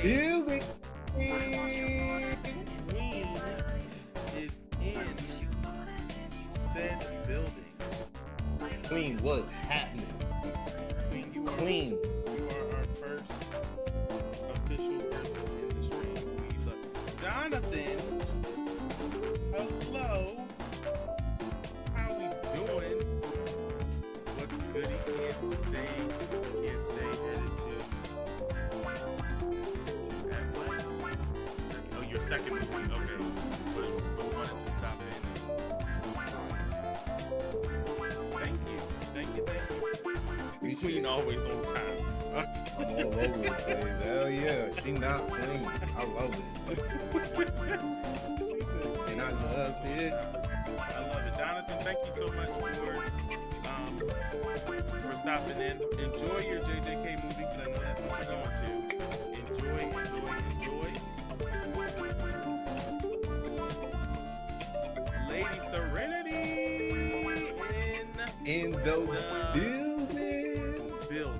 building. Queen is in said building. Queen, what's happening? Queen, you Queen. are our first official person in the stream. We love Jonathan. Hello. How we doing? What's good? He can't stay headed to oh, your second movie. Okay. But wanted to stop in. Thank you. Queen always on time. I'm all over the place. Hell yeah. She not clean. I love it. And I love it. I love it. Jonathan, thank you so much for stopping in. Enjoy your JJK movie because I know that's what you're going to. Enjoy. Lady Serenity In the building.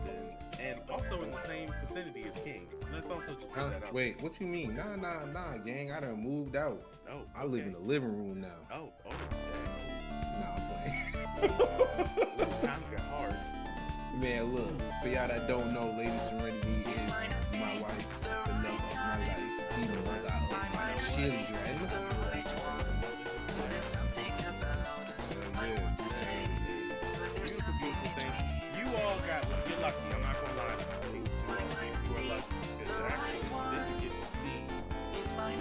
And also in the same vicinity as King. Let's also just put that out. Wait, what you mean? Nah, gang. I done moved out. Oh, I live in the living room now. Oh, Nah, I'm playing. times got hard. Man, look, for y'all that don't know, Lady Serenity is my wife, the love of my life, the mother of my children. Beautiful thing. You all you're lucky. I'm not gonna lie to all of you. You are lucky because actually didn't get to see the starting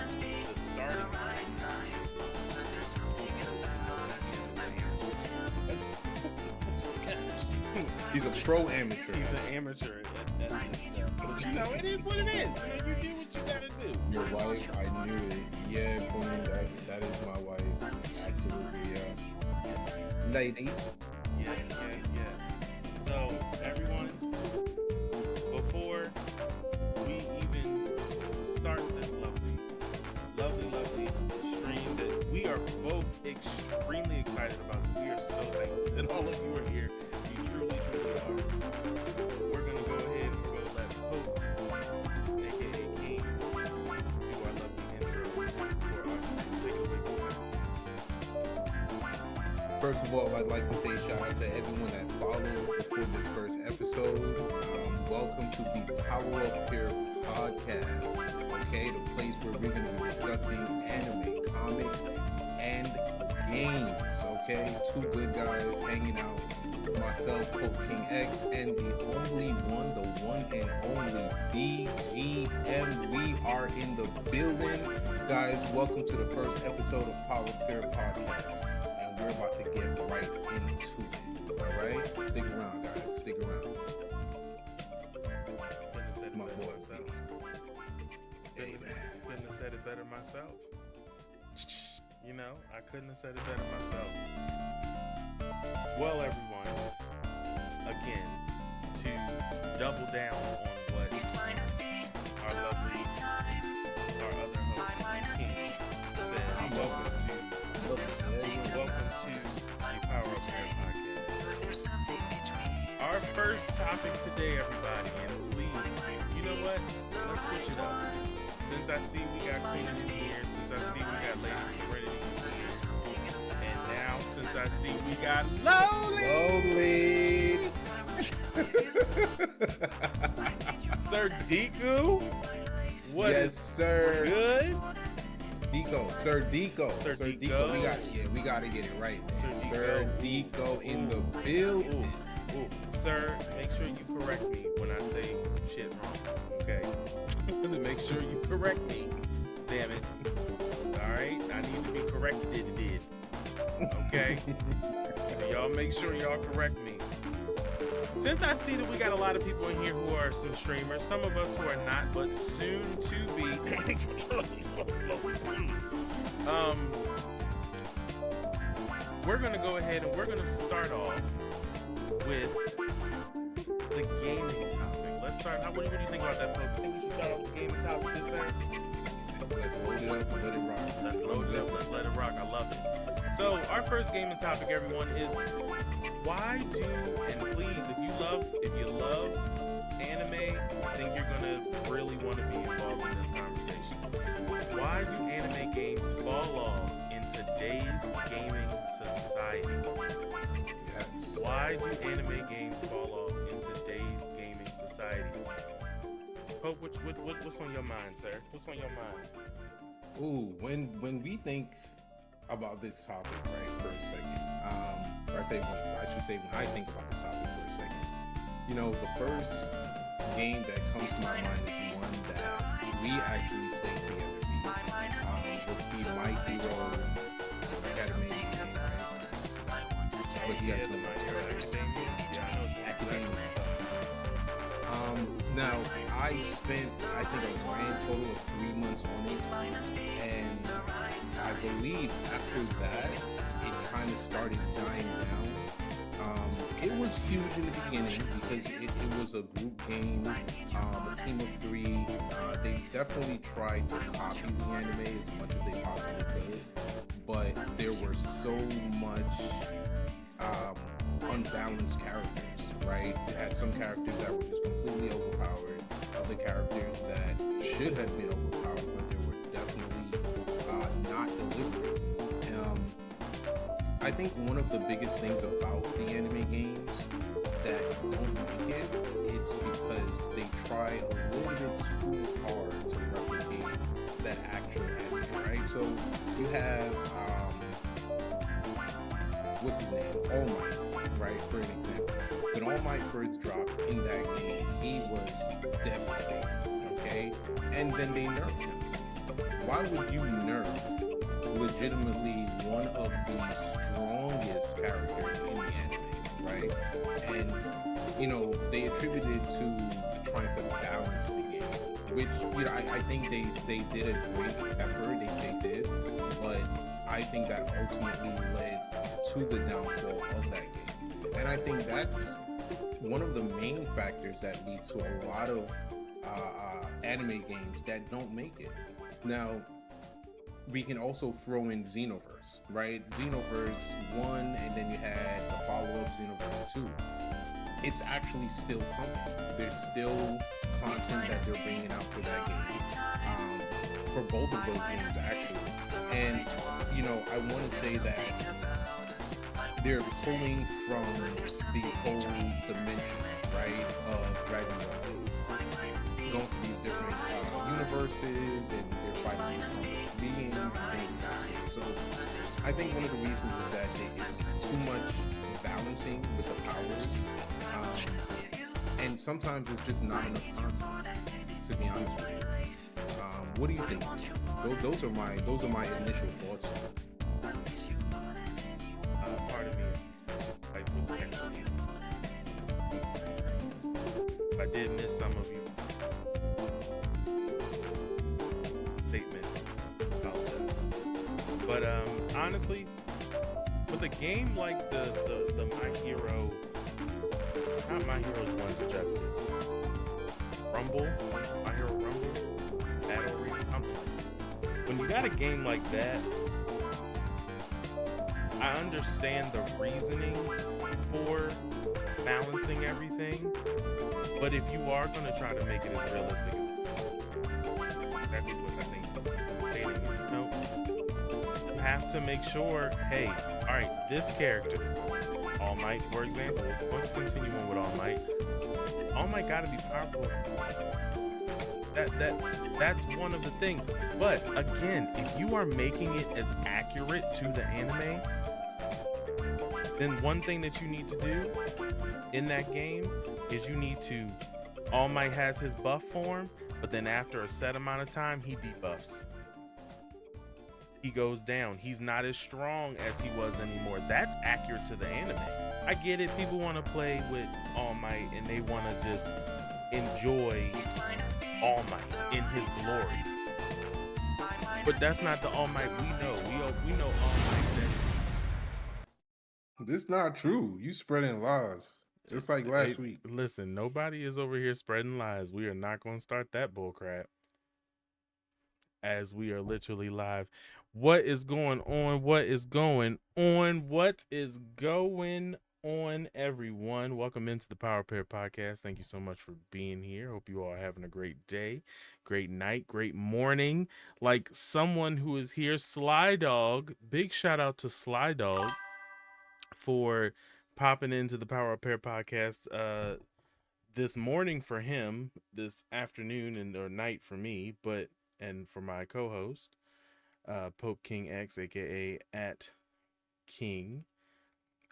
He's a pro amateur. He's an amateur at this stuff. But you know, it is what it is. You do what you gotta do. Your wife, I knew it. Yeah, Queen, that is my wife. Absolutely, lady. Yes. So, everyone, before we even start this lovely stream that we are both extremely excited about, so we are so thankful that all of you are here. You truly are. We're going to go ahead and we're going to let Pope, aka King, do our lovely intro for us. Take it away, First of all, I'd like to say shout out to everyone that followed for this first episode. Welcome to the Power Up Here podcast. Okay, the place where we're going to be discussing anime, comics, and games. Okay, two good guys hanging out. Myself, Pope King X, and the only one, the one and only BGM. We are in the building. Guys, welcome to the first episode of Power Up Here podcast. We're about to get right into it. Alright? Stick around, guys. Stick around. My boy. Hey, man. Couldn't have said it better myself. You know, I couldn't have said it better myself. Well, everyone, again, to double down on what our lovely, our other host, King, said, welcome to the Power Up Here podcast. Our first topic today, everybody, and please, you know what? Let's switch it up. Since I see we got Queen in here, since I see we got Lady Serenity in here, and now since I see we got Sir Deku, what yes, is sir. good? Sir Deco. We gotta get it right, man. Sir Deco in the building. Ooh. Sir, make sure you correct me when I say shit wrong, okay? Make sure you correct me, damn it. Alright? I need to be corrected, okay? So y'all make sure y'all correct me. Since I see that we got a lot of people in here who are some streamers, some of us who are not, but soon to be. We're gonna go ahead and we're gonna start off with the gaming topic. Let's start. What do you think about that, folks? I think we should start off with the gaming topic this time. Let's load it up and let it rock. Let's load it up. Let's let it rock. I love it. So our first gaming topic, everyone, is why do, and please, if you love anime, I think you're gonna really want to be involved why do anime games fall off in today's gaming society? Pope, what's on your mind, sir? What's on your mind? Ooh, when we think about this topic, right, for a second, or I should say when I think about this topic for a second, the first game that comes to my mind is one that we actually played together. Was the My Hero Academy game, right? But you guys The know My Hero Academia. Yeah, I know it's Academia. Now I spent, I think, a grand total of 3 months on it, and I believe after that it kind of started dying down. It was huge in the beginning because it was a group game, a team of three. They definitely tried to copy the anime as much as they possibly could, but there were so much unbalanced characters, right? They had some characters that were just completely overpowered, other characters that should have been overpowered, but they were definitely not delivering. I think one of the biggest things about the anime games that don't make it, it's because they try a little bit too hard to replicate that actual anime, right? So you have what's his name? All Might, right? For an example. When All Might first dropped in that game, he was devastating, okay? And then they nerfed him. Why would you nerf legitimately one of the strongest characters in the anime, right? And, they attributed it to trying to balance the game, which, I think they did a great effort, they did, but I think that ultimately led to the downfall of that game. And I think that's one of the main factors that leads to a lot of anime games that don't make it. Now, we can also throw in Xenoverse, right? Xenoverse 1, and then you had the follow-up Xenoverse 2. It's actually still pumping. There's still content that they're bringing out for that game, for both of those games, actually. And, I want to say that they're pulling from the whole dimension, right, of Dragon Ball. Going to these different universes, and they're fighting these beings and things like that. So I think one of the reasons is that it's too much balancing with the powers, and sometimes it's just not enough content, to be honest with you. What do you think? Those are my initial thoughts. Part of me, life was actually. I did miss some of you. Statement about that. But honestly, with a game like the My Hero, not My Hero's One's Justice, Rumble, My Hero Rumble, Battle Arena, something like that. When you got a game like that, I understand the reasoning for balancing everything, but if you are going to try to make it as realistic, that's what I think stating is, you have to make sure, hey, all right, this character, All Might, for example, let's continue on with All Might. All Might got to be powerful. That's one of the things. But again, if you are making it as accurate to the anime, then one thing that you need to do in that game is you need to, All Might has his buff form, but then after a set amount of time, he debuffs. He goes down. He's not as strong as he was anymore. That's accurate to the anime. I get it. People want to play with All Might and they want to just enjoy All Might in his glory. But that's not the All Might we know. We know All Might. This is not true. You spreading lies. Just like last week. Listen, nobody is over here spreading lies. We are not going to start that bullcrap. As we are literally live. What is going on? What is going on? What is going on, everyone? Welcome into the Power Pair Podcast. Thank you so much for being here. Hope you all are having a great day, great night, great morning. Like someone who is here, Sly Dog. Big shout out to Sly Dog for popping into the Power Up Pair podcast this morning for him, this afternoon and or night for me, and for my co-host, Pope King X, aka at King.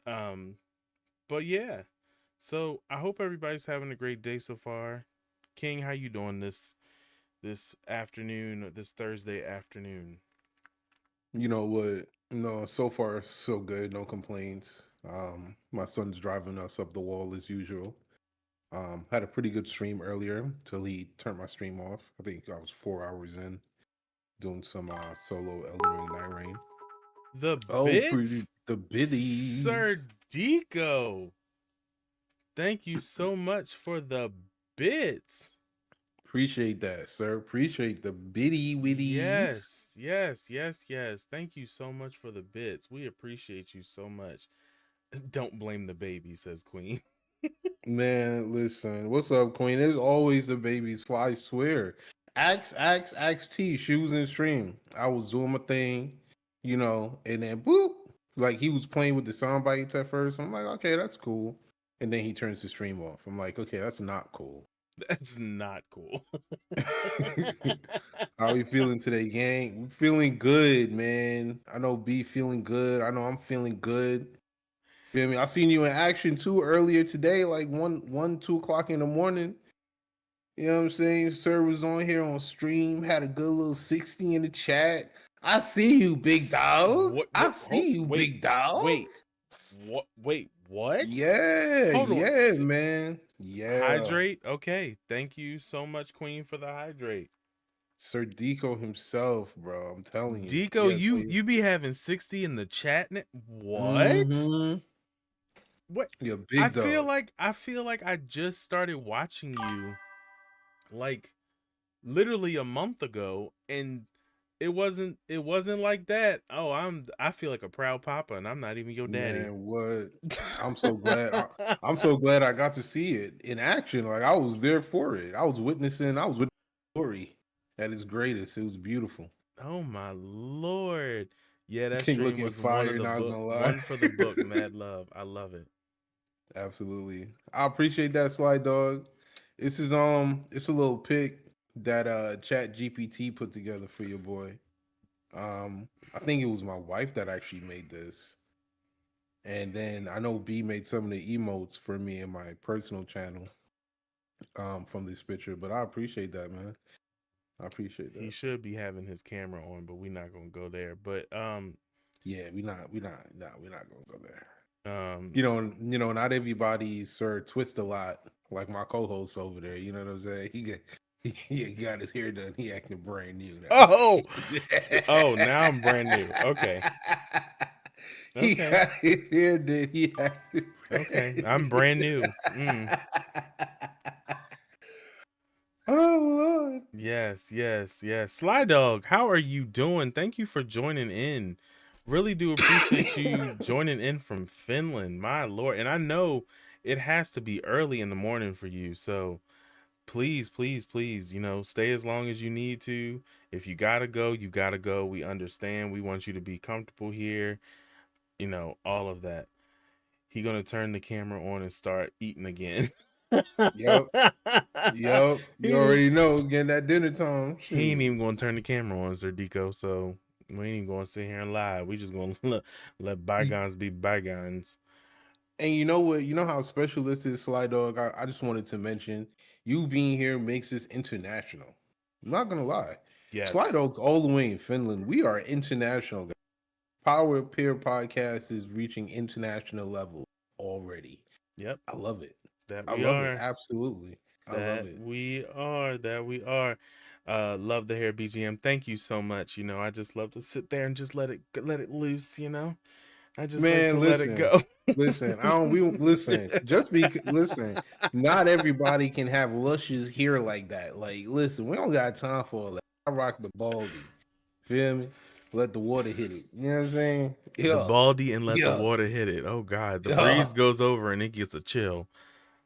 But yeah, so I hope everybody's having a great day so far. King, how you doing this afternoon, this Thursday afternoon? You know what? No, so far so good. No complaints. My son's driving us up the wall as usual. Had a pretty good stream earlier till he turned my stream off. I think I was 4 hours in doing some solo Elden Ring Night Rain. The Oh, pretty bits, the biddies. Sir Deco. Thank you so much for the bits. Appreciate that, sir. Appreciate the bitty witties. Yes. Thank you so much for the bits. We appreciate you so much. Don't blame the baby, says Queen. Man, listen. What's up, Queen? There's always the baby's fault. I swear. Ax T. She was in stream. I was doing my thing, and then boop. Like he was playing with the sound bites at first. I'm like, okay, that's cool. And then he turns the stream off. I'm like, okay, that's not cool. That's not cool. How are we feeling today, gang? We're feeling good, man. I know B feeling good. I know I'm feeling good. Feel me? I seen you in action too earlier today, like 2 o'clock in the morning. You know what I'm saying? Sir was on here on stream, had a good little 60 in the chat. I see you, big dog. I see you, big dog. Wait, what? Yeah, man. Yeah. Hydrate? Okay. Thank you so much, Queen, for the hydrate. Sir Deco himself, bro. I'm telling you. Deco, you be having 60 in the chat now? What? Mm-hmm. What? You're big dog. I feel like I just started watching you like literally a month ago, and it wasn't like that. Oh, I feel like a proud papa, and I'm not even your daddy. Man, what? I'm so glad. I'm so glad I got to see it in action. Like I was there for it. I was witnessing glory at its greatest. It was beautiful. Oh my Lord. Yeah, that King stream was fire, one for the book, Mad Love. I love it. Absolutely. I appreciate that, Slide Dog. This is it's a little pic that Chat GPT put together for your boy. I think it was my wife that actually made this. And then I know B made some of the emotes for me in my personal channel from this picture, but I appreciate that, man. I appreciate that. He should be having his camera on, but we're not gonna go there. But yeah, we're not gonna go there. You know, not everybody's Sir Twist a lot like my co-host over there. You know what I'm saying? He got his hair done. He acting brand new now. Oh, now I'm brand new. Okay. He got his hair done. He acted okay. I'm brand new. Oh Lord. Yes. Sly Dog, how are you doing? Thank you for joining in. Really do appreciate you joining in from Finland, my Lord. And I know it has to be early in the morning for you, so please, stay as long as you need to. If you gotta go, you gotta go. We understand. We want you to be comfortable here. All of that. He gonna turn the camera on and start eating again. Yep. You already know it's getting that dinner time. Shoot. He ain't even gonna turn the camera on, Sir Deco, so we ain't even gonna sit here and lie. We just gonna let bygones be bygones. And you know what? You know how special this is, Sly Dog? I just wanted to mention you being here makes this international. I'm not gonna lie. Yes. Sly Dog's all the way in Finland. We are international, guys. Power Pair Podcast is reaching international level already. Yep. I love it. I love it. Absolutely. I love it. We are. Love the hair, BGM. Thank you so much. I just love to sit there and just let it loose. I just like to let it go. Listen, listen. Not everybody can have luscious hair like that. Like, listen, we don't got time for all that. I rock the baldy. Feel me? Let the water hit it. You know what I'm saying? Yeah. The baldy and let the water hit it. Oh God, the breeze goes over and it gets a chill.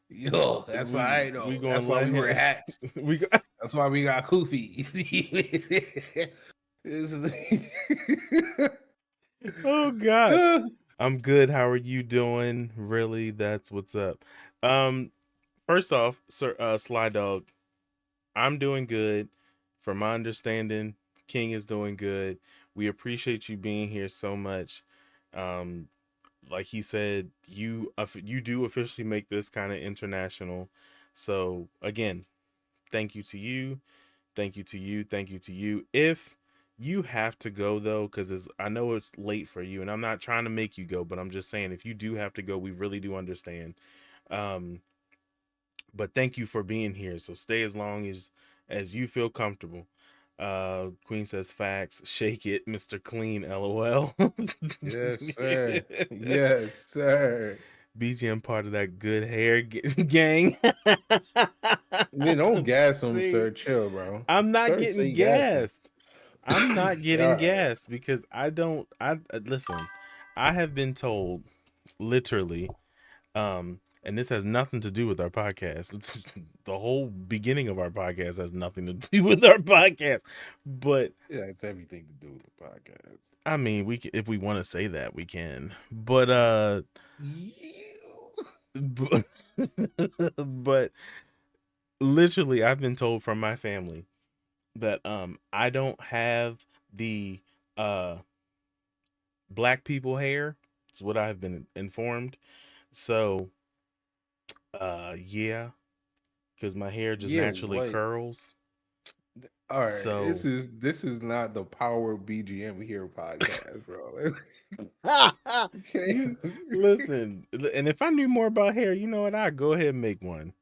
Yo, that's all right though. That's why we wear hats. That's why we got koofies. Oh God. I'm good. How are you doing? Really, that's what's up. Um, First off, Sir Sly Dog, I'm doing good. From my understanding, King is doing good. We appreciate you being here so much. Um, like he said, you do officially make this kind of international. So again, thank you to you. Thank you to you. Thank you to you. If you have to go though, because I know it's late for you, and I'm not trying to make you go, but I'm just saying if you do have to go, we really do understand. Um, but thank you for being here. So stay as long as you feel comfortable. Queen says facts. Shake it, Mr. Clean. LOL. Yes, sir. Yes, sir. BGM part of that good hair gang. Man, don't gas him, See, sir. Chill, bro. I'm not Sir, getting say gassing. gassed. I'm not All getting right. gassed because I don't. I listen. I have been told, literally, and this has nothing to do with our podcast. It's the whole beginning of our podcast has nothing to do with our podcast. But Yeah, it's everything to do with the podcast. I mean, if we want to say that, we can. But You. but, but literally, I've been told from my family that I don't have the uh black people hair. It's what I've been informed. So yeah, because my hair just Yeah, naturally what? curls. All right. This So is this is not the Power BGM here podcast, bro. Okay. you listen, and if I knew more about hair, you know what? I'd go ahead and make one.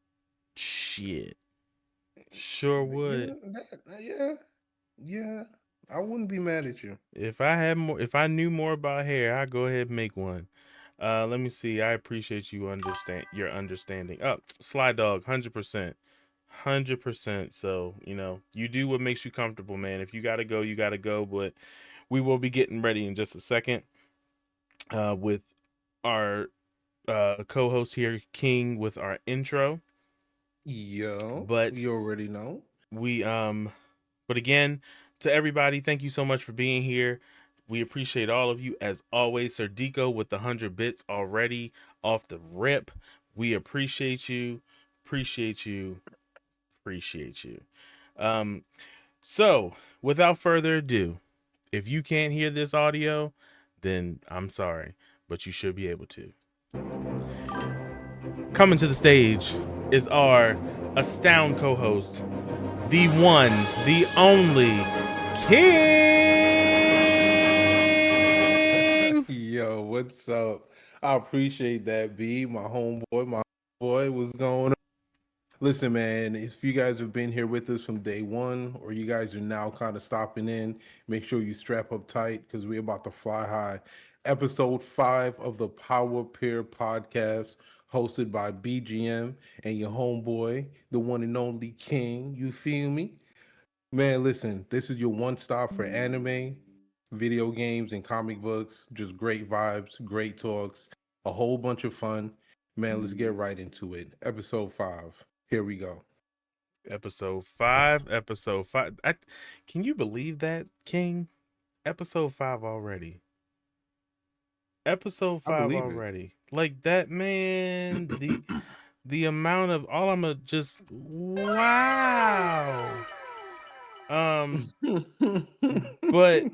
Shit. Sure would. Yeah, yeah, yeah. I wouldn't be mad at you. If I knew more about hair, I'd go ahead and make one. Let me see. I appreciate your understanding. Oh, Sly Dog, 100%. 100%. So, you do what makes you comfortable, man. If you gotta go, you gotta go. But we will be getting ready in just a second with our co-host here, King, with our intro. Yo, But you already know. we but again, to everybody, thank you so much for being here. We appreciate all of you as always. Sir Deco with the 100 bits already off the rip. We appreciate you. Appreciate you. Appreciate you. Um so without further ado, if you can't hear this audio, then I'm sorry, but you should be able to. Coming to the stage is our astound co-host, the one, the only King. Yo, what's up? I appreciate that, B. My homeboy, my boy, what's going on? Listen, man, if you guys have been here with us from day one, or you guys are now kind of stopping in, make sure you strap up tight because we're about to fly high. Episode 5 of the Power Pair podcast, hosted by BGM and your homeboy, the one and only King. You feel me? Man, listen, this is your one stop for anime, video games, and comic books. Just great vibes, great talks, a whole bunch of fun. Man, let's get right into it. Episode 5. Here we go. Episode 5. Episode 5. Can you believe that, King? Episode 5 already. Episode I 5 believe it. already. Like that, man. The amount of all I'm a just wow. But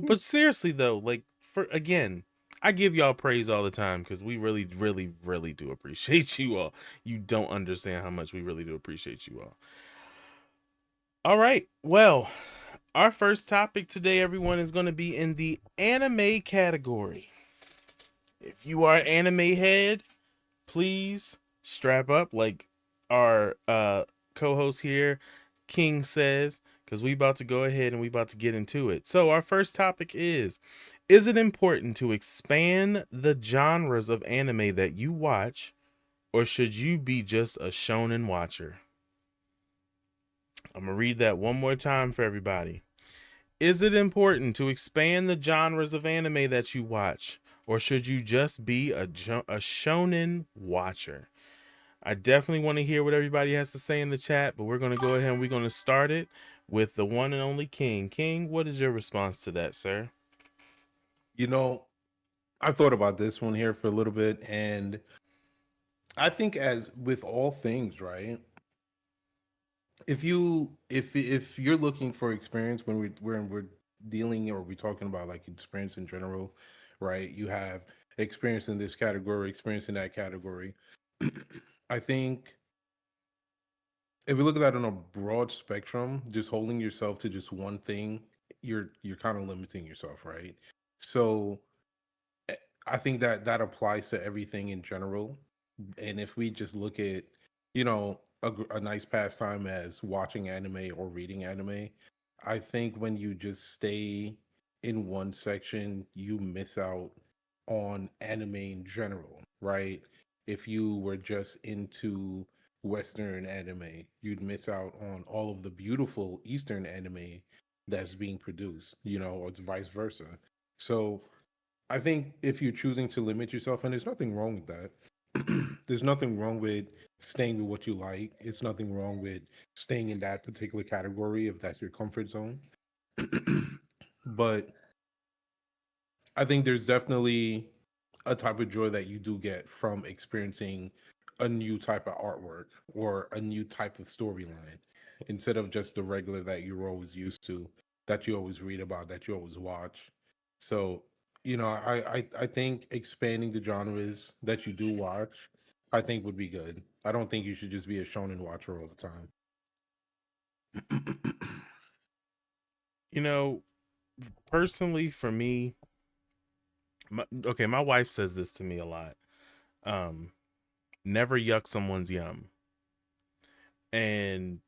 but seriously though, like for again, I give y'all praise all the time because we really, really, really do appreciate you all. You don't understand how much we really do appreciate you all. All right, well, our first topic today, everyone, is going to be in the anime category. If you are an anime head, please strap up, like our co-host here, King says, because we about to go ahead and we about to get into it. So our first topic is it important to expand the genres of anime that you watch, or should you be just a shonen watcher? I'm gonna read that one more time for everybody. Is it important to expand the genres of anime that you watch, or should you just be a shonen watcher? I definitely want to hear what everybody has to say in the chat, but we're going to go ahead and we're going to start it with the one and only King. King, what is your response to that, sir? You know, I thought about this one here for a little bit, and I think as with all things, right? If you're looking for experience when we're dealing or we're talking about like experience in general, right? You have experience in this category, experience in that category. I think if we look at that on a broad spectrum, just holding yourself to just one thing, you're kind of limiting yourself, right? So eh, I think that that applies to everything in general. And if we just look at, a nice pastime as watching anime or reading anime, I think when you just stay in one section, you miss out on anime in general, right? If you were just into Western anime, you'd miss out on all of the beautiful Eastern anime that's being produced, or it's vice versa. So I think if you're choosing to limit yourself, and there's nothing wrong with that. There's nothing wrong with staying with what you like. It's nothing wrong with staying in that particular category if that's your comfort zone. But I think there's definitely a type of joy that you do get from experiencing a new type of artwork or a new type of storyline instead of just the regular that you're always used to, that you always read about, that you always watch. So, I think expanding the genres that you do watch, I think would be good. I don't think you should just be a shonen watcher all the time. You know, personally, for me, my wife says this to me a lot. Um, Never yuck someone's yum. And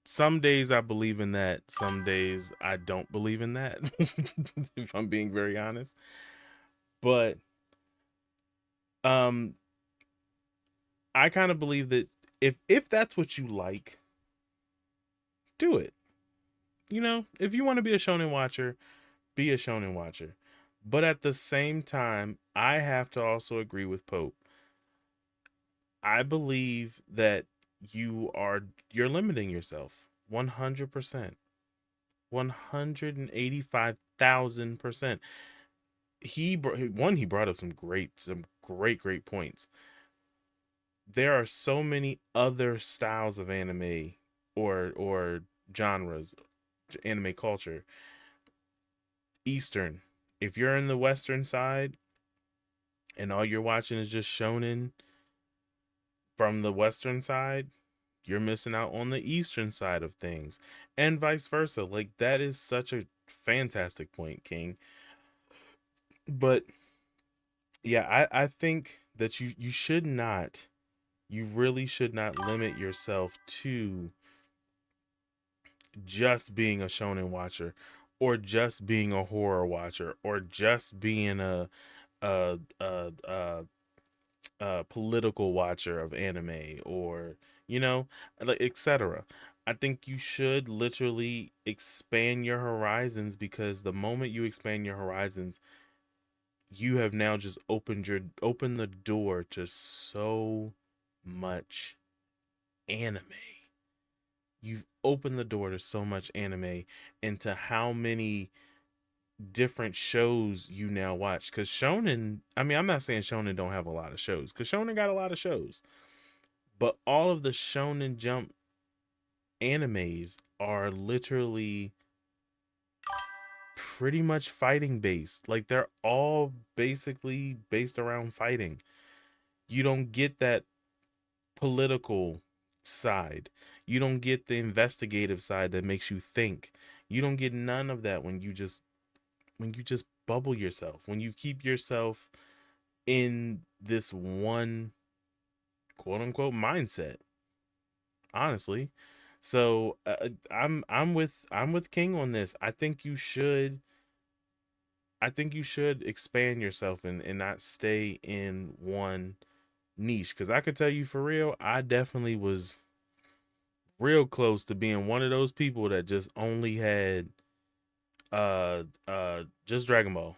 some days I believe in that. Some days I don't believe in that, if I'm being very honest. But um, I kind of believe that if that's what you like, do it. If you want to be a shonen watcher, be a shonen watcher. But at the same time, I have to also agree with Pope. I believe that you're limiting yourself 100%. 185,000%. He brought up some great points. There are so many other styles of anime or genres, anime culture. Eastern. If you're in the Western side and all you're watching is just shonen from the Western side, you're missing out on the Eastern side of things, and vice versa. Like, that is such a fantastic point, King. But yeah, I think that you really should not limit yourself to just being a shonen watcher, or just being a horror watcher, or just being a a a, a political watcher of anime, or you know like, etc. I think you should literally expand your horizons, because the moment you expand your horizons, you have now just opened the door to so much anime. You've opened the door to so much anime, and to how many different shows you now watch. Because shonen, I mean, I'm not saying shonen don't have a lot of shows, because shonen got a lot of shows, but all of the shonen jump animes are literally pretty much fighting based. Like, they're all basically based around fighting. You don't get that political side. You don't get the investigative side that makes you think. You don't get none of that when you just bubble yourself. When you keep yourself in this one quote unquote mindset, honestly. So I'm with King on this. I think you should expand yourself, and not stay in one niche, cuz I could tell you for real, I definitely was real close to being one of those people that just only had just Dragon Ball.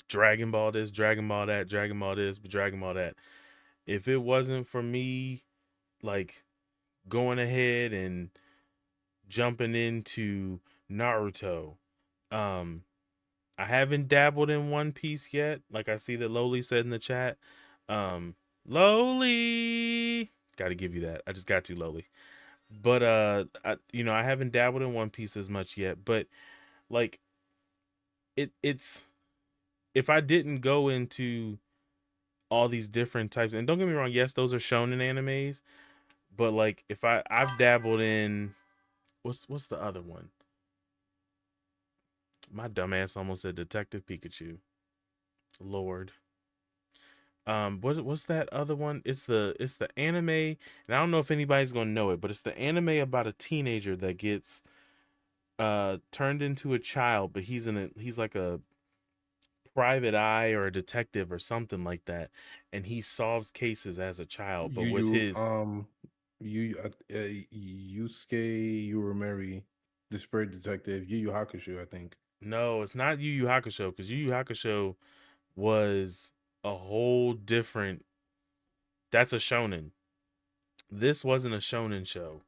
Dragon Ball this, Dragon Ball that, Dragon Ball this, but Dragon Ball that. If it wasn't for me, like, going ahead and jumping into Naruto, um I haven't dabbled in One Piece yet. Like I see that Lowly said in the chat. Lowly, got to give you that. I just got to Lowly. But I haven't dabbled in One Piece as much yet. But like it's if I didn't go into all these different types, and don't get me wrong, yes, those are shonen animes. But like if I've dabbled in what's the other one? My dumbass almost said Detective Pikachu. Lord. What's that other one? It's the anime, and I don't know if anybody's gonna know it, but it's the anime about a teenager that gets turned into a child, but he's like a private eye or a detective or something like that, and he solves cases as a child, but with You his Yusuke Urumeri, the Spirit Detective, Yu Yu Hakusho, I think. no, it's not Yu Yu Hakusho, because Yu Yu Hakusho was a whole different. That's a shonen. This wasn't a shonen show.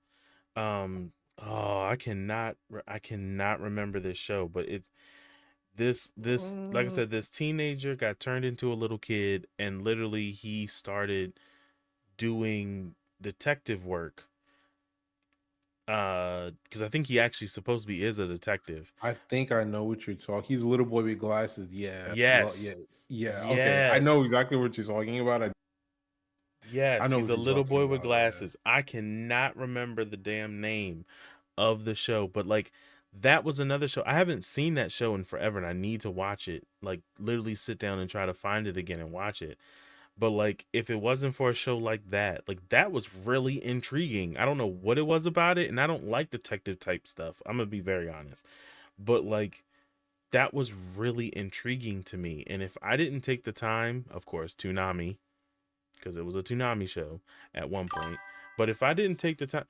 I cannot remember this show, but it's this like I Uh, said, this teenager got turned into a little kid, and literally he started doing detective work. Because I think he actually supposed to be is a detective. I think I know what you're talking. He's a little boy with glasses. Yeah, yeah, Yes. yeah. Okay, I know Yes. exactly what you're talking about. I Yes, know he's what a you're little talking boy with about. Yeah. glasses. I cannot remember the damn name of the show, but like that was another show. I haven't seen that show in forever and I need to watch it. Like literally sit down and try to find it again and watch it. But like if it wasn't for a show like that was really intriguing. I don't know what it was about it, and I don't like detective type stuff. I'm gonna be very honest. But like that was really intriguing to me. And if I didn't take the time, of course, Toonami, because it was a Toonami show at one point. But if I didn't take the time,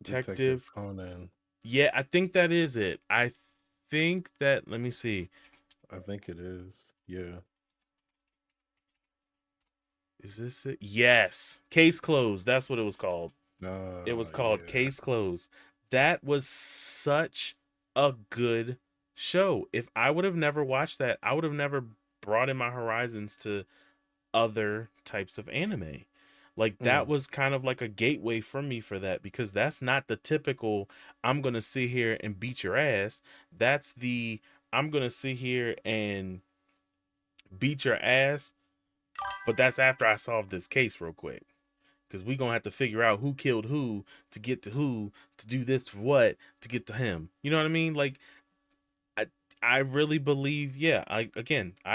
Detective Detective, Conan. yeah, I think that is it. I think that, let me see, I think it is. Yeah. is this it? Yes, Case Closed. That's what it was called. It was called Yeah. Case Closed. That was such a good show. If I would have never watched that, I would have never broadened my horizons to other types of anime. Like that Mm. was kind of like a gateway for me for that, because that's not the typical I'm going to sit here and beat your ass. That's the I'm going to sit here and beat your ass, but that's after I solve this case real quick. Cuz we going to have to figure out who killed who to get to who to do this for what to get to him. You know what I mean? Like I I really believe, yeah, I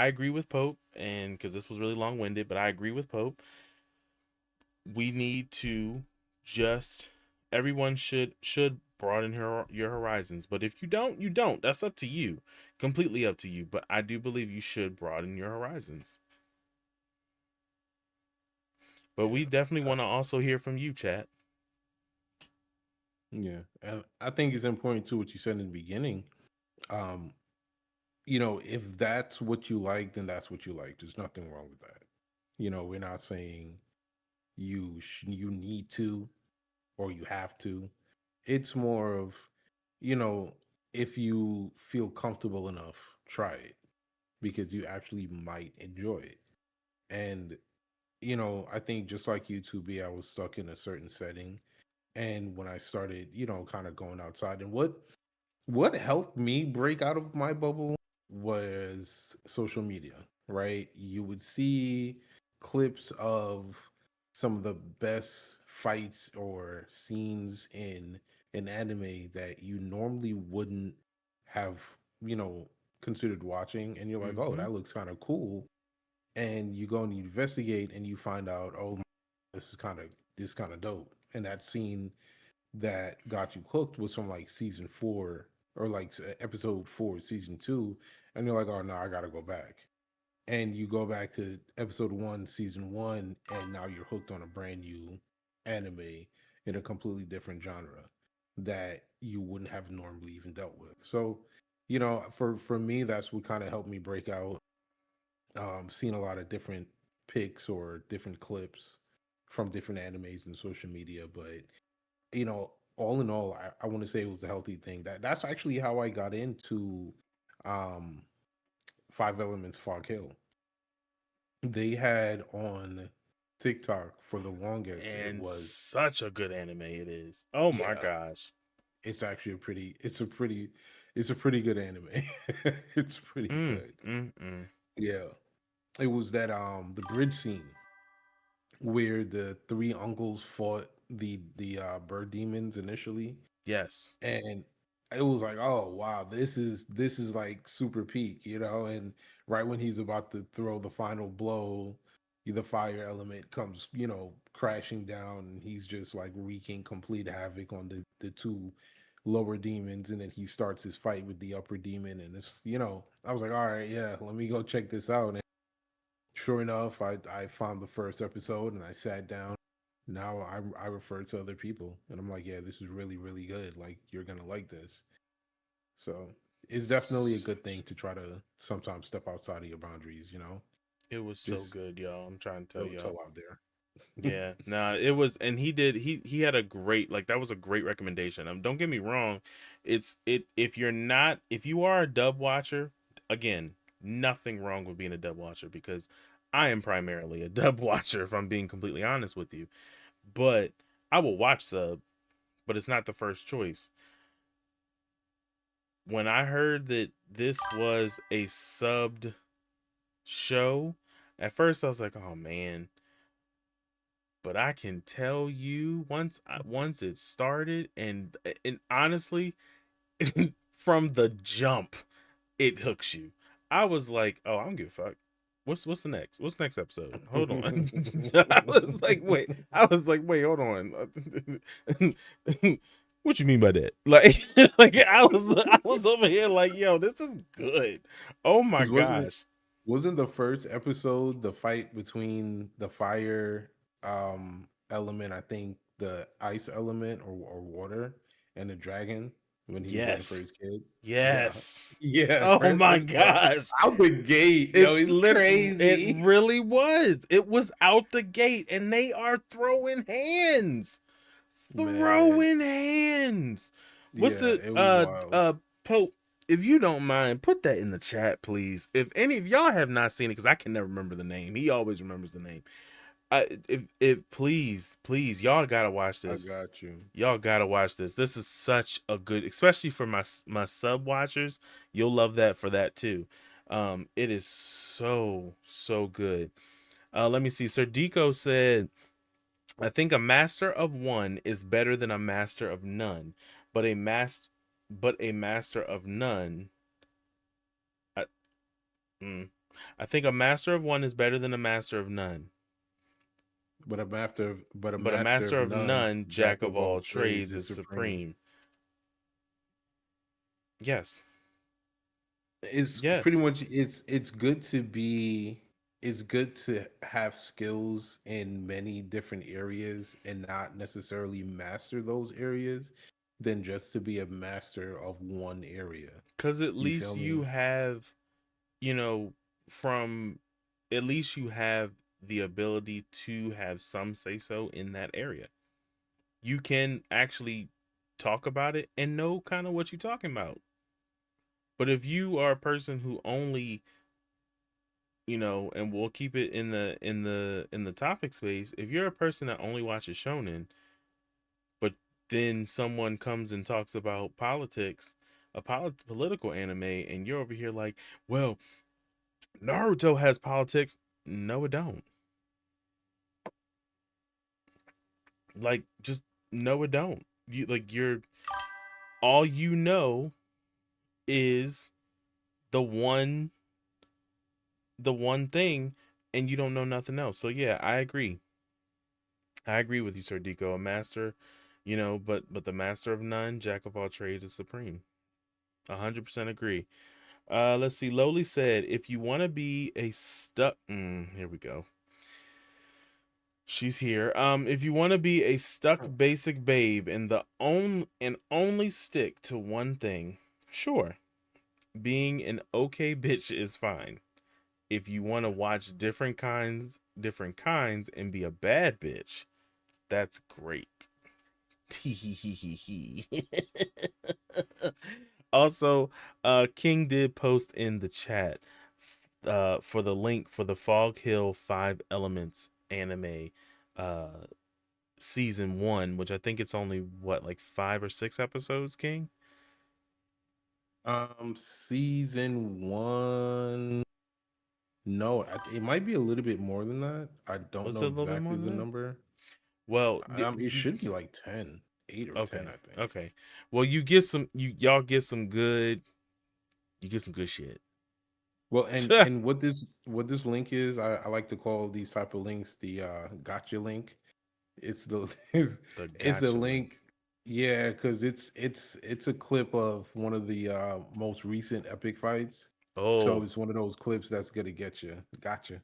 agree with Pope, and cuz this was really long-winded, but I agree with Pope. We need to just everyone should broaden your horizons, but if you don't, you don't. That's up to you, completely up to you, but I do believe you should broaden your horizons. But we Yeah. definitely Uh, want to also hear from you, chat. yeah. And I think it's important too what you said in the beginning. Um, if that's what you like, then that's what you like. There's nothing wrong with that. We're not saying you need to or you have to. It's more of, you know, if you feel comfortable enough, try it because you actually might enjoy it. And I think just like you, 2B, I was stuck in a certain setting, and when I started, kind of going outside, and what helped me break out of my bubble was social media, right? You would see clips of some of the best fights or scenes in an anime that you normally wouldn't have, you know, considered watching. And you're like, oh, Mm-hmm. that looks kind of cool. And you go and you investigate and you find out, oh, this kind of dope. And that scene that got you hooked was from like season 4 or like episode 4 season 2, and you're like, oh no, I gotta go back. And you go back to episode 1 season 1, and now you're hooked on a brand new anime in a completely different genre that you wouldn't have normally even dealt with. So for me, that's what kind of helped me break out. Seeing a lot of different pics or different clips from different animes and social media. But all in all, I want to say it was a healthy thing. That's actually how I got into Five Elements Fog Hill. They had on TikTok for the longest. It And was such a good anime it is. Oh my yeah. gosh. It's actually it's a pretty good anime. It's pretty Mm, good. mm, mm. Yeah. It was that the bridge scene where the three uncles fought the bird demons initially, Yes. and it was like, oh wow, this is like super peak, and right when he's about to throw the final blow, the fire element comes, crashing down, and he's just like wreaking complete havoc on the two lower demons, and then he starts his fight with the upper demon, and I was like, all right, yeah, let me go check this out. And sure enough, I found the first episode and I sat down. Now I refer to other people and I'm like, yeah, this is really really good. Like you're gonna like this. So it's definitely a good thing Such. to try to sometimes step outside of your boundaries. It was so Just good, y'all. I'm trying to tell throw the y'all. toe out there. Yeah, nah, it was, and he had a great, like, that was a great recommendation. Don't get me wrong, if if you are a dub watcher, again, nothing wrong with being a dub watcher because I am primarily a dub watcher if I'm being completely honest with you. But I will watch sub, but it's not the first choice. When I heard that this was a subbed show, at first I was like, oh man, but I can tell you once it started and honestly from the jump it hooks you. I was like, "Oh, I don't give a fuck. What's the next? What's the next episode? Hold on." I was like, "Wait, hold on. What you mean by that?" Like like I was over here like, "Yo, this is good. Oh my Because gosh." wasn't the first episode the fight between the fire element, I think the ice element or water, and the dragon when he was looking for Yes. his kid? Yeah. Yes. Yeah, Oh first my it started gosh. out the gate. Yo, It's it's lit it crazy. really was. It was out the gate and they are throwing hands. Man, Throwing hands. What's yeah, the it was wild. Pope, if you don't mind, put that in the chat, please. If any of y'all have not seen it, because I can never remember the name. He always remembers the name. If please, y'all gotta watch I this. got you. Y'all gotta watch this. This is such a good, especially for my sub watchers. You'll love that for that too. It is so good. Let me see. Sir Deco said, "I think a master of one is better than a master of none, but a master of none. I, I think a master of one is better than a master of none, But a but a master master of of none, none, jack jack of of all all trades trades, is is supreme. supreme." Yes, It's pretty yes. much it's good to have skills in many different areas and not necessarily master those areas than just to be a master of one area. Because at You least feel you me? have, you know, from at least you have the ability to have some say so in that area. You can actually talk about it and know kind of what you're talking about. But if you are a person who only, and we'll keep it in the topic space, if you're a person that only watches shonen, but then someone comes and talks about politics, a political anime, and you're over here like, well, Naruto has politics. No, it don't. Like, just no, it don't. You're all you know is the one, the one thing, and you don't know nothing else. So yeah, I agree. I agree with you, Sir Deco. A master, but the master of none, jack of all trades is supreme. 100% agree. Let's see. Lowly said, if you want to be a stuck, here we go. She's here. If you want to be a stuck basic babe and only stick to one thing, sure, being an okay bitch is fine. If you want to watch different kinds, and be a bad bitch, that's great. Also, King did post in the chat. for the link for the Fog Hill 5 Elements anime uh season 1, which I think it's only what, like 5 or 6 episodes, King? Season one. No, it might be a little bit more than that. I don't Was know it a little bit exactly more the than that? number. Well, It should be like 10, 8 or 10, okay. I think. Okay. Well, you get some y'all get some good you get some good shit. Well, and what this link is, I like to call these type of links the gotcha link. It's the The it's a gotcha link. link. Yeah, because it's a clip of one of the most recent epic fights. So Oh, it's one of those clips that's gonna get you. Gotcha.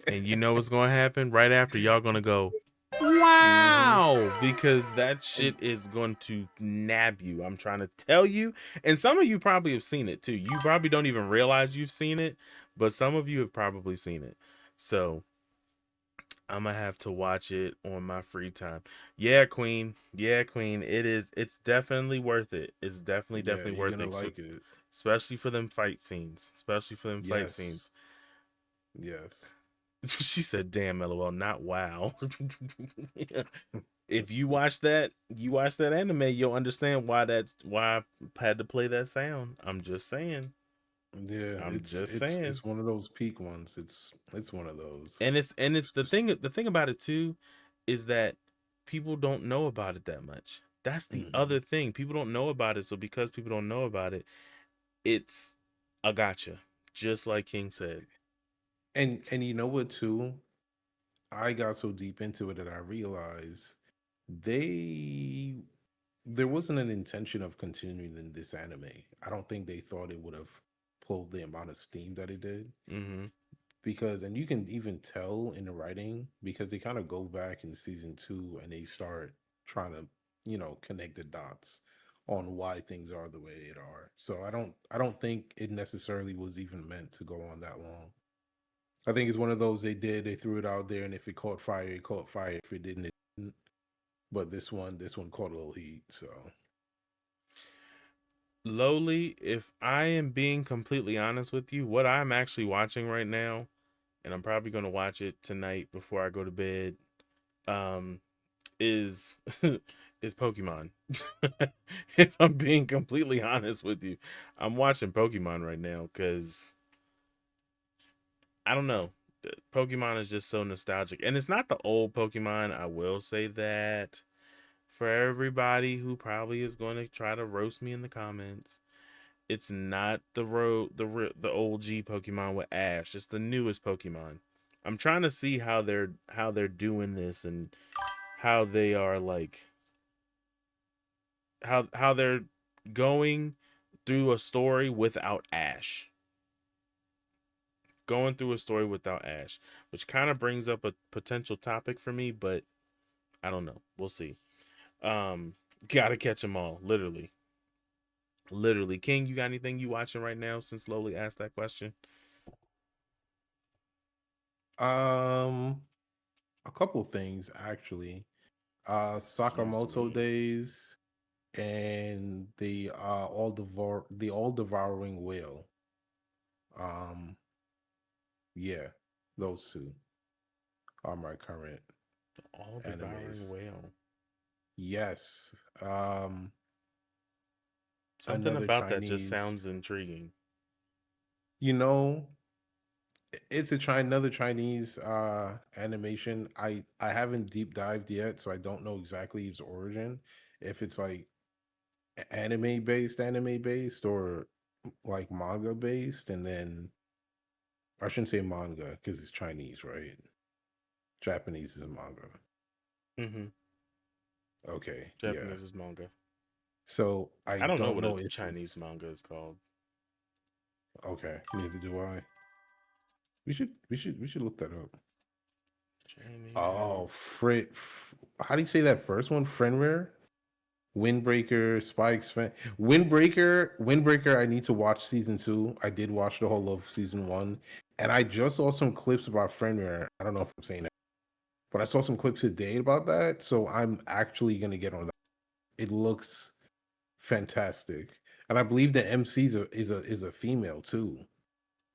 and you know what's going to happen right after? Y'all going to go, Hmm. wow, because that And shit is going to nab you. I'm trying to tell you. And some of you probably have seen it too. You probably don't even realize you've seen it, but some of you have probably seen it. So I'm gonna have to watch it on my free time. Yeah, Queen. Yeah, Queen. It's definitely worth it. It's yeah, definitely you're worth gonna it. like it. Especially for them fight scenes. Especially for them fight Yes. scenes. Yes. She said, "Damn, lol, not wow." If you watch that anime, you'll understand why I had to play that sound. I'm just saying. Yeah, I'm it's just it's saying. it's one of those peak ones. It's one of those. And it's the Just, thing about it too is that people don't know about it that much. That's the mhm. other thing. People don't know about it, so because people don't know about it, it's a gotcha. Just like King said. And you know what too? I got so deep into it that I realized they there wasn't an intention of continuing in this anime. I don't think they thought it would have pulled the amount of steam that it did. Mm-hmm. Because and you can even tell in the writing because they kind of go back in season two and they start trying to, connect the dots on why things are the way they are. So I don't think it necessarily was even meant to go on that long. I think it's one of those they threw it out there, and if it caught fire, it caught fire. If it didn't, it didn't. But this one caught a little heat. So Lowly, if I am being completely honest with you, what I'm actually watching right now, and I'm probably gonna watch it tonight before I go to bed, um, is is Pokemon. If I'm being completely honest with you, I'm watching Pokemon right now because I don't know. Pokemon is just so nostalgic, and it's not the old Pokemon. I will say that for everybody who probably is going to try to roast me in the comments, it's not the old G Pokemon with Ash. It's the newest Pokemon. I'm trying to see how they're doing this and how they are like how they're going through a story without Ash. Going through a story without Ash, which kind of brings up a potential topic for me, but I don't know. We'll see. Um, gotta catch them all, literally, literally. King, you got anything you watching right now? Since Slowly asked that question. um a couple of things actually. Excuse Sakamoto me. Days and the all devouring whale. Um yeah, those two are my current The all devouring animes. whale. Yes. Um Something Another about that just Chinese. sounds intriguing. You know, it's another Chinese animation. I haven't deep dived yet, so I don't know exactly its origin. If it's like anime based, or like manga based, and then I shouldn't say manga because it's Chinese, right? Japanese is manga. Mm-hmm. Okay, yeah. Japanese is manga. So I I don't know don't what a know if Chinese it's manga is called. okay. Neither do I. We should look that up. Chinese. Oh, how do you say that first one? Frenware? Windbreaker, Spikes, Windbreaker. I need to watch season two. I did watch the whole of season one, and I just saw some clips about Frenware. I don't know if I'm saying that, but I saw some clips today about that. So I'm actually gonna get on that. It looks fantastic, and I believe the MC is a female too.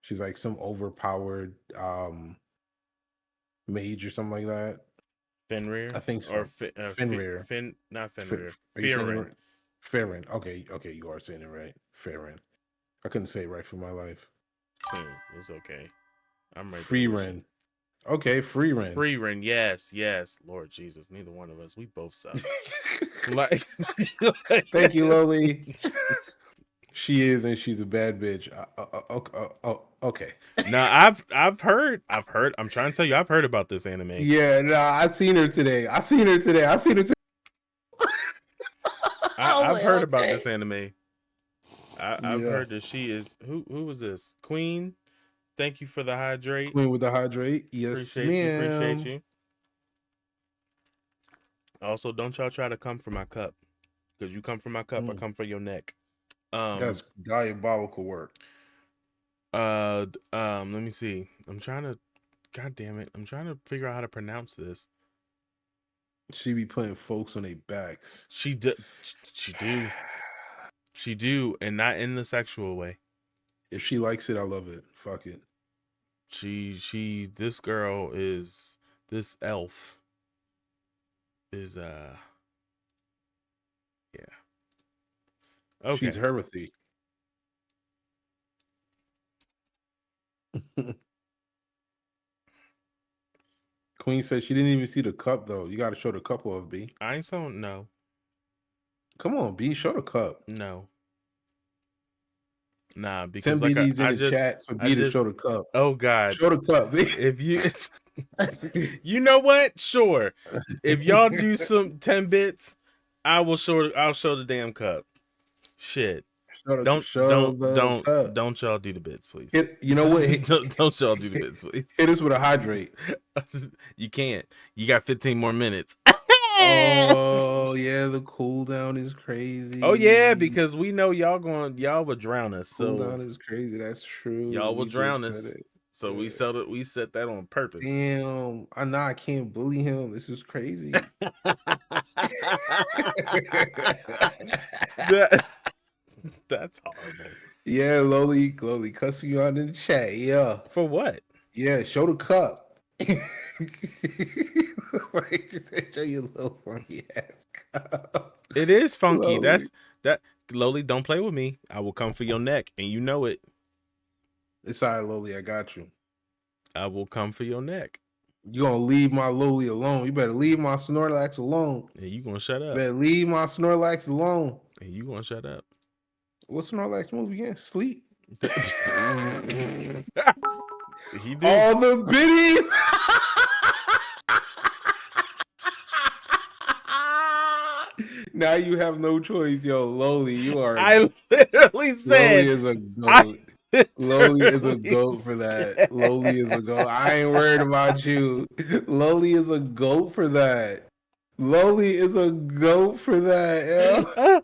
She's like some overpowered mage or something like that. Fenrir I think or so. Fenrir. not F- Fenrir. are you saying it Firin. right? Farron. Okay, you are saying it right. Farron. I couldn't say it right for my life. It's okay. I'm right there Free with you. Ren. Okay, Free Ren. Freerin, yes. Lord Jesus, neither one of us. We both suck. Like, Thank you, Loli. She is, and she's a bad bitch. Okay. now I've heard. I'm trying to tell you, I've heard about this anime. Yeah, nah, I seen her today. I seen her today. I've heard about okay. this anime. I've heard that she is who was this? Queen. Thank you for the hydrate. Queen with the hydrate. Yes, Appreciate ma'am. you. Also, don't y'all try to come for my cup. Because you come for my cup, I come for your neck. That's diabolical work. Let me see. God damn it. I'm trying to figure out how to pronounce this. She be putting folks on their backs. She do, and not in the sexual way. If she likes it, I love it. Fuck it. This girl is, this elf is, yeah. Okay. She's Herothy. Queen said she didn't even see the cup though. You got to show the cup of B. I ain't so no. Come on, B, show the cup. No. Nah, because 10 like BDs in the chat for B to show the cup. Oh God, show the cup. B. If you know what? Sure. If y'all do some 10 bits, I'll show the damn cup. Shit. Don't y'all do the bits, please. You know what? don't y'all do the bits, please. Hit us with a hydrate. You can't. You got 15 more minutes. Oh yeah, the cooldown is crazy. Oh yeah, because we know y'all would drown us. So cooldown is crazy. That's true. Y'all will drown us. So yeah. we set that on purpose. Damn, I can't bully him. This is crazy. That's horrible. Yeah, Loli cussing you out in the chat. Yeah. For what? Yeah, show the cup. Show you a little funky ass cup. It is funky. Loli. That Loli, don't play with me. I will come for your neck, and you know it. It's all right, Loli. I got you. I will come for your neck. You gonna leave my Loli alone. You better leave my Snorlax alone. And you gonna shut up. Better leave my Snorlax alone. And you gonna shut up. What's Snorlax move again? Sleep. He did. All the biddies. Now you have no choice, yo, Loli. You are. I literally said Loli is a goat. Loli is a goat for that. Loli is a goat. I ain't worried about you. Loli is a goat for that. Loli is a goat for that. Yeah.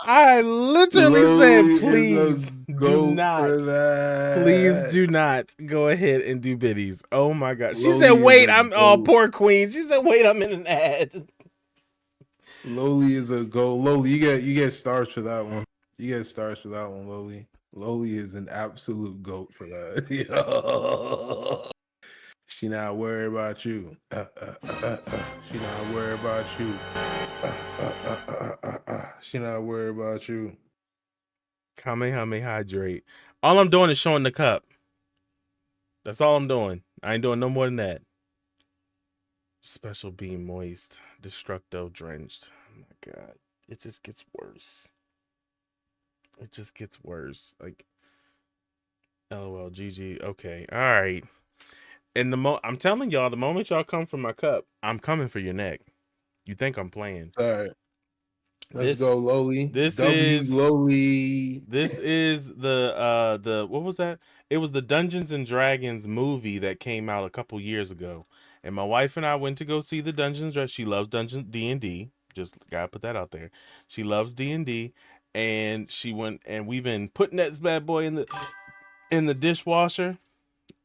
I literally said, please do not. Please do not go ahead and do biddies. Oh my God. She said, wait, poor Queen. She said, wait, I'm in an ad. Loli is a goat. Loli, you get stars for that one. You get stars for that one, Loli. Loli is an absolute goat for that. She not worried about you. She not worried about you. She not worried about you. Kamehameha hydrate. All I'm doing is showing the cup. That's all I'm doing. I ain't doing no more than that. Special beam moist. Destructo drenched. Oh my God. It just gets worse. It just gets worse. Like, LOL, GG. Okay. All right. And I'm telling y'all, the moment y'all come for my cup, I'm coming for your neck. You think I'm playing? All right. Let's go, Loli. This is Loli. This is the what was that? It was the Dungeons and Dragons movie that came out a couple years ago. And my wife and I went to go see the Dungeons. She loves D&D. Just gotta put that out there. She loves D&D, and she went, and we've been putting that bad boy in the dishwasher,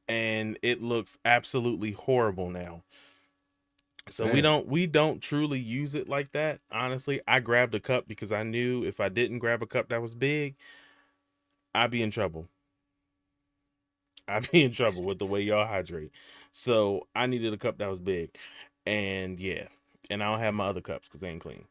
and it looks absolutely horrible now. So man, we don't truly use it like that. Honestly, I grabbed a cup because I knew if I didn't grab a cup that was big, I'd be in trouble. I'd be in trouble with the way y'all hydrate. So I needed a cup that was big, and yeah, and I don't have my other cups because they ain't clean.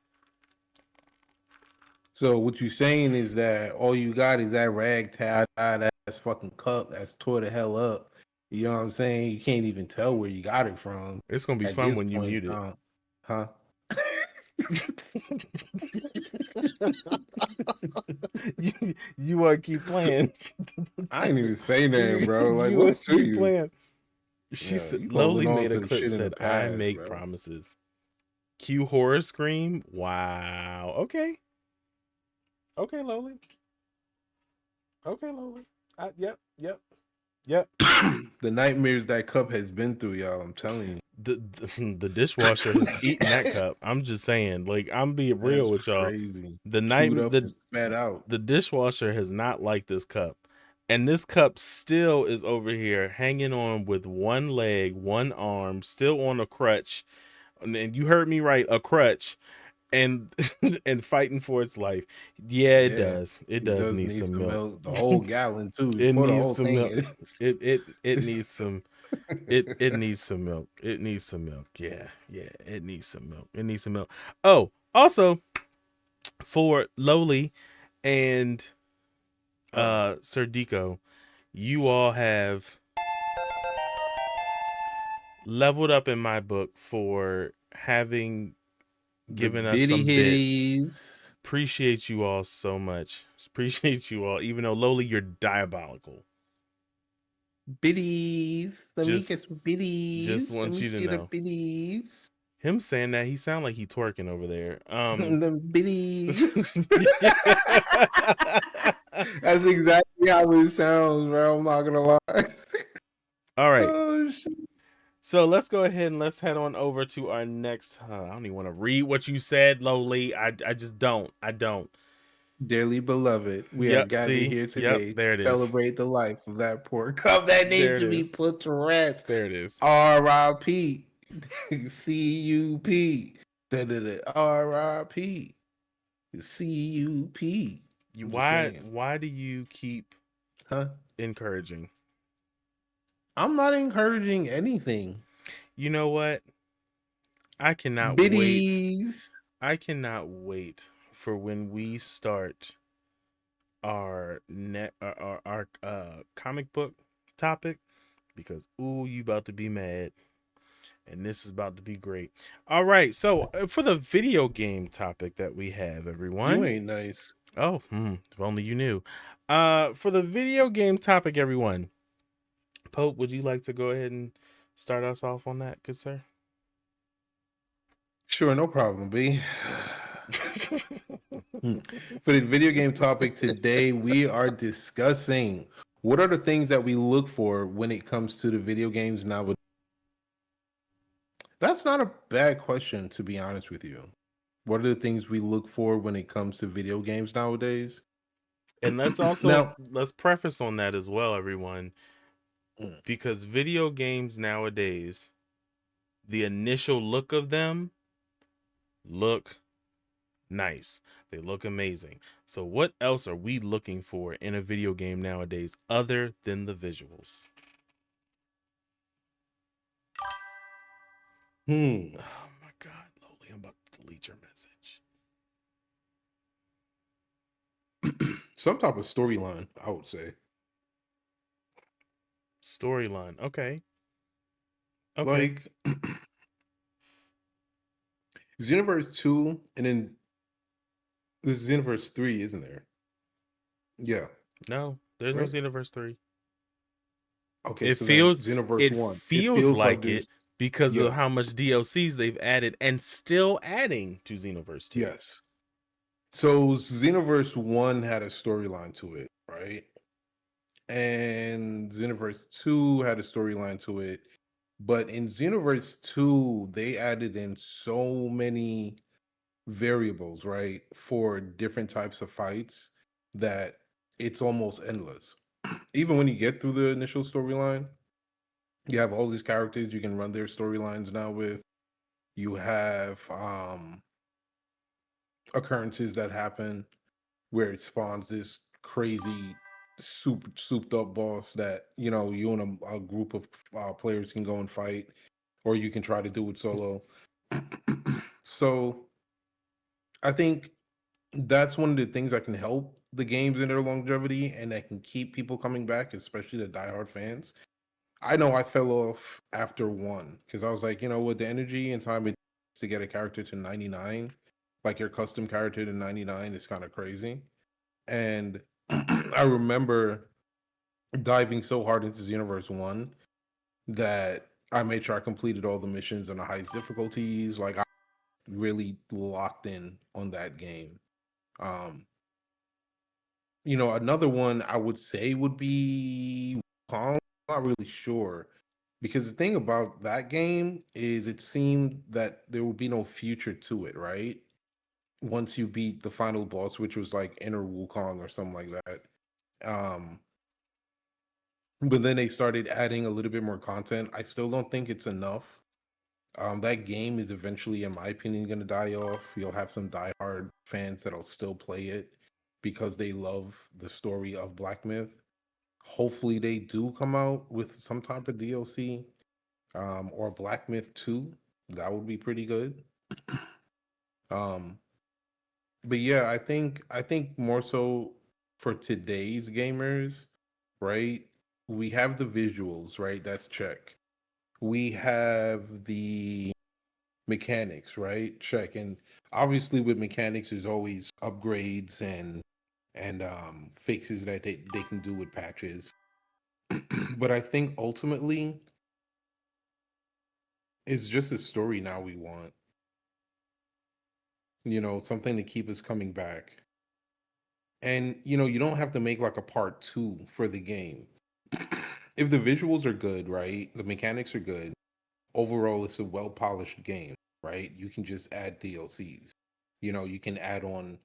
So what you saying is that all you got is that ragtag ass fucking cup that's tore the hell up. You know what I'm saying? You can't even tell where you got it from It's gonna be at fun this when you point mute in it. time. Huh? You want to keep playing? I ain't even say that, bro. Like, You what's to keep you? playing. She Yeah, said, you holding Lowly on made a to the clip shit in the said, "I past, make bro. promises." Q horror scream. Wow. Okay. Okay, Lowly. Okay, Lowly. Yep. Yep. Yep. The nightmares that cup has been through, y'all. I'm telling you. The dishwasher has eaten that cup. I'm just saying, like, I'm being real That's with y'all. crazy. The night Chewed up and spat out. the dishwasher has not liked this cup. And this cup still is over here hanging on with one leg, one arm, still on a crutch. And you heard me right, a crutch, and and fighting for its life. Yeah, it Yeah, does. It it does does need need some some milk. milk. The whole gallon too. You It pour the needs whole some thing milk. in. It needs some it needs some milk. It needs some milk. Yeah, yeah, it needs some milk. It needs some milk. Oh, also for Lowly and Sir Deco, you all have leveled up in my book for having The given us bitty some bits. hitties. Appreciate you all so much. Appreciate you all. Even though Lowly, you're diabolical. Biddies. Let me get Just some biddies. Let want me you to see the know. biddies. Him saying that, he sound like he twerking over there. The biddies. That's exactly how it sounds, bro. I'm not gonna lie. All right. Oh shit. So let's go ahead and let's head on over to our next. I don't even want to read what you said, Lowly. I just don't. I don't. Dearly beloved, we are Yep. gathered See. here Yep. today There it to is. celebrate the life of that poor cub that There needs it to be is. put to rest. There it is. R.I.P. C.U.P. R.I.P. C.U.P. I'm just saying. Why do you keep Huh? encouraging? I'm not encouraging anything. You know what? I cannot wait. Biddies. I cannot wait for when we start our comic book topic, because ooh, you about to be mad, and this is about to be great. All right, so for the video game topic that we have, You everyone. ain't nice. Oh, if only you knew. For the video game topic, everyone. Pope, would you like to go ahead and start us off on that, good sir? Sure, no problem, B. For the video game topic today, we are discussing what are the things that we look for when it comes to the video games now. That's not a bad question, to be honest with you. What are the things we look for when it comes to video games nowadays? And let's also let's preface on that as well, everyone, because video games nowadays, the initial look of them look nice. They look amazing. So what else are we looking for in a video game nowadays other than the visuals? Oh my God, Lowly, I'm about to delete your message. Some type of storyline, I would say. Storyline. Okay. Like Xenoverse 2, and then this is Xenoverse 3, isn't there? Yeah. No, there's no Xenoverse 3. Okay, It so then feels Xenoverse 1. It feels like this, it because yeah. of how much DLCs they've added and still adding to Xenoverse 2. Yes. So Xenoverse 1 had a storyline to it, right? And Xenoverse 2 had a storyline to it. But in Xenoverse 2, they added in so many variables, right, for different types of fights that it's almost endless. Even when you get through the initial storyline, you have all these characters you can run their storylines now with. You have occurrences that happen where it spawns this crazy souped up boss that you and a group of players can go and fight, or you can try to do it solo. So I think that's one of the things that can help the games in their longevity and that can keep people coming back, especially the diehard fans. I know I fell off after one because I was like, with the energy and time it takes to get a character to 99, like your custom character to 99 is kind of crazy. And I remember diving so hard into Xenoverse 1 that I made sure I completed all the missions on the highest difficulties. Like, I really locked in on that game. Um, another one I would say would be Kong. I'm not really sure. Because the thing about that game is it seemed that there would be no future to it, right? Once you beat the final boss, which was like Inner Wukong or something like that. Um, but then they started adding a little bit more content. I still don't think it's enough. That game is eventually, in my opinion, going to die off. You'll have some diehard fans that'll still play it because they love the story of Black Myth. Hopefully, they do come out with some type of DLC, or Black Myth 2. That would be pretty good. Um, but yeah, I think more so for today's gamers, right? We have the visuals, right? That's check. We have the mechanics, right? Check. And obviously with mechanics there's always upgrades and fixes that they can do with patches. But I think ultimately it's just a story now we want. Something to keep us coming back. And you don't have to make like a part 2 for the game. If the visuals are good, right? The mechanics are good. Overall it's a well-polished game, right? You can just add DLCs. You can add on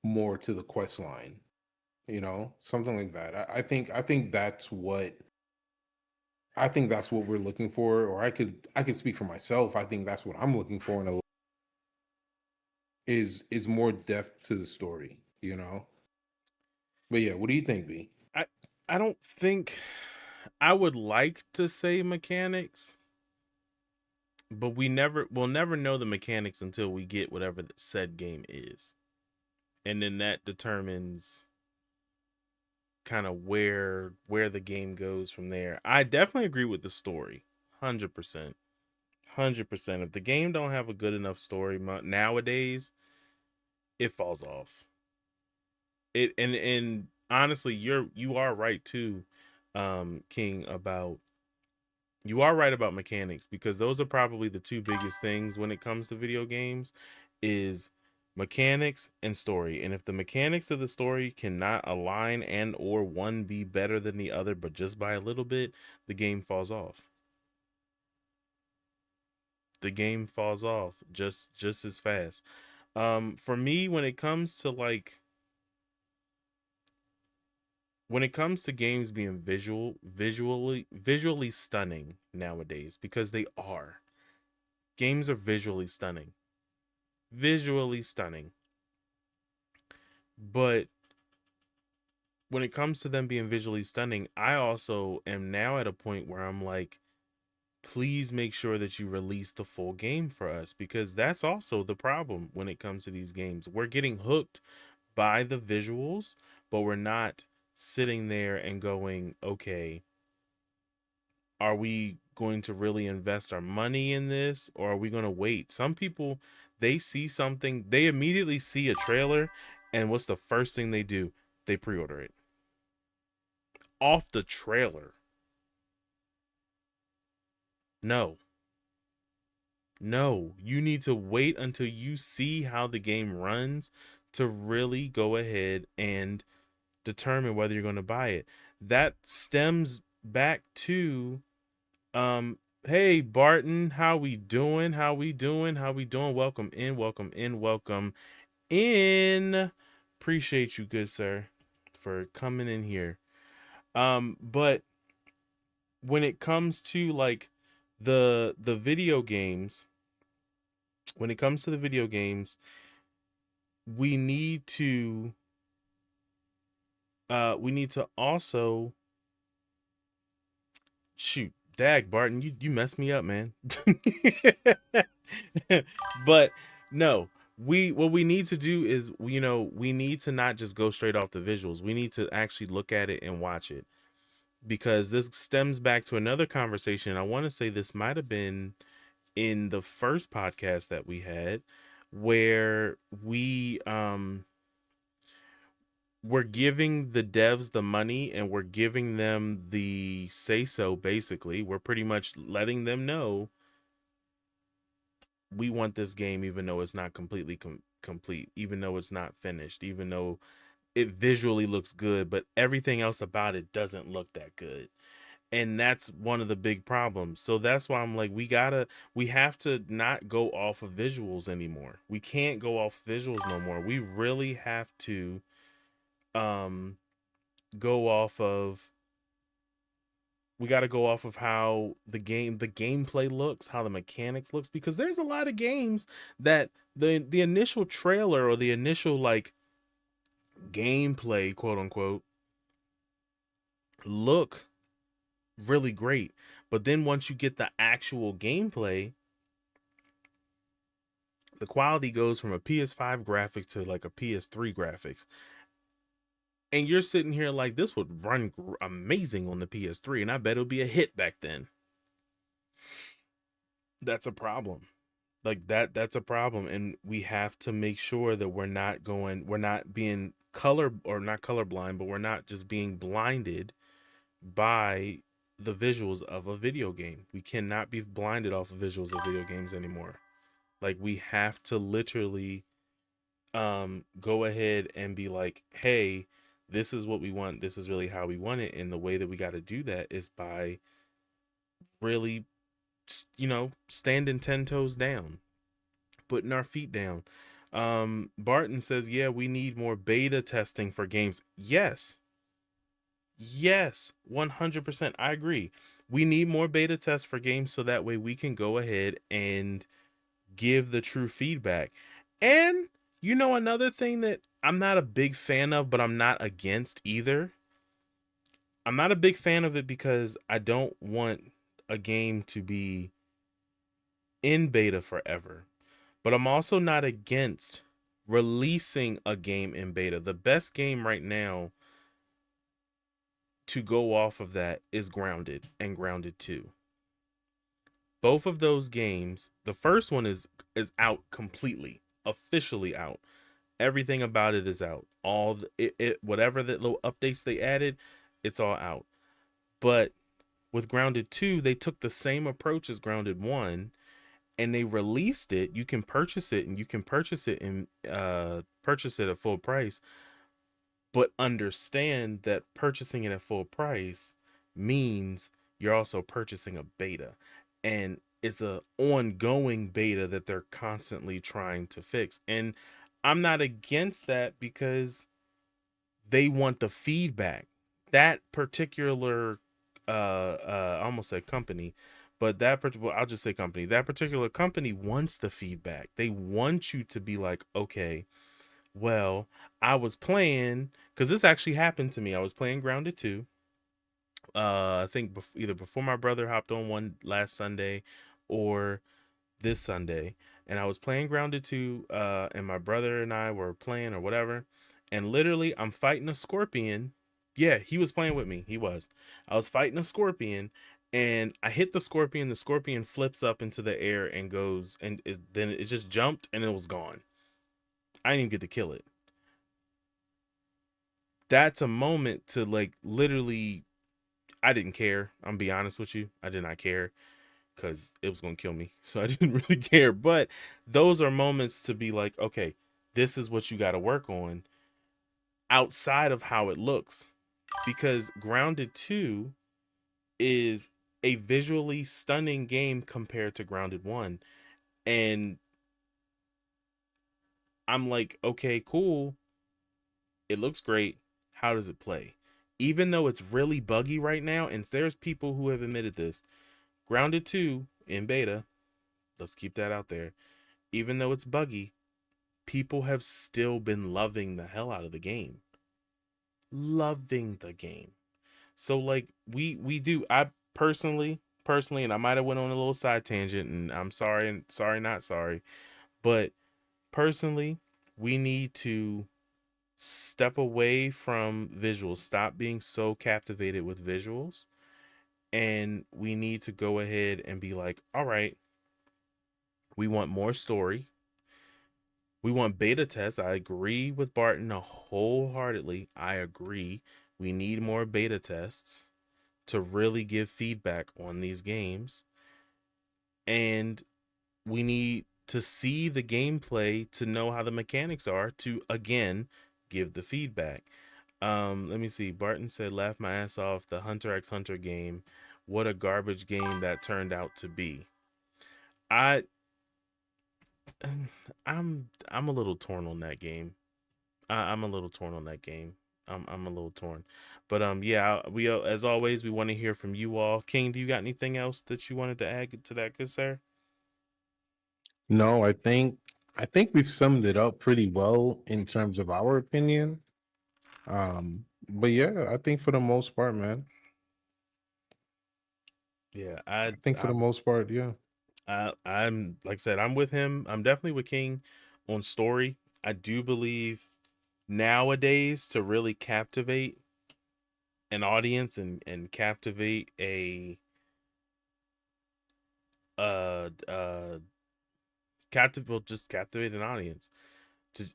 more to the quest line, something like that. I think that's what we're looking for, or I could speak for myself. I think that's what I'm looking for is more depth to the story. But yeah, what do you think, B? I I don't think I would like to say mechanics, but we'll never know the mechanics until we get whatever the said game is. And then that determines kind of where the game goes from there. I definitely agree with the story. 100%. 100%. If the game don't have a good enough story nowadays, it falls off. And honestly, you are right too, King, about you are right about mechanics, because those are probably the two biggest things when it comes to video games is mechanics and story. And if the mechanics of the story cannot align and or one be better than the other but just by a little bit, the game falls off. The game falls off just as fast. For me, when it comes to games being visually stunning nowadays, because they are. Games are visually stunning. Visually stunning. But when it comes to them being visually stunning, I also am now at a point where I'm like, please make sure that you release the full game for us, because that's also the problem when it comes to these games. We're getting hooked by the visuals, but we're not sitting there and going, okay, are we going to really invest our money in this, or are we going to wait? Some people, they see something, they immediately see a trailer, and what's the first thing they do? They pre-order it off the trailer. No, you need to wait until you see how the game runs to really go ahead and determine whether you're going to buy it. That stems back to hey Barton, how we doing? Welcome in, welcome in. Appreciate you, good sir, for coming in here. But when it comes to like the video games, when it comes to the video games, we need to we need to also shoot. Dag Barton, you messed me up, man. But no, what we need to do is, we need to not just go straight off the visuals. We need to actually look at it and watch it, because this stems back to another conversation. I want to say this might have been in the first podcast that we had, where we're giving the devs the money and we're giving them the say so. Basically, we're pretty much letting them know we want this game, even though it's not completely complete, even though it's not finished, even though it visually looks good, but everything else about it doesn't look that good. And that's one of the big problems. So that's why I'm like, we have to not go off of visuals anymore. We can't go off visuals no more. We really have to go off of we got to go off of how the gameplay looks, how the mechanics looks, because there's a lot of games that the initial trailer or the initial like gameplay, quote unquote, look really great, but then once you get the actual gameplay, the quality goes from a PS5 graphic to like a PS3 graphics, and you're sitting here like, this would run amazing on the PS3, and I bet it'll be a hit back then. That's a problem. Like that's a problem, and we have to make sure that we're not being not colorblind, but we're not just being blinded by the visuals of a video game. We cannot be blinded off of visuals of video games anymore. Like, we have to literally go ahead and be like, hey, this is what we want, this is really how we want it, and the way that we got to do that is by really, standing 10 toes down, putting our feet down. Barton says, yeah, we need more beta testing for games. Yes, 100%. I agree. We need more beta tests for games so that way we can go ahead and give the true feedback. And another thing that I'm not a big fan of, but I'm not against either. I'm not a big fan of it because I don't want a game to be in beta forever. But I'm also not against releasing a game in beta. The best game right now to go off of that is Grounded and Grounded 2. Both of those games, the first one is out completely, officially out. Everything about it is out. Whatever the little updates they added, it's all out. But with Grounded 2, they took the same approach as Grounded 1, and they released it. You can purchase it, and you can purchase it at full price. But understand that purchasing it at full price means you're also purchasing a beta, and it's a ongoing beta that they're constantly trying to fix. And I'm not against that because they want the feedback. That particular I almost said company, but I'll just say company. That particular company wants the feedback. They want you to be like, okay, well, I was playing, because this actually happened to me. I was playing Grounded 2. I think either before my brother hopped on one last Sunday or this Sunday, and I was playing Grounded 2, and my brother and I were playing or whatever, and literally I'm fighting a scorpion. Yeah, he was playing with me. I was fighting a scorpion, and I hit the scorpion flips up into the air and goes, and then it just jumped and it was gone. I didn't even get to kill it. That's a moment to, like, literally, I didn't care. I'm be honest with you. I did not care because it was going to kill me. So I didn't really care. But those are moments to be like, okay, this is what you got to work on outside of how it looks. Because Grounded 2 is a visually stunning game compared to Grounded 1. And I'm like, okay, cool. It looks great. How does it play? Even though it's really buggy right now, and there's people who have admitted this, Grounded 2 in beta, let's keep that out there. Even though it's buggy, people have still been loving the hell out of the game. loving the game. So like we do. I personally, and I might have went on a little side tangent, and I'm sorry, and sorry, not sorry, but personally, we need to step away from visuals. Stop being so captivated with visuals, and we need to go ahead and be like, all right, we want more story. We want beta tests. I agree with Barton wholeheartedly. I agree. We need more beta tests to really give feedback on these games. And we need to see the gameplay to know how the mechanics are to, again, give the feedback. Let me see. Barton said, laugh my ass off, the Hunter x Hunter game. What a garbage game that turned out to be. I I'm a little torn on that game. I'm a little torn on that game. I'm a little torn, but yeah, we as always we want to hear from you all. King, do you got anything else that you wanted to add to that, good sir? No, I think we've summed it up pretty well in terms of our opinion. But yeah, I think for the most part, man. Yeah, I think for the most part, yeah. I'm like I said, I'm with him. I'm definitely with King on story. I do believe nowadays to really captivate an audience and captivate a uh uh just captivate an audience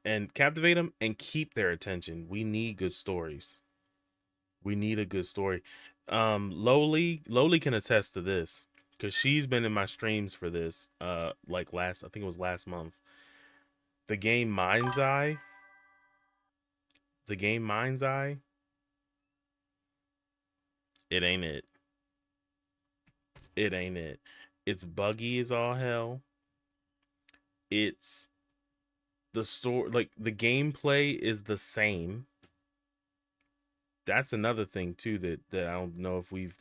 and captivate them and keep their attention. We need good stories. We need a good story. Lowly can attest to this because she's been in my streams for this. Like I think it was last month. The game Mind's Eye. The game Mind's Eye. It ain't it. It ain't it. It's buggy as all hell. It's the story, like the gameplay is the same. That's another thing too that I don't know if we've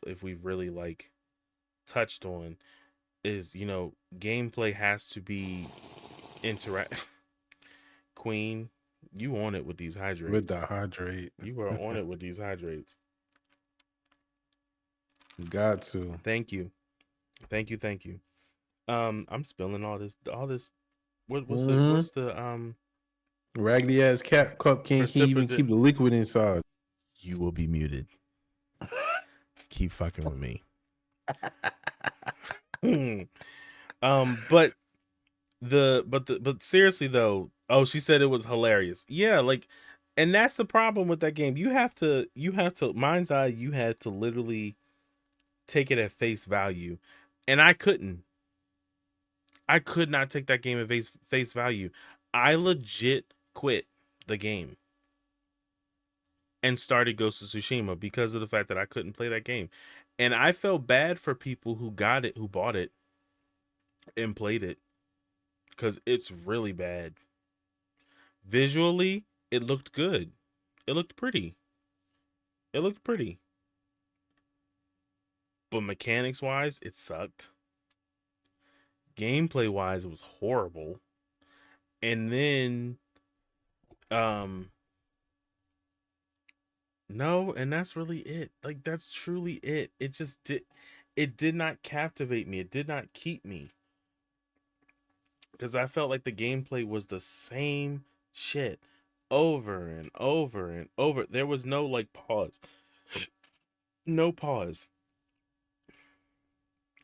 really like touched on is, gameplay has to be interact. Queen, you on it with these With hydrates. the hydrate. You are on it with these hydrates. Got to. Thank you. Thank you. I'm spilling all this. Mm-hmm. What's the Raggedy ass cat cup can't even reciprocal? keep the liquid inside. You will be muted. Keep fucking with me. But but seriously though, oh, she said it was hilarious. Yeah, like, and that's the problem with that game. You have to Mind's Eye, you had to literally take it at face value. And I couldn't. I could not take that game at face value. I legit quit the game and started Ghost of Tsushima because of the fact that I couldn't play that game. And I felt bad for people who got it, who bought it and played it, because it's really bad. Visually, it looked good. It looked pretty. It looked pretty. But mechanics wise, it sucked. Gameplay wise, it was horrible. And then no, and that's really it. Like, that's truly it. It did not captivate me. It did not keep me. Because I felt like the gameplay was the same shit over and over and over. There was no like pause. No pause.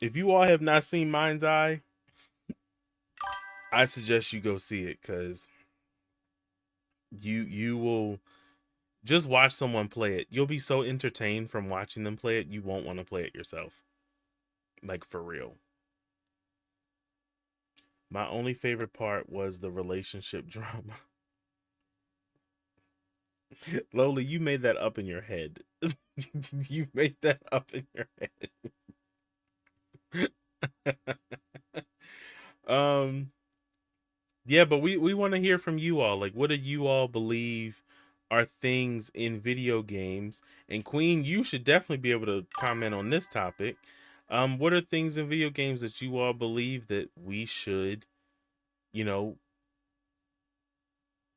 If you all have not seen Mind's Eye, I suggest you go see it, because you will just watch someone play it. You'll be so entertained from watching them play it, you won't want to play it yourself. Like, for real. My only favorite part was the relationship drama. Loli, you made that up in your head. You made that up in your head. Yeah, but we want to hear from you all. Like, what do you all believe are things in video games? And Queen, you should definitely be able to comment on this topic. What are things in video games that you all believe that we should, you know,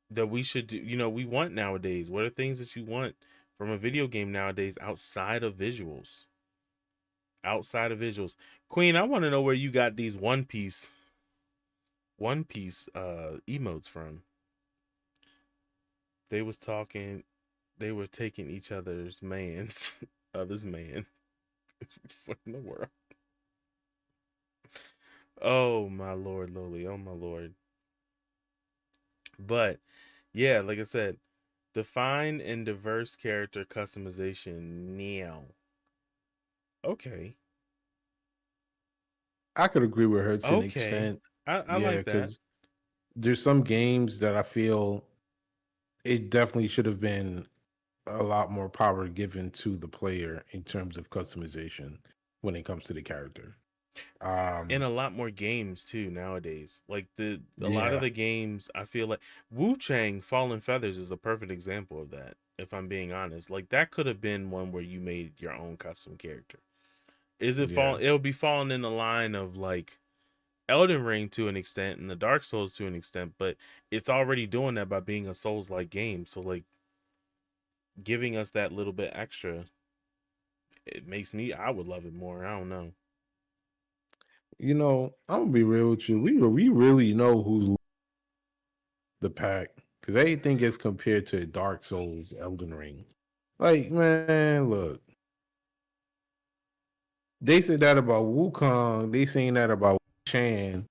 that we should do, we want nowadays? What are things that you want from a video game nowadays outside of visuals. Outside of visuals. Queen, I want to know where you got these One Piece emotes from. They was talking, they were taking each other's man's other's man. What in the world? Oh my lord, Loli. Oh my lord. But yeah, like I said, define and diverse character customization now. Okay. I could agree with her to an Okay. extent. I Yeah, like that. because there's some games that I feel it definitely should have been a lot more power given to the player in terms of customization when it comes to the character. In Um, a lot more games too nowadays. Like a lot of yeah, the games I feel like Wu Chang Fallen Feathers is a perfect example of that, if I'm being honest. Like that could have been one where you made your own custom character. Is it yeah. fall it'll be falling in the line of like Elden Ring to an extent and the Dark Souls to an extent, but it's already doing that by being a Souls like game. So like giving us that little bit extra, it makes me I would love it more. I don't know. You know, I'm gonna be real with you. We really know who's the pack because everything gets compared to Dark Souls, Elden Ring. Like, man, look, they said that about Wukong. They saying that about Chan.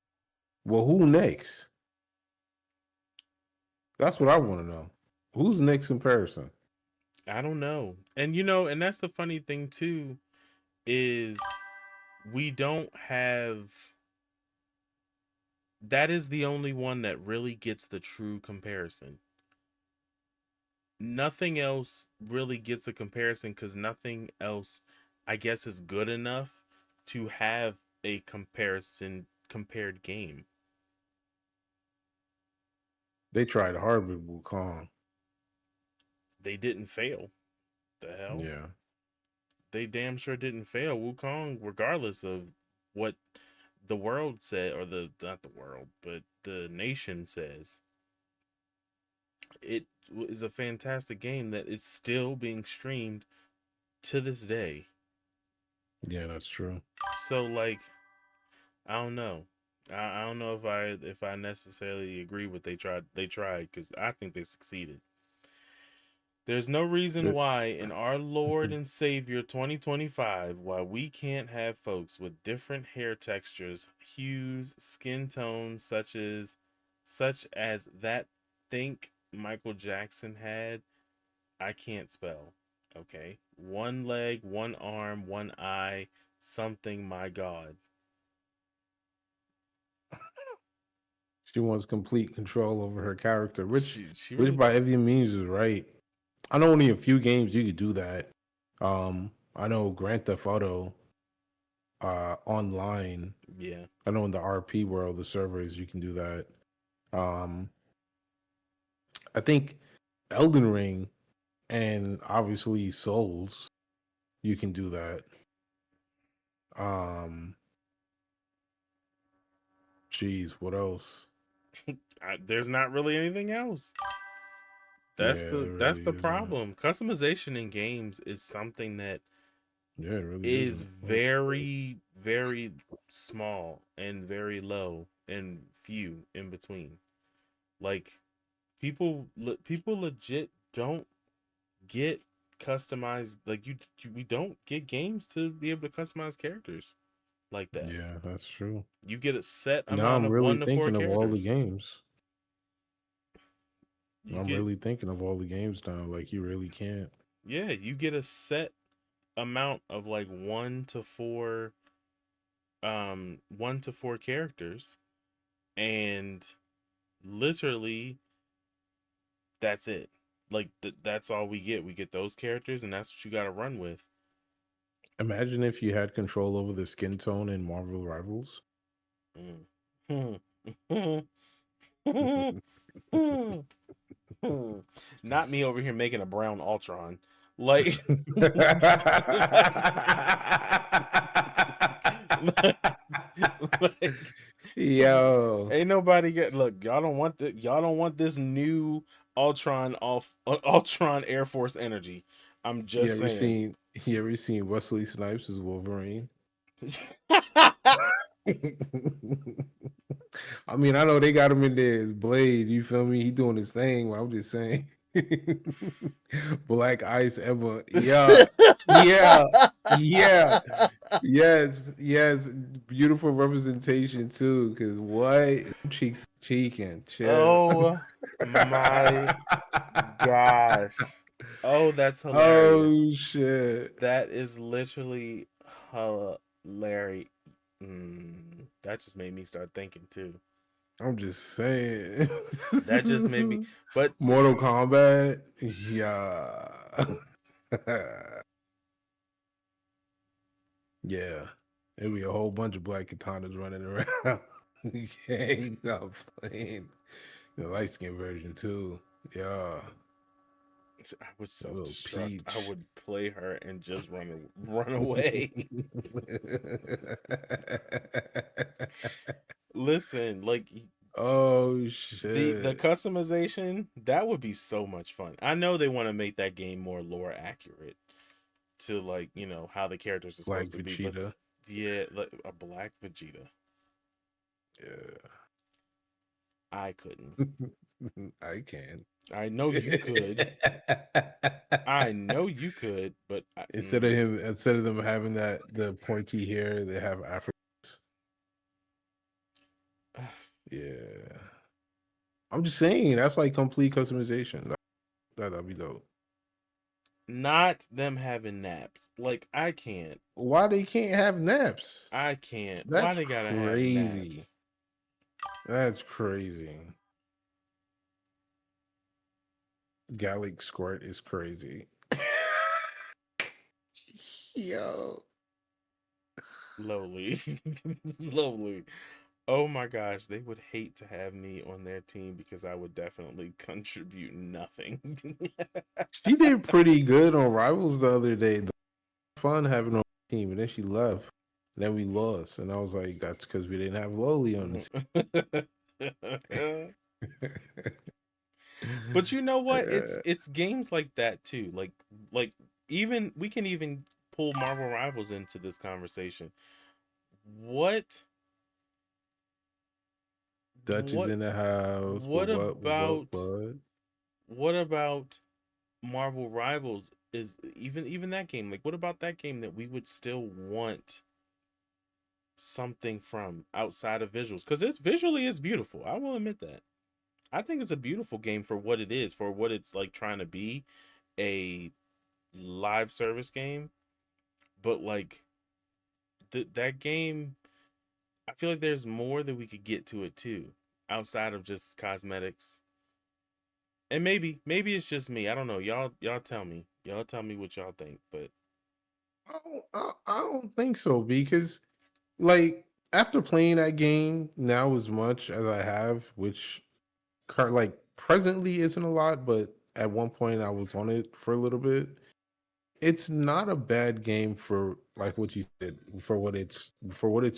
Well, who next? That's what I want to know. Who's next comparison? I don't know. And and that's the funny thing too is we don't have that is the only one that really gets the true comparison. Nothing else really gets a comparison because nothing else, I guess, is good enough to have a compared game. They tried hard with Wukong. They didn't fail. The hell? Yeah. They damn sure didn't fail. Wukong, regardless of what the world said, or the not the world, but the nation says, it is a fantastic game that is still being streamed to this day. Yeah, that's true. So like, I don't know. I don't know if I necessarily agree with they tried because I think they succeeded. There's no reason But why in our Lord and Savior 2025 why we can't have folks with different hair textures, hues, skin tones such as that think Michael Jackson had. I can't spell. Okay. One leg, one arm, one eye, something my god. she wants complete control over her character, She which really by does. every means is right. I know only a few games you could do that. I know Grand Theft Auto online. Yeah. I know in the RP world, the servers you can do that. Um, I think Elden Ring and obviously Souls, you can do that. Um, Geez, what else? There's not really anything else. Yeah, That's really the isn't. problem. Customization in games is something that Yeah, it really is isn't. very very small and very low and few in between. Like people legit don't get customized like we don't get games to be able to customize characters like that. Yeah, that's true. You get a set Now amount I'm of really 1 to 4 thinking of all the characters. games. You I'm get really thinking of all the games now. Like you really can't. yeah, you get a set amount of like 1 to 4 characters, and literally that's it. Like that's all we get. We get those characters and that's what you got to run with. Imagine if you had control over the skin tone in Marvel Rivals. Mm. Not me over here making a brown Ultron. Like, like, Yo. ain't nobody get look. Y'all don't want this new Ultron Air Force energy. I'm just saying. You ever seen Wesley Snipes as Wolverine? I mean, I know they got him in there as Blade. You feel me? He doing his thing. But I'm just saying, Black Ice Emma. Yeah, yeah, yeah. Yes. Beautiful representation too. Because what cheeks cheeking, chill. Oh my gosh. Oh, that's hilarious. Oh shit. That is literally hilarious. That just made me start thinking too. I'm just saying. That just made me. But Mortal Kombat. Yeah. Yeah. There'll be a whole bunch of black katanas running around. You can't stop playing the light skin version too. Yeah. I would Little self-destruct. I peach. would play her and just run away. Listen, like Oh the shit. customization, that would be so much fun. I know they want to make that game more lore accurate to, like, you know, how the characters are Black supposed to be, but Vegeta. yeah, like a black Vegeta. Yeah. I couldn't. I can. I know you could. I know you could, but Instead of them having the pointy hair, they have Africans. Yeah. I'm just saying that's like complete customization. That'd be dope. not them having naps. Like I can't. Why they can't have naps? I can't. Why That's they gotta have crazy. naps? That's crazy. Gallic Squirt is crazy. Yo. Lowly. Lowly. Oh my gosh, they would hate to have me on their team because I would definitely contribute nothing. She did pretty good on Rivals the other day. Fun having her on the team, and then she left. And then we lost, and I was like, "That's because we didn't have Loli on the team." But you know what? It's games like that too. Like even we can even pull Marvel Rivals into this conversation. What? Dutch is in the house. What about Marvel Rivals? Is even that game? Like, what about that game that we would still want something from outside of visuals? Because it's visually is beautiful. I will admit that. I think it's a beautiful game for what it is, for what it's like trying to be, a live service game. But like that game, I feel like there's more that we could get to it too, outside of just cosmetics. And maybe it's just me. I don't know. Y'all tell me. Y'all tell me what y'all think. But I don't think so because, like, after playing that game now as much as I have, which like presently isn't a lot, but at one point I was on it for a little bit. It's not a bad game for like what you said, for what it's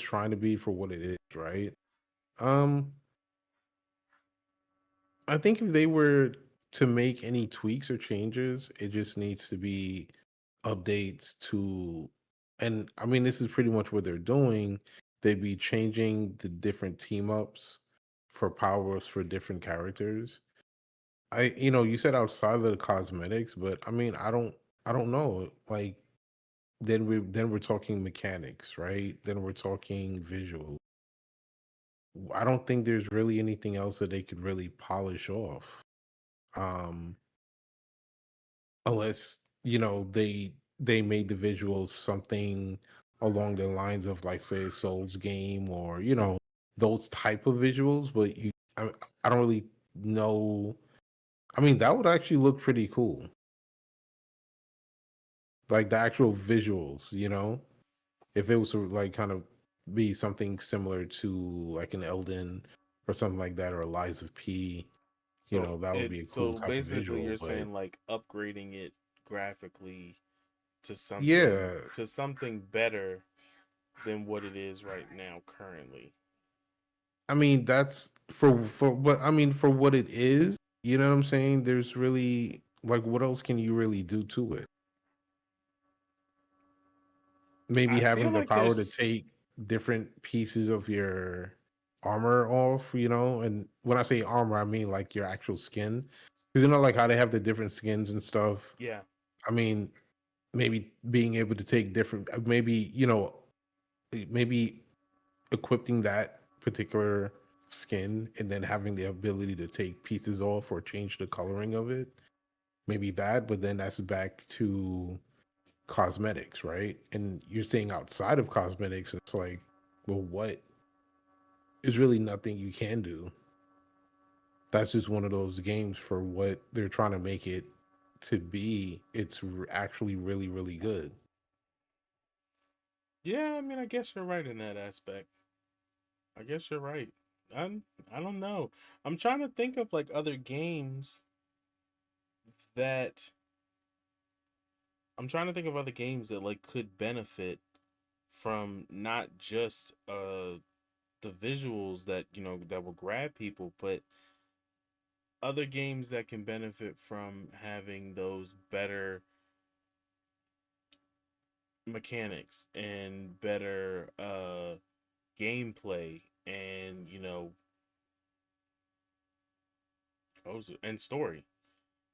trying to be, for what it is, right? Um I think if they were to make any tweaks or changes, it just needs to be updates to, and I mean this is pretty much what they're doing. They'd be changing the different team ups for power ups for different characters. You said outside of the cosmetics, but I mean, I don't know. Like, then we're talking mechanics, right? Then we're talking visual. I don't think there's really anything else that they could really polish off. Um, unless, they made the visuals something along the lines of, like, say, a Souls game, or, those type of visuals, but I don't really know. I mean, that would actually look pretty cool. Like the actual visuals, if it was to like kind of be something similar to like an Elden or something like that, or a Lies of P, that would be a cool type of basically visual. you're But saying like upgrading it graphically to yeah, something better than what it is right now currently. I mean that's for what it is. You know what I'm saying? There's really, like, what else can you really do to it? maybe I feel having the like power to there's take different pieces of your armor off, and when I say armor, I mean like your actual skin. Because like how they have the different skins and stuff. yeah. I mean, maybe being able to take different, maybe equipping that particular skin and then having the ability to take pieces off or change the coloring of it. Maybe that, but then that's back to cosmetics, right? And you're saying outside of cosmetics, it's like, well, what? There's really nothing you can do. That's just one of those games for what they're trying to make it to be. It's actually really, really good. Yeah, I mean, I guess you're right in that aspect. I guess you're right. I'm, I don't know. I'm trying to think of like other games that I'm trying to think of other games that like could benefit from not just the visuals that, that will grab people, but other games that can benefit from having those better mechanics and better gameplay and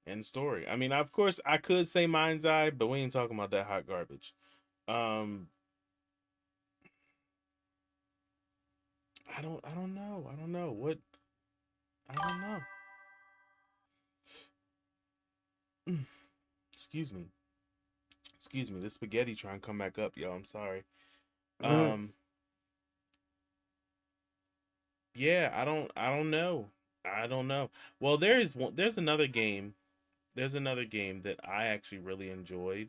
and story. I mean, of course, I could say Mind's Eye, but we ain't talking about that hot garbage. Um, I don't know. I don't know what. I don't know. Excuse me. Excuse me. This spaghetti trying to come back up, yo. I'm sorry. Mm, Um, yeah, I don't know. I don't know. Well, there's another game. There's another game that I actually really enjoyed,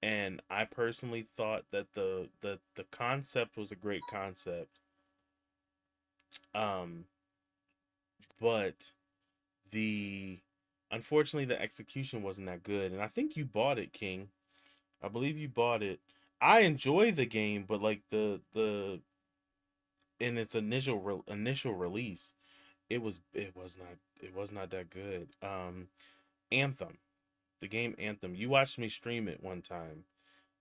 and I personally thought that the concept was a great concept. Um, but the unfortunately the execution wasn't that good, and I think you bought it, King. I believe you bought it. I enjoy the game, but like the in its initial release, it was not that good. Anthem, the game Anthem. You watched me stream it one time,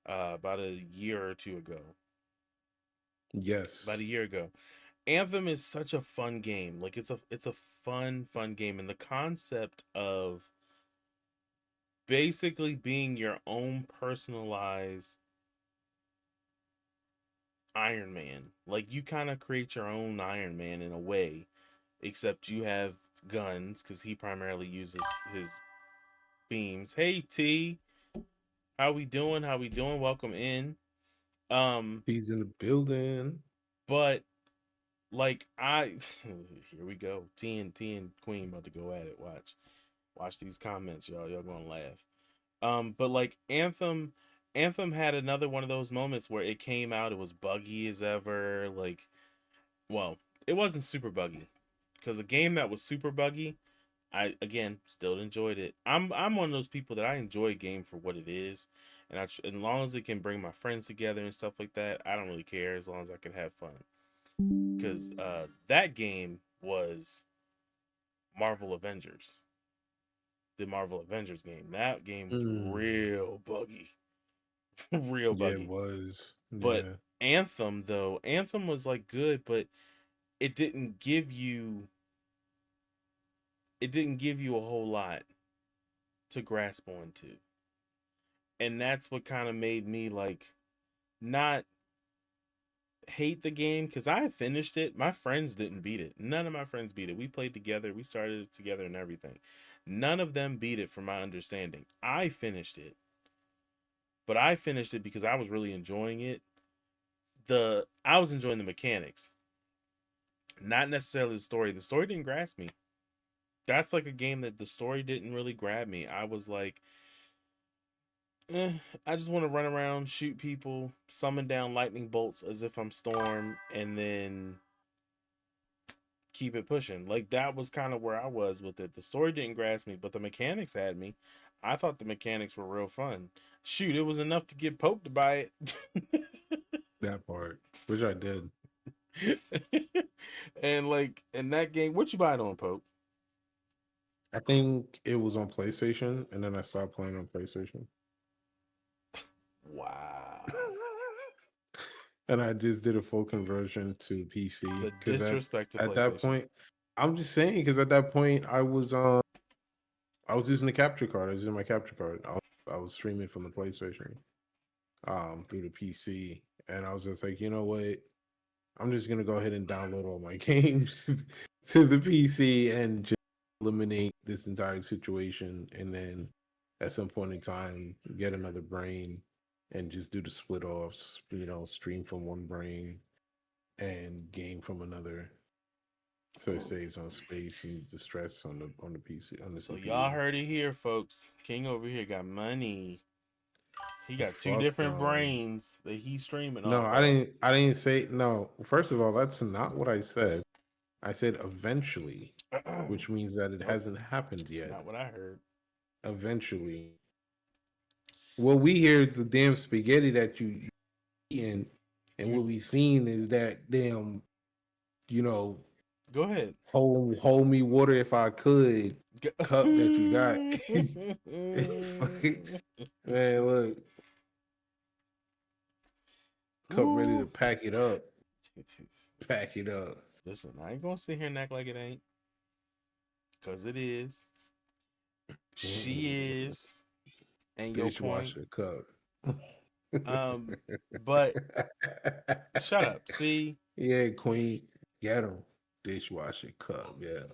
about a year or two ago. About yes. a year ago. Anthem is such a fun game. Like it's a fun game, and the concept of basically being your own personalized Iron Man. Like you kind of create your own Iron Man in a way, except you have guns because he primarily uses his beams. Hey T, how we doing? How we doing? Welcome in. Um, He's in the building. but like I, here we go. T and Queen about to go at it. Watch these comments, y'all. Y'all gonna laugh. But like Anthem had another one of those moments where it came out, it was buggy as ever. Like, well, it wasn't super buggy because a game that was super buggy, I again still enjoyed it. I'm one of those people that I enjoy a game for what it is, and as long as it can bring my friends together and stuff like that, I don't really care as long as I can have fun. Because that game was Marvel Avengers, the Marvel Avengers game. That game was Mm, real buggy. Real yeah, it buggy. was. But Yeah. Anthem though, Anthem was like good, but it didn't give you it didn't give you a whole lot to grasp onto. And that's what kind of made me like not hate the game because I finished it. My friends didn't beat it. None of my friends beat it. We played together, we started it together and everything. None of them beat it from my understanding. I finished it, but I finished it because I was really enjoying it. The I was enjoying the mechanics, not necessarily the story. The story didn't grasp me. That's like a game that the story didn't really grab me. I was like, eh, I just want to run around, shoot people, summon down lightning bolts as if I'm Storm, and then keep it pushing. Like that was kind of where I was with it. The story didn't grasp me, but the mechanics had me. I thought the mechanics were real fun. Shoot, it was enough to get poked by it. That part, which I did. And like in that game, what you buy it on, Poke? I think it was on PlayStation, and then I stopped playing on PlayStation. Wow. and I just did a full conversion to PC The because disrespect to at that PlayStation. point, I'm just saying because at that point I was using the capture card. I was using my capture card. I was streaming from the PlayStation through the PC, and I was just like, you know what? I'm just gonna go ahead and download all my games to the PC and just eliminate this entire situation, and then at some point in time get another brain and just do the split offs. You know, stream from one brain and game from another, so it saves on space and the stress on the PC on the So CPU. y'all heard it here, folks. King over here got money. He got two Fuck different no. brains that he's streaming No, off I of. didn't. I didn't say no. First of all, that's not what I said. I said eventually, which means that it Nope, hasn't happened that's yet. not what I heard. Eventually, what we hear is the damn spaghetti that you eating, and what we seen is that damn, you know, Go ahead. hold me water if I could Go- cup that you got. It's fucking man, look, cup ready to Ooh. pack it up. Pack it up. Listen, I ain't gonna sit here and act like it ain't, cause it is. She is, and your point. Dishwasher cup. But shut up. See, Yeah, Queen, get him. Dishwasher cup. Yeah,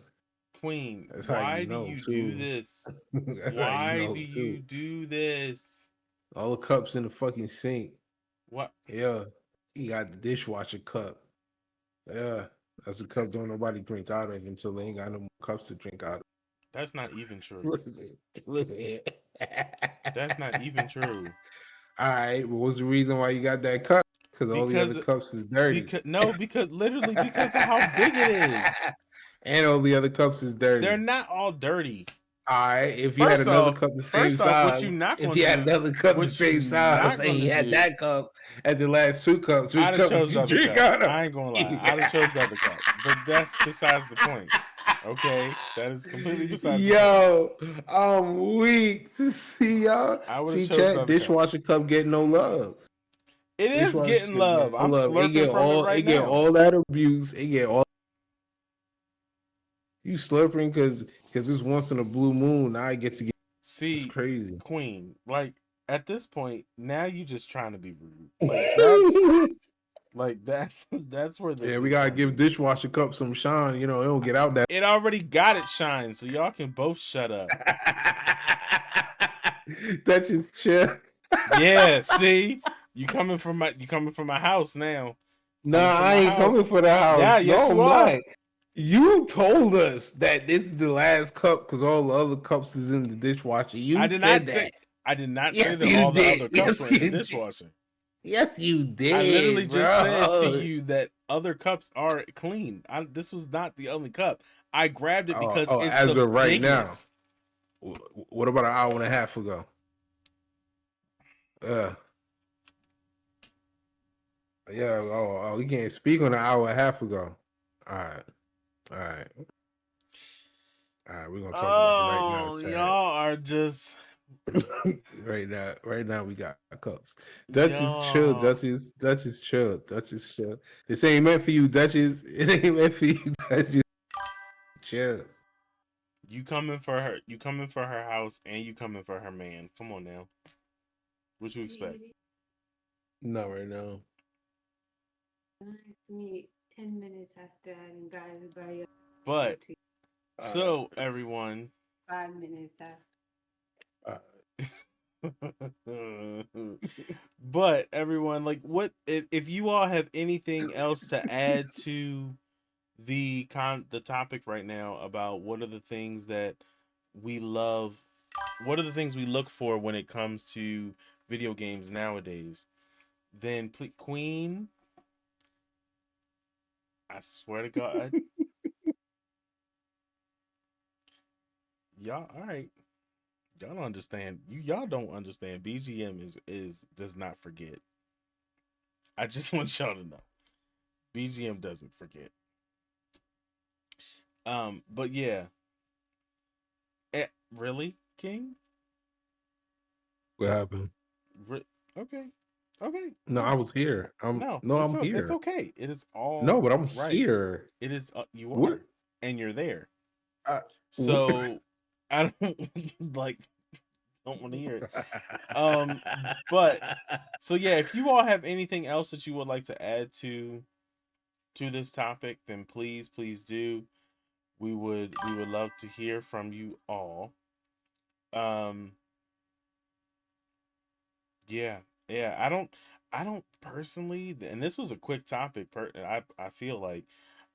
Queen, that's how why you do know you do too. this? That's how you Why know do you too. do this? All the cups in the fucking sink. What? Yeah, he got the dishwasher cup. Yeah, that's a cup don't nobody drink out of until they ain't got no more cups to drink out of. That's not even true. Look at it. Look at it. That's not even true. All right, but what's the reason why you got that cup? Because all the other cups is dirty. Because literally because of how big it is. And all the other cups is dirty. They're not all dirty. All right, if you had another cup the same size, if you had another cup the same size, and you had that cup at the last two cups, which cup would you drink out of? I ain't gonna lie, I'd have chose the other cup, but that's besides the point. Okay, that is completely besides the point. I'm weak to see y'all. See, chat dishwasher cup getting no love. It is getting love. I'm slurping from it right now. It get all that abuse. It get all. You slurping because it's once in a blue moon. Now I get to get. See, it's crazy. Queen, like at this point, now you just trying to be rude. Like that's where this. Yeah, we gotta give dishwasher cup some shine. You know, it don't get out that. It already got it shine, so y'all can both shut up. That's just chill. Yeah, see, you coming from my house now. Nah, I ain't coming for the house. Yeah, yes, no, you are. You told us that this is the last cup because all the other cups is in the dishwasher. I did not say that all the other cups were in the dishwasher. Yes, you did. I literally just said to you that other cups are clean. This was not the only cup. I grabbed it because it's as the of right biggest. Now. What about an hour and a half ago? Yeah. We can't speak on an hour and a half ago. All right. We're gonna talk about it right now. Y'all are just right now we got cups. Duchess chill. Duchess chill. This ain't meant for you, Duchess. It ain't meant for you, Duchess. Chill. You coming for her? You coming for her house, and you coming for her man? Come on now. What you expect? Not right now. It's me 10 minutes after I got everybody. But so everyone. 5 minutes after. But everyone, like, what if you all have anything else to add to the topic right now about what are the things that we love, what are the things we look for when it comes to video games nowadays, then please, Queen, I swear to God. Y'all, all right. Y'all don't understand. Y'all don't understand. BGM does not forget. I just want y'all to know. BGM doesn't forget. But yeah. Really, King? What happened? Okay. Okay. No, I Cool. was here. No, No, I'm it's here. okay. It is No, all but I'm right. here. It is. You What? are, and you're there. I, what? So I don't like. Don't want to hear it. Um, but so yeah, if you all have anything else that you would like to add to this topic, then please do. We would love to hear from you all. Um, yeah, yeah. I don't personally, and this was a quick topic. I feel like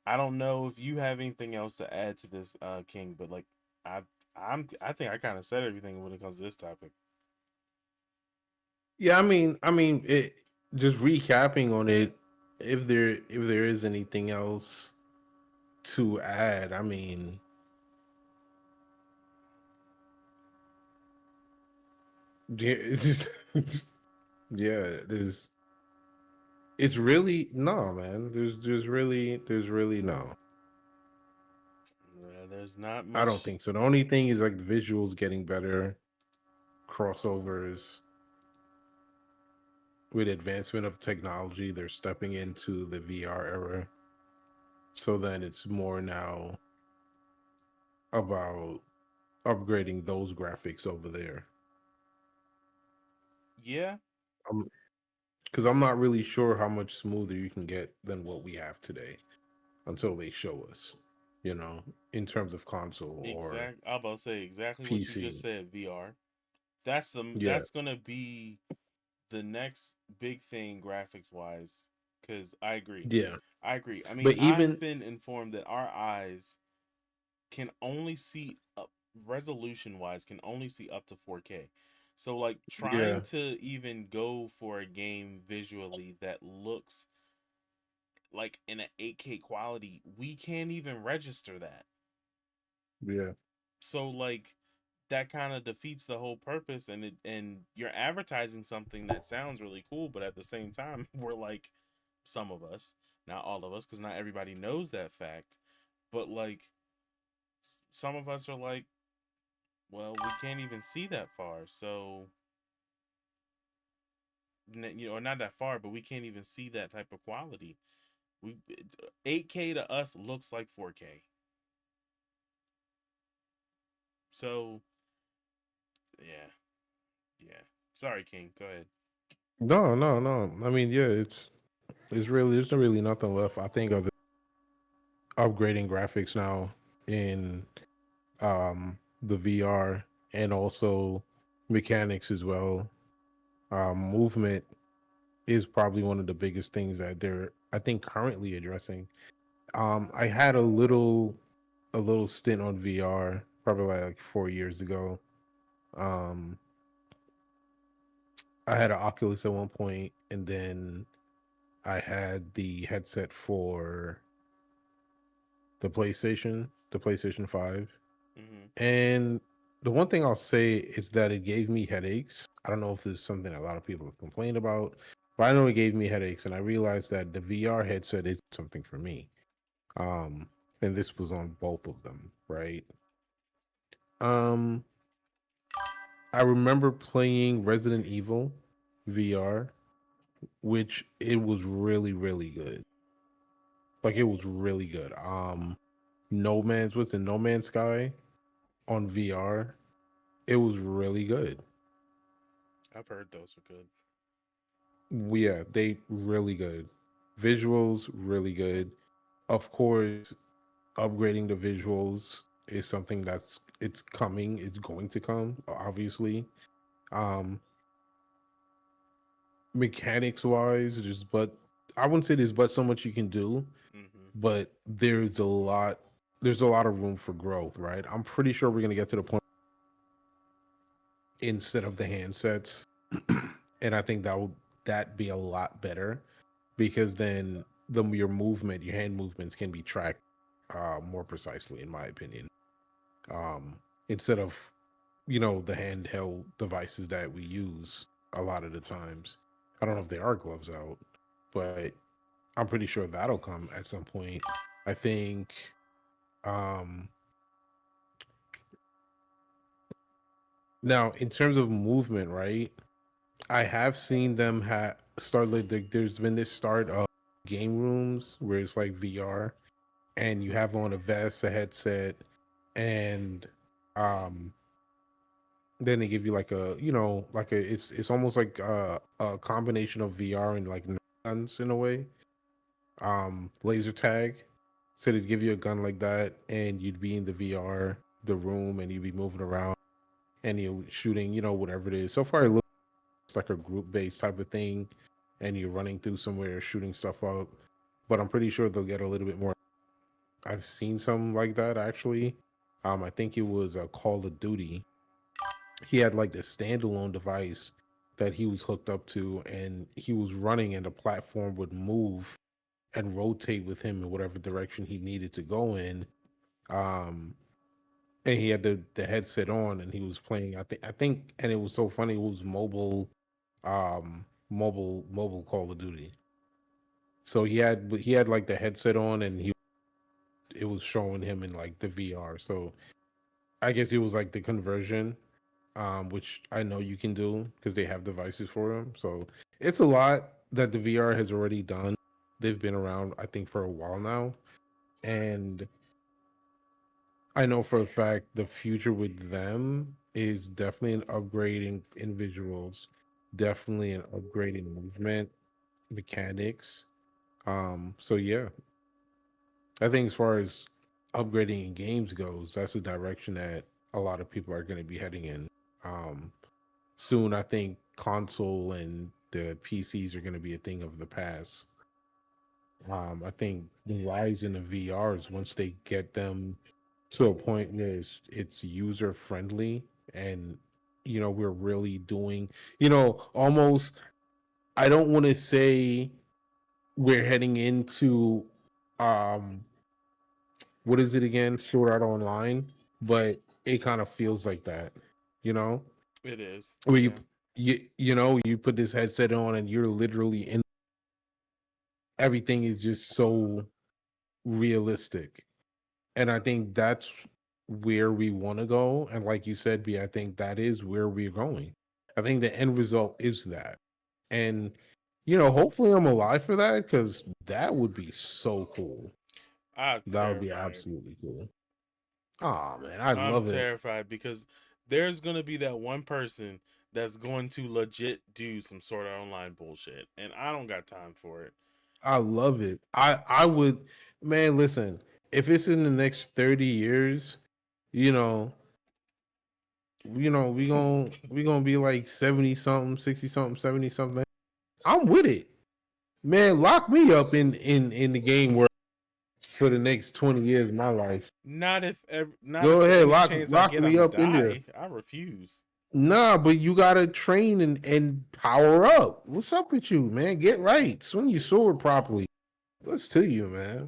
I don't know if you have anything else to add to this, King, but like I I think I kind of said everything when it comes to this topic. Yeah, I mean, it. Just recapping on it. If there is anything else to add, I mean, yeah, it's just yeah. It's really no, man. There's really no. There's not I don't much. think so. The only thing is like the visuals getting better, crossovers with advancement of technology. They're stepping into the VR era. So then it's more now about upgrading those graphics over there. Yeah, Because I'm not really sure how much smoother you can get than what we have today until they show us, in terms of console or I'm about to say exactly what you just PC. said. VR. Yeah, That's gonna be the next big thing graphics wise. Because I agree. yeah. I agree. I mean, But I've even, been informed that our eyes can only see up resolution wise can only see up to 4K. So like trying yeah, to even go for a game visually that looks like in an 8K quality, we can't even register that. yeah, So like that kind of defeats the whole purpose, and you're advertising something that sounds really cool, but at the same time we're like, some of us, not all of us, because not everybody knows that fact, but like some of us are like, well, we can't even see that far. So or not that far, but we can't even see that type of quality. We 8K to us looks like 4K. So yeah, yeah. Sorry, King. Go ahead. no, no, no. I mean, yeah, it's really there's really nothing left. I think of upgrading graphics now in the VR and also mechanics as well. Movement is probably one of the biggest things that they're I think currently addressing. I had a little stint on VR probably like 4 years ago. Um, I had an Oculus at one point, and then I had the headset for the PlayStation 5. Mm-hmm. And the one thing I'll say is that it gave me headaches. I don't know if this is something a lot of people have complained about, but I know it gave me headaches, and I realized that the VR headset is something for me. Um, and this was on both of them, right? Um, I remember playing Resident Evil VR, which it was really, really good. Like it was really good. No Man's Sky on VR. It was really good. I've heard those are good. Yeah, they really good. Visuals really good. Of course, upgrading the visuals is something it's coming, it's going to come, obviously. Um Mechanics wise, just but I wouldn't say there's but so much you can do, Mm-hmm. but there's a lot of room for growth, right? I'm pretty sure we're gonna get to the point instead of the handsets. And I think that be a lot better because then your hand movements can be tracked more precisely, in my opinion. Instead of the handheld devices that we use a lot of the times. I don't know if there are gloves out, but I'm pretty sure that'll come at some point. I think um now in terms of movement, right? I have seen them have start like there's been this start of game rooms where it's like VR, and you have on a vest, a headset, and um then they give you like a like a it's almost like a combination of VR and like guns in a way. Laser tag. So they'd give you a gun like that, and you'd be in the VR, the room, and you'd be moving around, and you're shooting, whatever it is. So far, it looks like a group based type of thing, and you're running through somewhere, shooting stuff up. But I'm pretty sure they'll get a little bit more. I've seen some like that actually. I think it was a Call of Duty. He had like this standalone device that he was hooked up to, and he was running, and the platform would move and rotate with him in whatever direction he needed to go in. Um, and he had the headset on, and he was playing. I think, and it was so funny. It was mobile Call of Duty. So he had like the headset on, and it was showing him in like the VR. So I guess it was like the conversion, which I know you can do because they have devices for them. So it's a lot that the VR has already done. They've been around, I think, for a while now, and I know for a fact the future with them is definitely an upgrading in visuals, definitely an upgrading movement mechanics. So yeah, I think as far as upgrading in games goes, that's the direction that a lot of people are going to be heading in. Um, Soon, I think console and the PCs are going to be a thing of the past. I think the rise in the VRs, once they get them to a point where it's user friendly, and we're really doing, almost, I don't want to say we're heading into um what is it again, Sword Art Online, but it kind of feels like that, you know It is. where Yeah. you put this headset on, and you're literally in, everything is just so realistic. And I think that's where we want to go. And like you said, B, I think that is where we're going. I think the end result is that. And hopefully I'm alive for that, because that would be so cool. I'm That would be terrified. absolutely cool. Oh man, I I'm love it. terrified because there's gonna be that one person that's going to legit do some sort of online bullshit, and I don't got time for it. I love it. I would, man, listen, if it's in the next 30 years, you know, we gonna be like 70 something, 60 something, 70 something. I'm with it. Man, lock me up in the game world for the next 20 years of my life. Not Go if ahead, any lock chance I lock get me I'ma up in there. die. I refuse. Nah, but you gotta train and power up. What's up with you, man? Get right. Swing your sword properly. What's to you, man?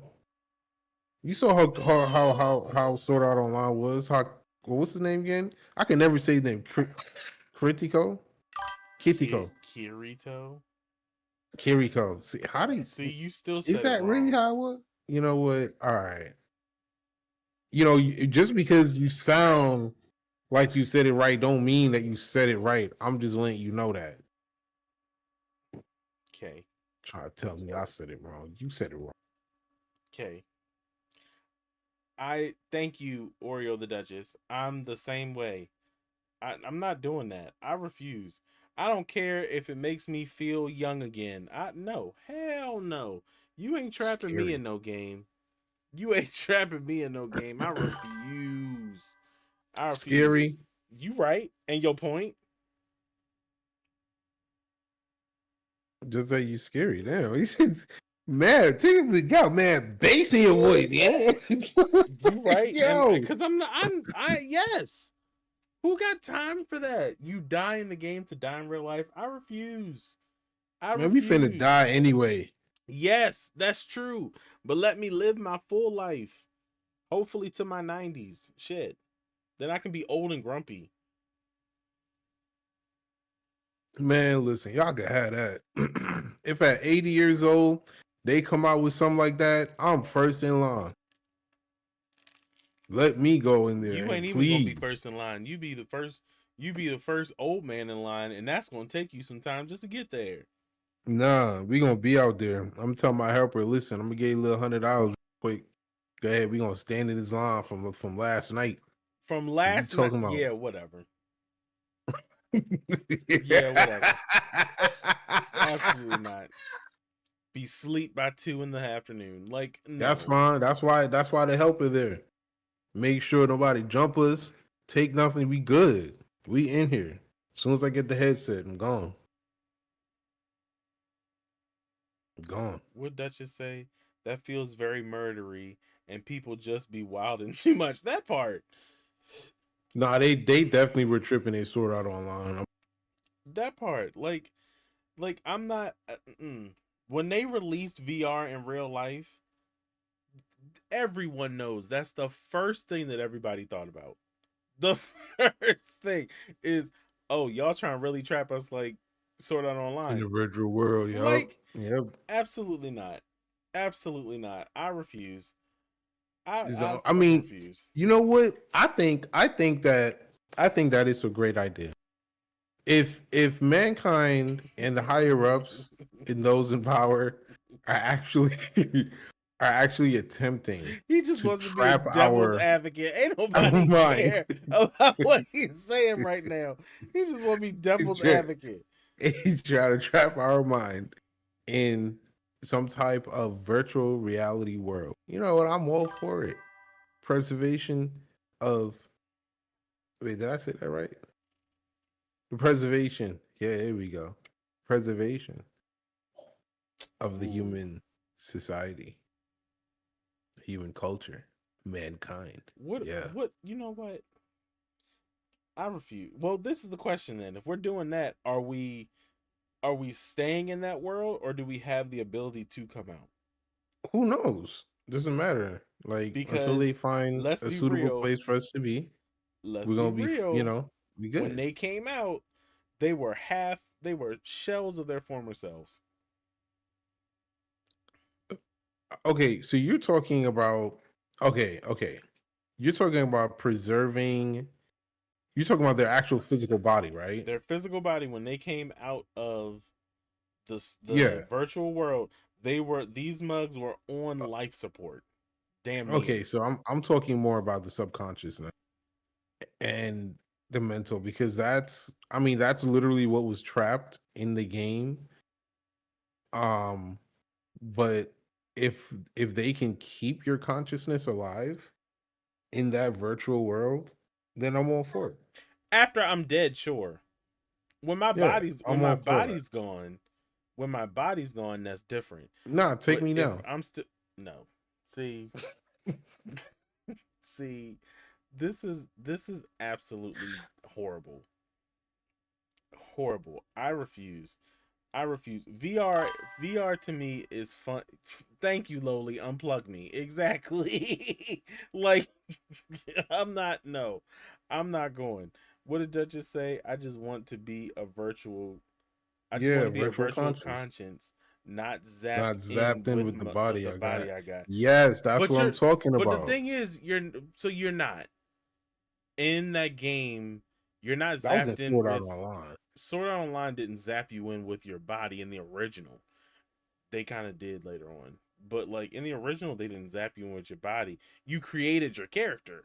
You saw how Sword Art Online was. What's the name again? I can never say his name. Critico, Kitiko, Kirito. Kiriko. See, how do you? See, you still Is said it that really wrong. how it was? You know what? All right. Just because you sound like you said it right, don't mean that you said it right. I'm just letting you know that. Okay. Try to tell me I said it wrong. You said it wrong. Okay. I thank you, Oreo the Duchess. I'm the same way. I'm not doing that. I refuse. I don't care if it makes me feel young again. No, hell no. You ain't trapping me Scary. in no game. You ain't trapping me in no game. I refuse. I refuse. Scary. You right. And your point? Just say you scary. Damn. He said, man, take the go, man. Bass in your voice, yeah. You right. And Yo. because I'm not, yes. Who got time for that? You die in the game to die in real life? I refuse. I Man, we finna refuse. die anyway. Yes, that's true. But let me live my full life. Hopefully to my 90s. Shit. Then I can be old and grumpy. Man, listen, y'all can have that. If at 80 years old they come out with something like that, I'm first in line. Let me go in there, You and ain't even gonna be please. first in line. You be the first old man in line, and that's gonna take you some time just to get there. Nah, we gonna be out there. I'm telling my helper, listen, I'm gonna get you a little $100 quick. Go ahead, we gonna stand in this line from last night. From What you last night, talking about? yeah, whatever. Yeah, whatever. Absolutely not. Be sleep by 2 in the afternoon. Like, That's no. fine. That's why the helper there. Make sure nobody jump us, take nothing. We good. We in here. As soon as I get the headset, I'm gone. I'm gone. What Duchess say? That feels very murdery, and people just be wilding too much. That part. Nah, they definitely were tripping their sword out online. That part. Like I'm not. When they released VR in real life, everyone knows that's the first thing that everybody thought about. The first thing is, oh, y'all trying to really trap us like Sword Art In the Online. virtual world, yep. Like, Yep. absolutely not. Absolutely not. I refuse. I I mean, refuse. you know what? I think that it's a great idea. If mankind and the higher ups and those in power are actually are actually attempting He just to wants to be a trap devil's our advocate. Ain't nobody mind, care about what he's saying right now. He just want to be devil's advocate. he's trying to trap our mind in some type of virtual reality world. You know what? I'm all for it. Preservation of wait, did I say that right? The preservation. Yeah, here we go. Preservation of the Ooh. human society, human culture, mankind. What? Yeah. What? You know what? I refuse. Well, this is the question then. If we're doing that, are we staying in that world, or do we have the ability to come out? Who knows? Doesn't matter. Like until they Because find let's a be suitable real. place for us to be, Let's we're be gonna be, real. we When good. they came out, they were shells of their former selves. Okay, so you're talking about okay. You're talking about preserving. You're talking about their actual physical body, right? Their physical body, when they came out of the Yeah. virtual world, these mugs were on life support. Damn Okay, near. so I'm talking more about the subconscious now and the mental because that's literally what was trapped in the game. But if they can keep your consciousness alive in that virtual world, then I'm all for it. After I'm dead, sure. When my Yeah, body's I'm all for that. gone, when my body's gone, that's different. Nah, take But me if now. I'm still no, see, see, this is absolutely horrible, horrible. I refuse. I refuse. VR to me is fun. Thank you, Lowly. Unplug me. Exactly. Like I'm not. No, I'm not going. What did Duchess say? I just want to be a virtual. I just want Yeah, to be a virtual virtual conscious. conscience, not Not zapped in zapped in with the with body the I got. body I got. Yes, that's But what I'm you're. talking But the about. thing is, you're not in that game. You're not That was in zapped in Sword Art with Online. Sword Art Online didn't zap you in with your body in the original. They kind of did later on. But like in the original, they didn't zap you in with your body. You created your character.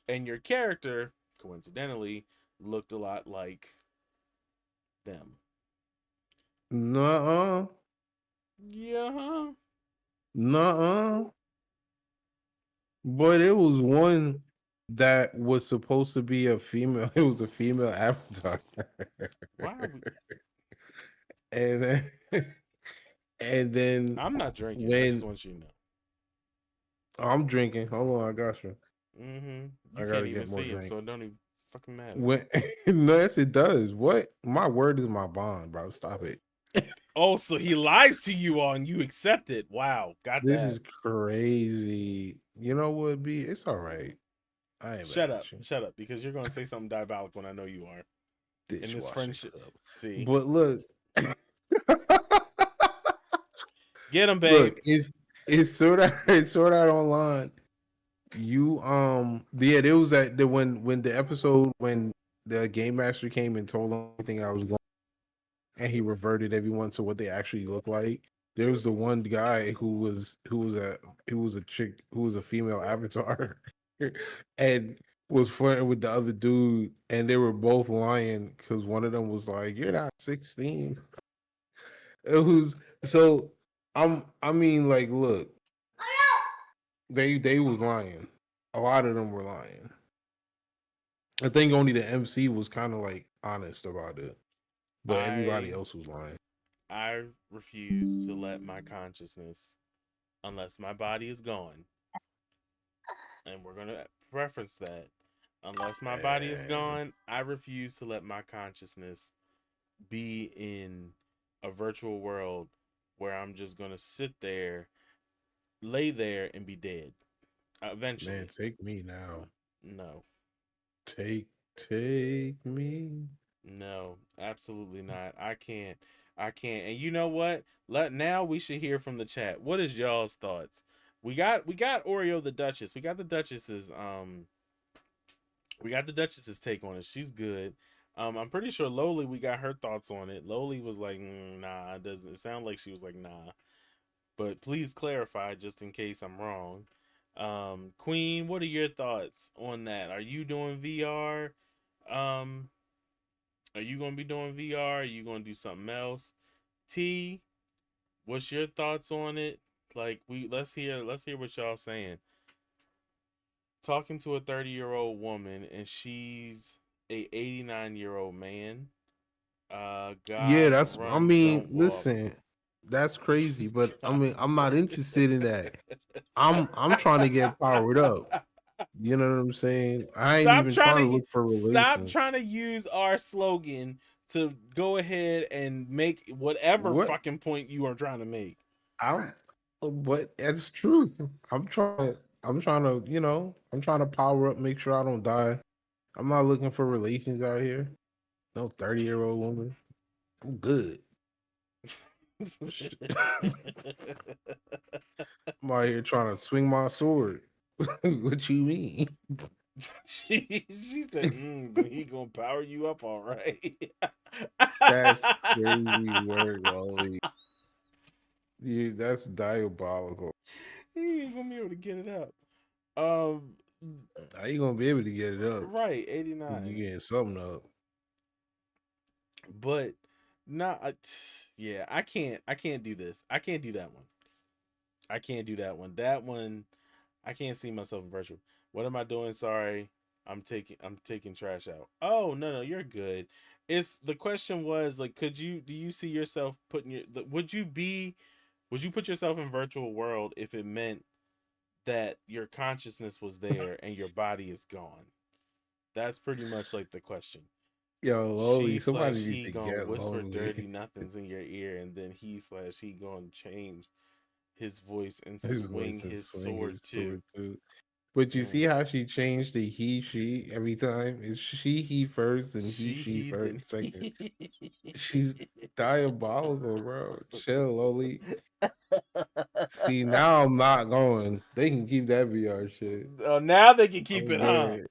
And your character, coincidentally, looked a lot like them. Nuh-uh. Yeah. Nuh-uh. But it was one that was supposed to be a female. It was a female avatar. Why are we... and then, and then I'm not drinking. I just when want you to know. I'm drinking, hold on, I got you. You I gotta can't even get more see it, drink. so it don't even fucking matter. When no, yes, it does. What? My word is my bond, bro. Stop it. Oh, so he lies to you all and you accept it. Wow, got This that. is crazy. You know what, B? It's all right. I ain't Shut mad up, at you. shut up, because you're gonna say something diabolical when I know you are. In this Dishwasher friendship, cup. see, But look, get him, babe. look, it's Sword Art, it's Sword Art Online. You yeah, there was that when the episode when the game master came and told them everything I was going. and he reverted everyone to what they actually look like. There was the one guy who was a chick who was a female avatar, and was flirting with the other dude, and they were both lying because one of them was like, "You're not 16." It was so. I mean, like, look, they was lying. A lot of them were lying. I think only the MC was kind of like honest about it, but everybody I else was lying. I refuse to let my consciousness, unless my body is gone, and we're gonna reference that. Unless my body is And gone, I refuse to let my consciousness be in a virtual world where I'm just gonna sit there, lay there, and be dead. man, Eventually, take me now. no, Take me. no, absolutely not. I can't. And you know what? Now we should hear from the chat. What is y'all's thoughts? We got Oreo the Duchess. We got the Duchess's take on it. She's good. I'm pretty sure Loli, we got her thoughts on it. Loli was like, nah, it doesn't. It sound like she was like, nah. But please clarify just in case I'm wrong. Queen, what are your thoughts on that? Are you doing VR? Um, are you gonna be doing VR? Are you gonna do something else? T, what's your thoughts on it? Like let's hear what y'all saying. Talking to a 30-year-old woman and she's a 89-year-old man. Yeah, God that's. I runs, mean, don't walk. listen, that's crazy, but I mean, I'm not interested in that. I'm trying to get powered up. You know what I'm saying? I ain't Stop even trying trying to to look for stop relations. trying to use our slogan to go ahead and make whatever What? fucking point you are trying to make. I'm. But that's true. I'm trying to. I'm trying to power up, make sure I don't die. I'm not looking for relations out here. No 30-year-old woman. I'm good. I'm out here trying to swing my sword. What you mean? She said, he gonna power you up all right. That's crazy word, Lolly. That's diabolical. He ain't gonna be able to get it up. Um, How you gonna be able to get it up? right, You 89. getting something up? But not, yeah, I can't do this. I can't do that one. I can't do that one. That one, I can't see myself in virtual. What am I doing? Sorry, I'm taking trash out. Oh no, you're good. It's the question was like, do you see yourself putting would you put yourself in virtual world if it meant that your consciousness was there and your body is gone? That's pretty much like the question. Yo, She Lolly, slash somebody need he to gonna get whisper Lolly. dirty nothings in your ear, and then he slash he gonna change his voice and His swing voice is his swing sword his too. sword too. But you see Mm. how she changed the he she every time? It's she he first and he She she he first then second. She's diabolical, bro. Chill, Lolly. See, now I'm not going. They can keep that VR shit. Oh, now they can keep I'm it, huh? good.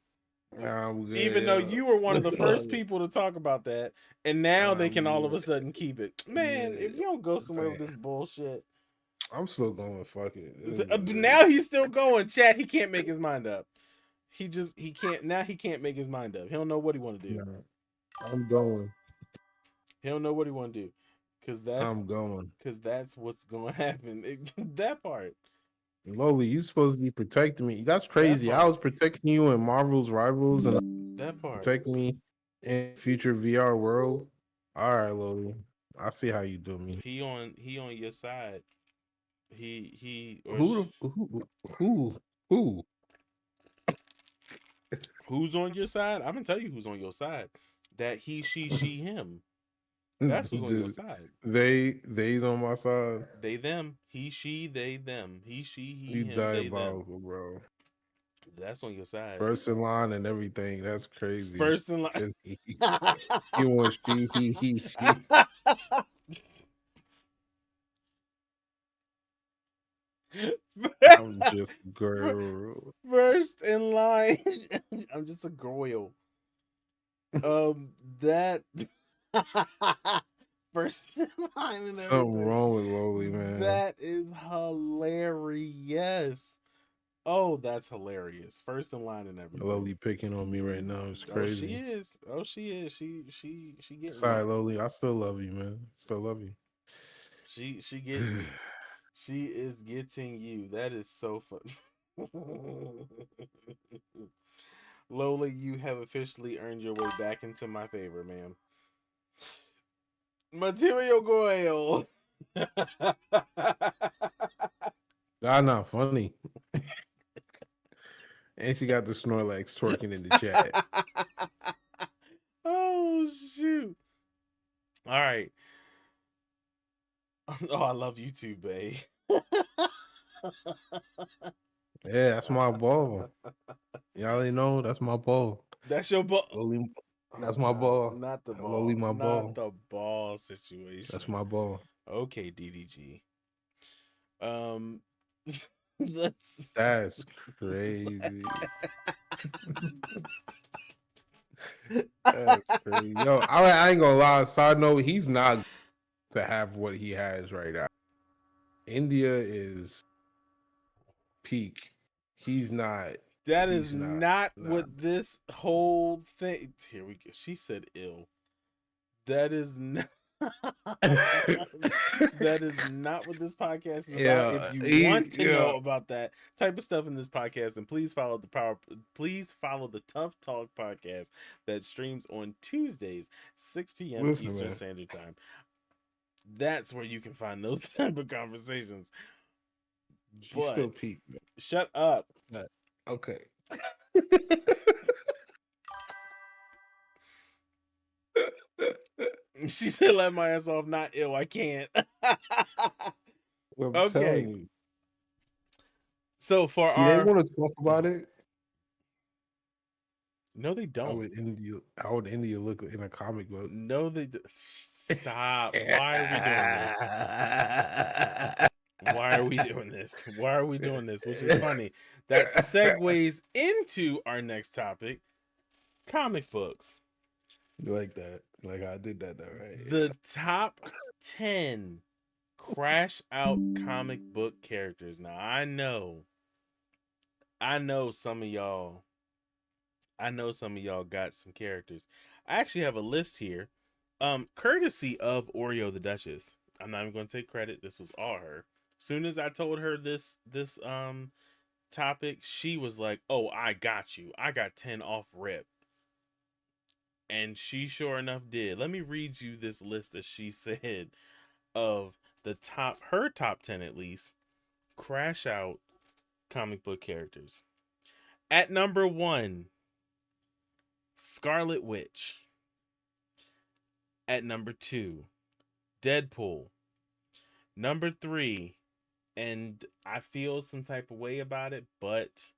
Nah, I'm Even though good. you were one Yeah. of the first people to talk about that, and now they can I'm all of good. a sudden keep it. Man, Yeah. if you don't go somewhere with this bullshit, I'm still going. Fuck it. It is what But it is. now he's still going. Chat, he can't make his mind up. He can't now. He can't make his mind up. He don't know what he want to do. Nah, I'm going. He don't know what he want to do, cause I'm going. that's what's going to happen. That part. Lowly, you supposed to be protecting me. That's That crazy. I part. was protecting you in Marvel's Rivals and That part. protect me in future VR world. All right, Lowly. I see how you do me. He on your side. He or Who the who? who's on your side? I'm gonna tell you who's on your side. That he, she, him. That's who's on your side. They's on my side. They, them. He, she, they, them. He, she, he, You him, they, them. diabolical, bro. That's on your side. First in line and everything. That's crazy. First in line. Just he wants she. I'm just girl. First in line. I'm just a girl. That First in line and Something everything. wrong with Loli, man. That is hilarious. Oh, that's hilarious. First in line and everything. Loli picking on me right now. It's Oh, crazy. she is. Oh, she is. She getting Sorry, you. Loli. I still love you, man. Still love you. She getting you. She is getting you. That is so fun. Lola, you have officially earned your way back into my favor, ma'am. Material Goyle. God, not funny. And she got the Snorlax twerking in the chat. Oh, shoot. All right. Oh, I love you too, babe. Yeah, that's my ball. Y'all ain't know that's my ball. That's your ball. Loli, that's Oh, my God, ball. Not the ball. Loli, my Not ball. the ball situation. That's my ball. Okay, DDG. Let's. That's crazy. That's crazy. Yo, I ain't gonna lie. Side note, he's not to have what he has right now. India is peak. He's not. That he's is not nah. what this whole thing. Here we go. She said ill. That is not. That is not what this podcast is about. If you want to know about that type of stuff in this podcast, then please follow the Tough Talk podcast that streams on Tuesdays, 6 p.m. Listen, Eastern man. Standard Time. That's where you can find those type of conversations. She's still peak. Man. Shut up. Okay. She said, "Let my ass off." Not ill. I can't. Well, I'm Okay. telling you. So for See, they want to talk about it. No, they don't. How would India look in a comic book? No, they do. Stop. Why are we doing this? Why are we doing this? Which is funny. That segues into our next topic, comic books. You like that? Like I did that, though, right? The top 10 crash out comic book characters. Now, I know some of y'all got some characters. I actually have a list here, courtesy of Oreo the Duchess. I'm not even going to take credit. This was all her. Soon as I told her this topic, she was like, "Oh, I got you. I got 10 off rip." And she sure enough did. Let me read you this list that she said of her top 10 at least, crash out comic book characters. At number 1, Scarlet Witch. At number 2, Deadpool. Number 3, and I feel some type of way about it, but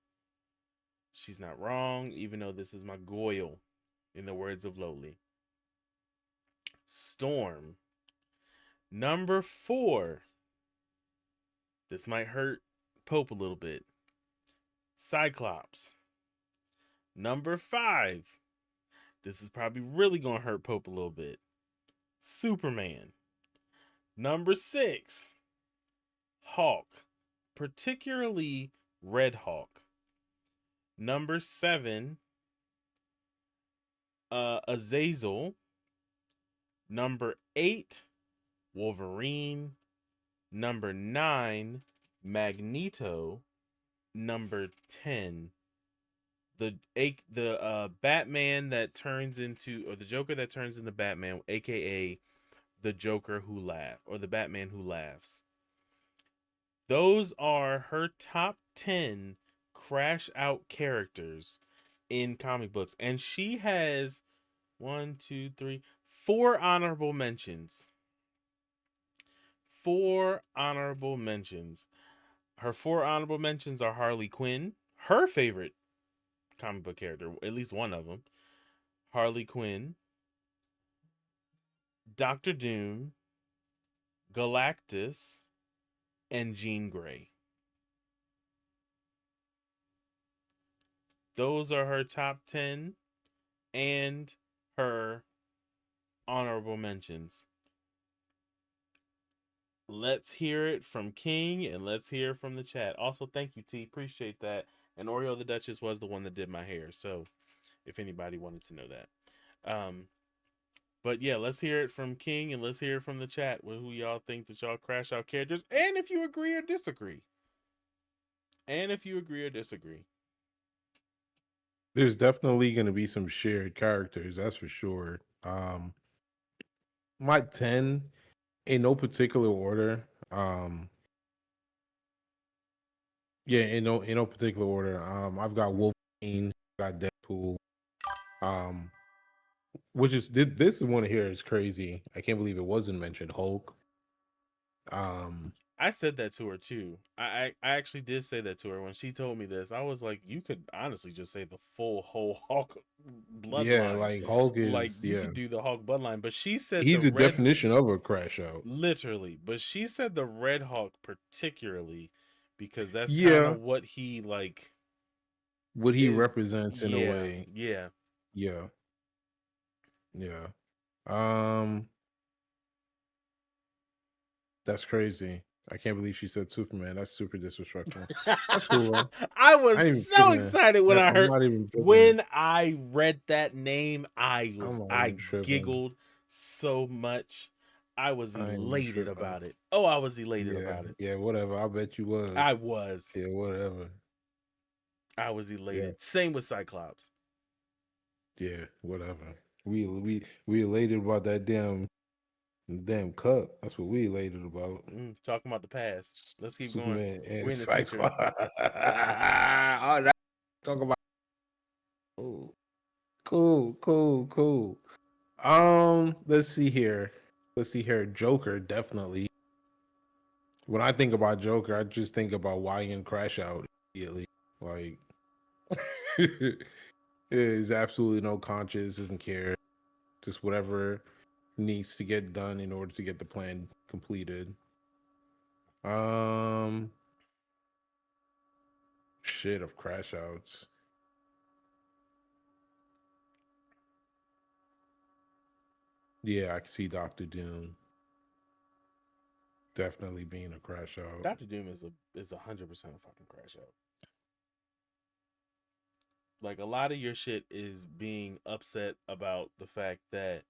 she's not wrong, even though this is my Goyle, in the words of Loli. Storm. Number 4. This might hurt Pope a little bit. Cyclops. Number 5. This is probably really going to hurt Pope a little bit. Superman. Number 6. Hawk. Particularly Red Hawk. Number 7. Azazel. Number 8. Wolverine. Number 9. Magneto. Number 10. The Batman that turns into, or the Joker that turns into Batman, aka the Joker who laughs, or the Batman who laughs. Those are her top 10 crash out characters in comic books, and she has 4 honorable mentions. 4 honorable mentions. Her 4 honorable mentions are Harley Quinn, her favorite comic book character, at least one of them. Harley Quinn, Doctor Doom, Galactus, and Jean Grey. Those are her top 10 and her honorable mentions. let's hear it from King and let's hear from the chat. Also, thank you, T. Appreciate that. And Oreo the Duchess was the one that did my hair. So if anybody wanted to know that. But yeah, let's hear it from King and let's hear it from the chat with who y'all think that y'all crash out characters and if you agree or disagree. There's definitely going to be some shared characters, that's for sure. My 10 in no particular order. Yeah, in no particular order. I've got Wolverine, got Deadpool. Which is this one here is crazy. I can't believe it wasn't mentioned. Hulk. I said that to her too. I actually did say that to her when she told me this. I was like, you could honestly just say the whole Hulk bloodline. Yeah, like Hulk is like you could do the Hulk bloodline, but she said he's the a red, definition of a crash out. literally. But she said the Red Hulk particularly because that's kind Yeah. of what he like. What he is- represents in a yeah, way. Yeah. Yeah. Yeah. That's crazy. I can't believe she said Superman. That's super disrespectful. That's cool, though. I I ain't was even so tripping. excited when I I'm heard not even tripping. when I read that name. I'm not I even tripping. giggled so much. I was I ain't even elated tripping. about it. Oh, I was elated Yeah, about it. yeah, whatever. I bet you was. I was. Yeah, whatever. I was elated. Same with Cyclops. Yeah, whatever. We elated about that damn cup. That's what we elated about. Talking about the past. Let's keep Superman going. and We're in the Cyclops. future. All right. Talk about cool. Let's see here. Joker, definitely. When I think about Joker, I just think about Wyan Crash Out immediately. Like there's absolutely no conscience, doesn't care. Just whatever needs to get done in order to get the plan completed. Shit of crash outs. Yeah, I can see Doctor Doom definitely being a crash out. Dr. Doom is 100% a fucking crash out. Like a lot of your shit is being upset about the fact that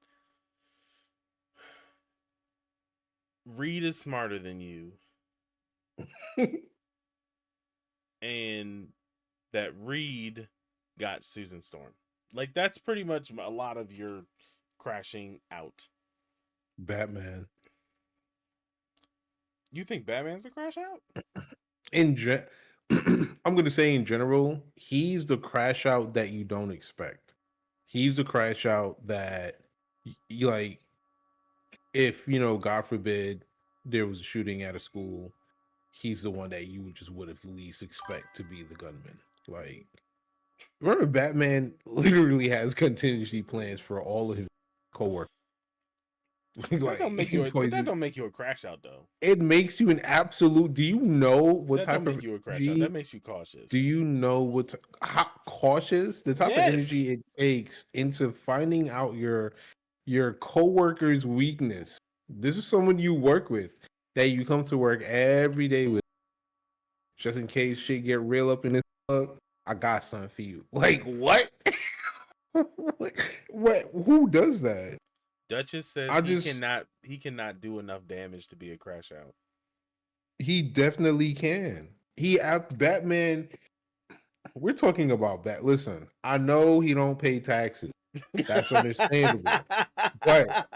Reed is smarter than you. And that Reed got Susan Storm. Like that's pretty much a lot of your crashing out. Batman. You think Batman's a crash out? I'm going to say in general, he's the crash out that you don't expect. He's the crash out that you like if, God forbid there was a shooting at a school, he's the one that you just would at least expect to be the gunman. Like, remember, Batman literally has contingency plans for all of his coworkers. That don't make you a crash out though. It makes you an absolute. Do you know what that type don't of make you a crash energy, out? That makes you cautious. Do you know how cautious the type of energy it takes into finding out your coworker's weakness? This is someone you work with that you come to work every day with, just in case shit get real up in this plug. I got something for you. Like what? What? Who does that? Duchess says he cannot do enough damage to be a crash out. He definitely can. Batman. We're talking about Listen, I know he don't pay taxes. That's understandable. But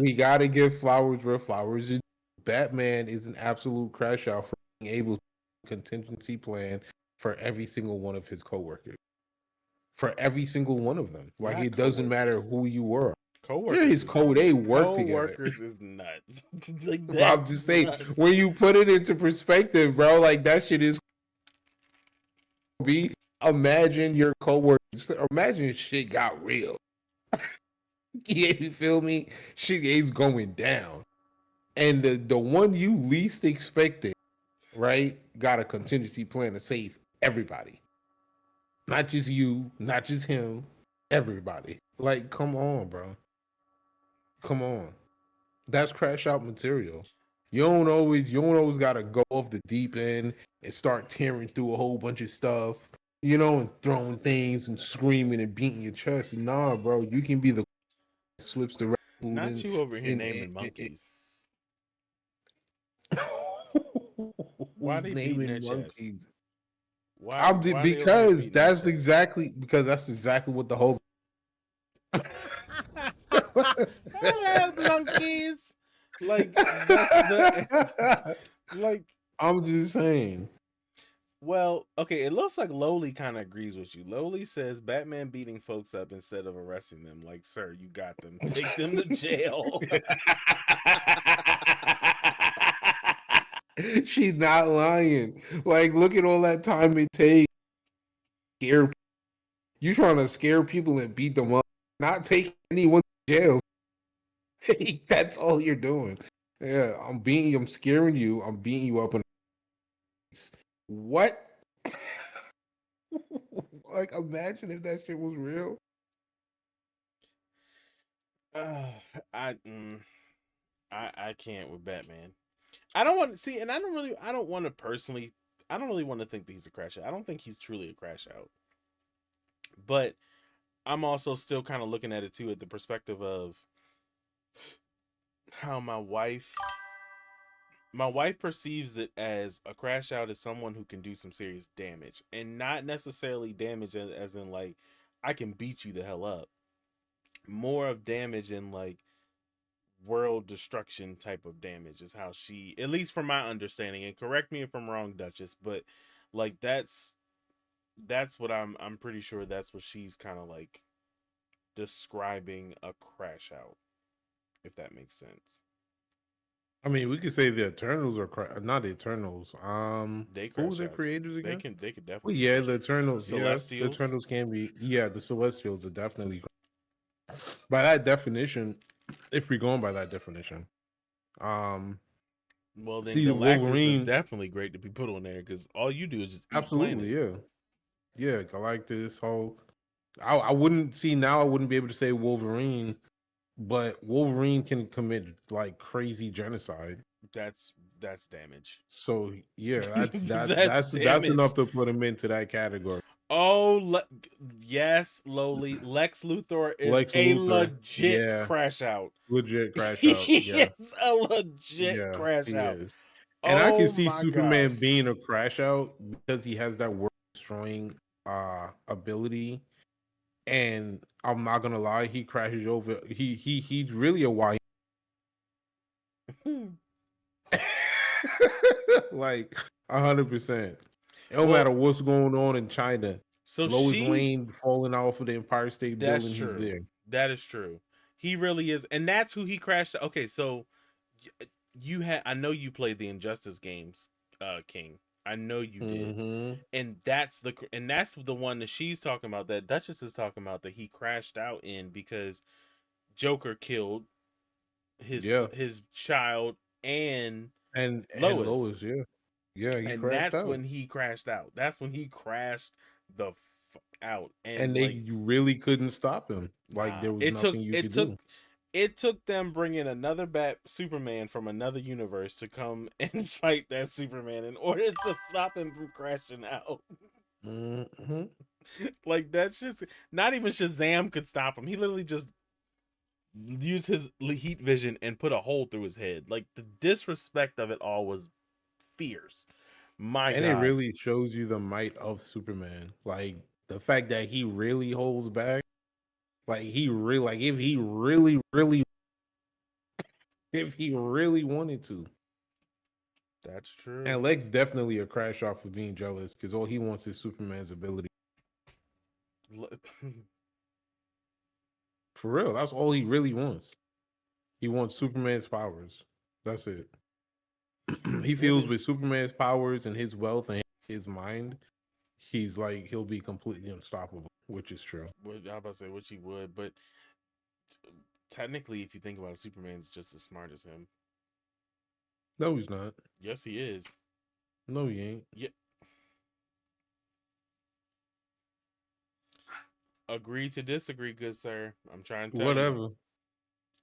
we got to give flowers where flowers is. Batman is an absolute crash out for being able to contingency plan for every single one of his coworkers. For every single one of them. Like it doesn't matter who you were. Coworkers. His code, they work together. Coworkers is nuts. Like I'm just saying, when you put it into perspective, bro, like that shit is imagine your coworkers. Imagine shit got real. Yeah, you feel me? Shit is going down. And the one you least expected, right, got a contingency plan to save everybody. Not just you, not just him, everybody. Like, come on, bro. Come on. That's crash out material. You don't always gotta go off the deep end and start tearing through a whole bunch of stuff, and throwing things and screaming and beating your chest. Nah, bro, you can be the slips the rat food Not you over here naming in monkeys. Why who's they beating their naming chest? monkeys? Why they over here Because beating their that's chest? exactly what the whole Hello, monkeys. Like that's the like. I'm just saying. Well, okay, it looks like Loli kind of agrees with you. Loli says Batman beating folks up instead of arresting them. Like, sir, you got them. Take them to jail. She's not lying. Like, look at all that time it takes. Scare you trying to scare people and beat them up, not take anyone to jail. That's all you're doing. Yeah, I'm scaring you. I'm beating you up. What? Like, imagine if that shit was real. Uh, I, mm, I can't with Batman. I don't want to see, and I don't really want to think that he's a crash out. I don't think he's truly a crash out. But I'm also still kind of looking at it too at the perspective of how my wife perceives it as a crash out as someone who can do some serious damage, and not necessarily damage as in like I can beat you the hell up. More of damage in like world destruction type of damage is how she, at least from my understanding, and correct me if I'm wrong, Duchess, but like that's what I'm pretty sure that's what she's kind of like describing a crash out, if that makes sense. I mean, we could say the Eternals are not the Eternals. They Who were crash their outs. creators They again? can Well, definitely yeah, crash the out. Eternals. Yeah, the Celestials. Eternals can be. Yeah, the Celestials are definitely. By that definition, if we're going by that definition, um, Well, then see the Galactus is Wolverine. definitely great to be put on there because all you do is just eat Absolutely, planets. yeah, Galactus, Hulk. I wouldn't see now. I wouldn't be able to say Wolverine, but Wolverine can commit like crazy genocide. That's damage. So yeah, That's that's damage. enough to put him into that category. Oh, yes, Lowly. Lex Luthor is Lex a Luthor, legit yeah, crash out. legit crash out. He Yeah, is a legit yeah, crash he out. is. And I can Oh see my gosh. Superman being a crash out because he has that world destroying ability. And I'm not gonna lie, he crashes over. He's really a Y. Like 100%. It don't matter Well, what's going on in China. so Lois she Lane falling off of the Empire State that's Building, he's true. there. That is true. He really is. And that's who he crashed. Okay, so you had I know you played the Injustice games, King. I know you did. Mm-hmm. And that's the one that she's talking about, that Duchess is talking about, that he crashed out in because Joker killed Yeah, his child and and Lois. Lois, yeah, yeah, he And crashed that's out, when he crashed out. That's when he crashed the out. And and like, you really couldn't stop him. Like nah, there was nothing you could do. it took them bringing another Superman from another universe to come and fight that Superman in order to stop him from crashing out. Mm-hmm. Like, that's just not even Shazam could stop him. He literally just used his heat vision and put a hole through his head. Like, the disrespect of it all was fierce. My And it God. really shows you the might of Superman. Like the fact that he really holds back. Like if he really wanted to. That's true. And Lex definitely a crash off for being jealous because all he wants is Superman's ability. For real, that's all he really wants. He wants Superman's powers. That's it. He feels with Superman's powers and his wealth and his mind, he's like he'll be completely unstoppable, which is true. I was about to say which he would, but technically, if you think about it, Superman's just as smart as him. No, he's not. Yes, he is. No, he ain't. Yeah. Agree to disagree, good sir. I'm trying to tell Whatever. you.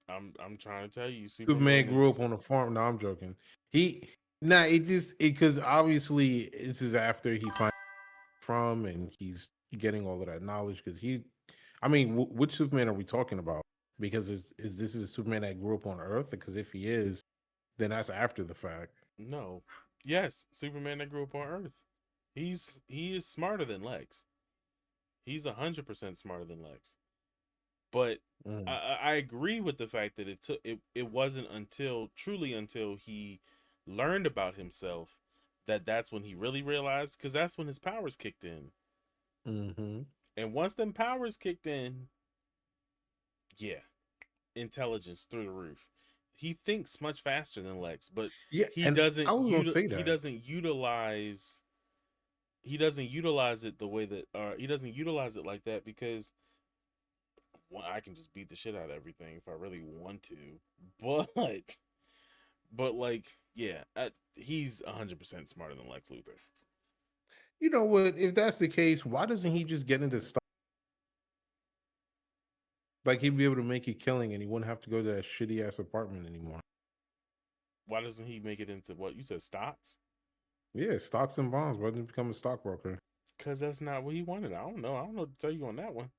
I'm trying to tell you, Superman grew is up on a farm. No, I'm joking. It because obviously this is after he finds from and he's getting all of that knowledge because I mean, which Superman are we talking about? Because is this is Superman that grew up on Earth? Because if he is, then that's after the fact. no, yes, Superman that grew up on Earth. He is smarter than Lex. He's 100% smarter than Lex. But Mm. I agree with the fact that it wasn't until he learned about himself that's when he really realized, because that's when his powers kicked in. Mm-hmm. And once them powers kicked in, yeah, intelligence through the roof. He thinks much faster than Lex, but Yeah, he and doesn't I was gonna say he that. doesn't utilize it the way that he doesn't utilize it like that, because well, I can just beat the shit out of everything if I really want to. But like, yeah, he's 100% smarter than Lex Luthor. You know what? If that's the case, why doesn't he just get into stuff? Like he'd be able to make a killing, and he wouldn't have to go to that shitty ass apartment anymore. Why doesn't he make it into what you said, stocks? Yeah, stocks and bonds. Why didn't he become a stockbroker? Because that's not what he wanted. I don't know. I don't know what to tell you on that one.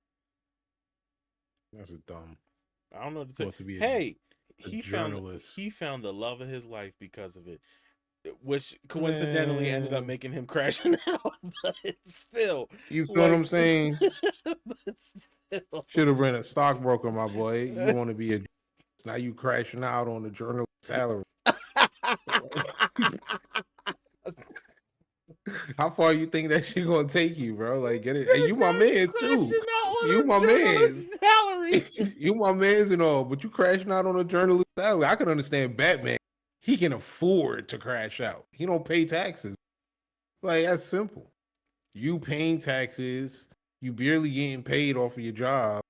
That's a dumb. I don't know what to He tell. wants to be Hey, a he journalist. found the love of his life because of it, which coincidentally ended up Man. making him crashing out. But still, You feel what like, I'm saying? but still. Should have been a stockbroker, my boy. You want to be a now you crashing out on the journalist salary. How far you think that shit gonna take you, bro? Like get it. And you my man too. Crashing out You on my a journalist man. salary. You my man's and all, but you crashing out on a journalist salary. I can understand Batman. He can afford to crash out. He don't pay taxes. Like that's simple. You paying taxes, you barely getting paid off of your job.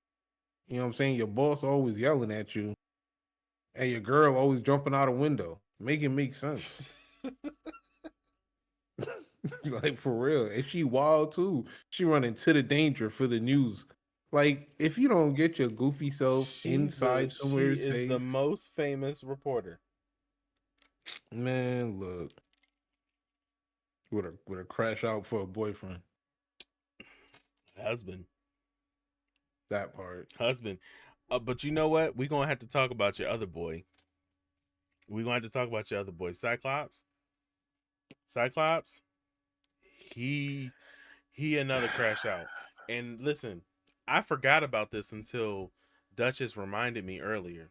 You know what I'm saying? Your boss always yelling at you, and your girl always jumping out a window. Make it make sense. Like for real. And she wild too. She running to the danger for the news. Like, if you don't get your goofy self inside She somewhere is the safe, most famous reporter. man, look, with a crash out for a boyfriend. Husband. That part. But you know what? We're gonna have to talk about your other boy. We're gonna have to talk about your other boy, Cyclops. Cyclops, he another crash out. And listen, I forgot about this until Duchess reminded me earlier.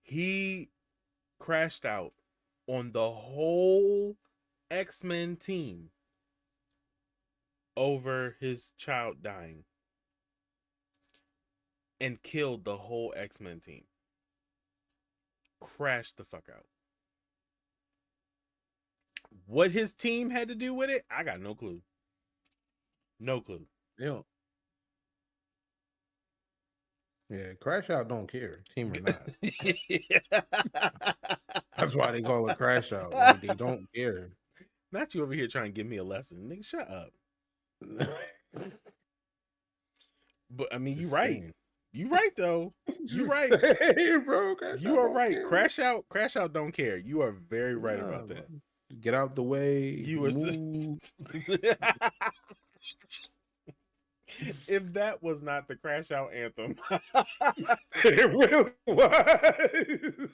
He crashed out on the whole X-Men team over his child dying, and killed the whole X-Men team. Crashed the fuck out. What his team had to do with it, I got no clue. No clue. Yeah. Yeah, crash out don't care, team or not. That's why they call it crash out. Like they don't care. Not you over here trying to give me a lesson. Nigga, shut up. But I mean, you right. You right though. You right. Saying, bro, You are right. Crash out don't care. You are very right about that. Get out the way. You were if that was not the crash out anthem. It really was.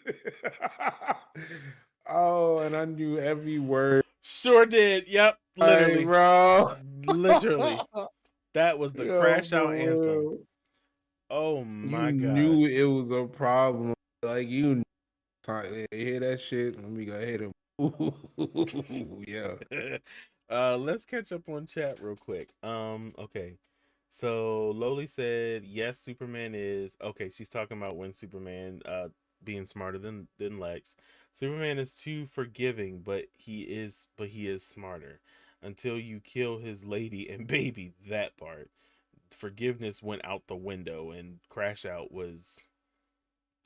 Oh, and I knew every word. Sure did. Yep. Literally. Hey, bro. Literally. That was the crash out anthem. Oh my god. You knew it was a problem. Like you hear that shit. Let me go ahead and yeah. Let's catch up on chat real quick. Okay. So Loli said yes, Superman is okay. She's talking about when Superman being smarter than Lex. Superman is too forgiving, but he is smarter. Until you kill his lady and baby, that part. Forgiveness went out the window and crash out was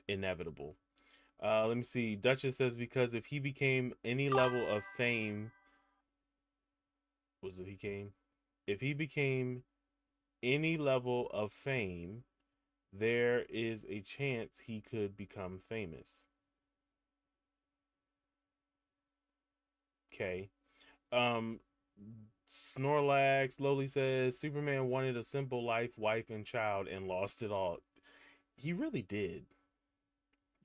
inevitable. Let me see. Duchess says because if he became any level of fame, if he became any level of fame, there is a chance he could become famous. Okay. Um, Snorlax Lowly says Superman wanted a simple life, wife, and child, and lost it all. He really did.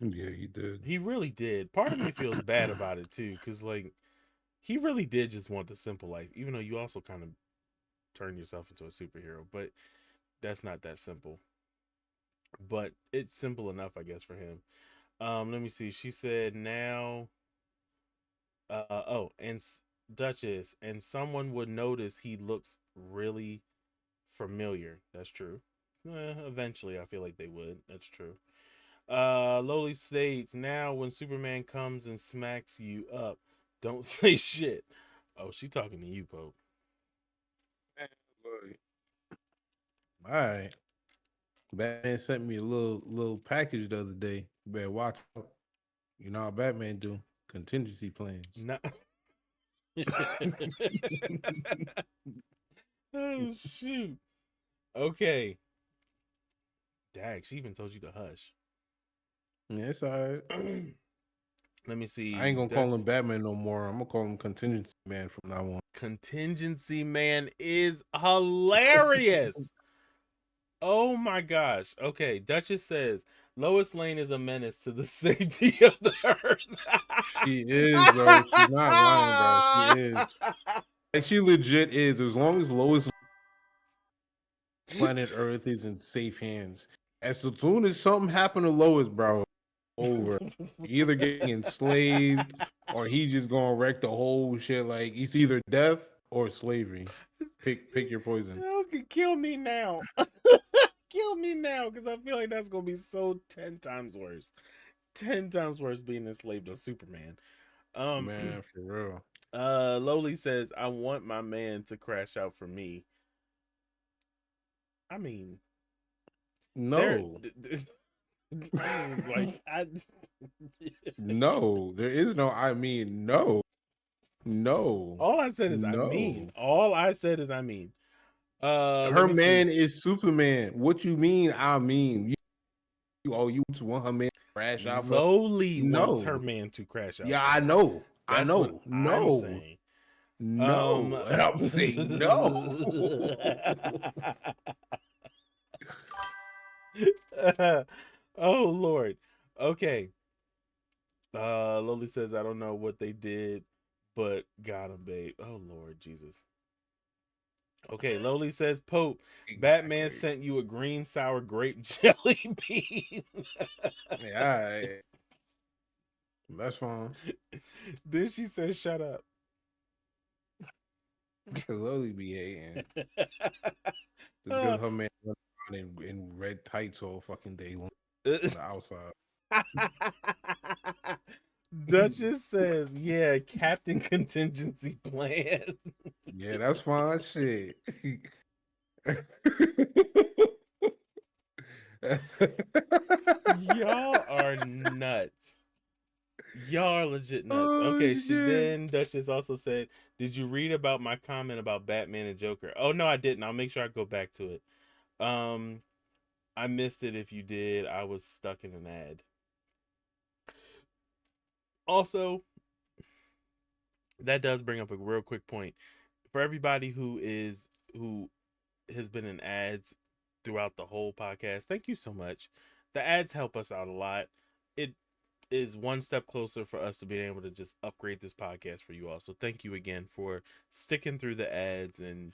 Yeah, he did. He really did. Part of me feels bad about it too, because like he really did just want the simple life, even though you also kind of turn yourself into a superhero. But that's not that simple. But it's simple enough, I guess, for him. Let me see. She said now. And Duchess, and someone would notice he looks really familiar. That's true. Eventually, I feel like they would. That's true. Lowly states now when Superman comes and smacks you up, don't say shit. Oh, she talking to you, Pope. All right. Batman sent me a little package the other day. You better watch out. You know how Batman do contingency plans. No. Oh shoot. Okay. Dag, she even told you to hush. Yeah, it's all right. Let me see. I ain't gonna call him Batman no more. I'm gonna call him Contingency Man from now on. Contingency Man is hilarious. Oh my gosh. Okay, Duchess says Lois Lane is a menace to the safety of the earth. She is, bro. She's not lying, bro. She is. Like she legit is. As long as Lois planet Earth is in safe hands. As soon as something happened to Lois, bro, over. Either getting enslaved or he just gonna wreck the whole shit. Like it's either death or slavery. Pick your poison. Kill me now. Kill me now, because I feel like that's gonna be so 10 times worse. 10 times worse being enslaved to Superman. Man, for real. Lowly says, I want my man to crash out for me. I mean, no. No, there is no. I mean, no. All I said is no. I mean. All I said is I mean. Her man is Superman. What you mean? I mean, you just want her man to crash out. Lowly wants her man to crash out. Yeah, I know. That's I know. what No. I'm saying. No. And I'm saying no. Oh Lord. Okay. Lowly says I don't know what they did, but got him, babe. Oh Lord Jesus. Okay, Lowly says Pope, exactly. Batman sent you a green sour grape jelly bean. Yeah, that's fine. Then she says, "Shut up." Lowly be hating. Just because her man in red tights all fucking day long on the outside. Duchess says, "Yeah, Captain Contingency Plan." Yeah, that's fine. Shit. Y'all are nuts. Y'all are legit nuts. Okay, then Duchess also said, "Did you read about my comment about Batman and Joker?" Oh no, I didn't. I'll make sure I go back to it. I missed it if you did. I was stuck in an ad. Also, that does bring up a real quick point. For everybody who has been in ads throughout the whole podcast, thank you so much. The ads help us out a lot. It is one step closer for us to being able to just upgrade this podcast for you all. So thank you again for sticking through the ads and,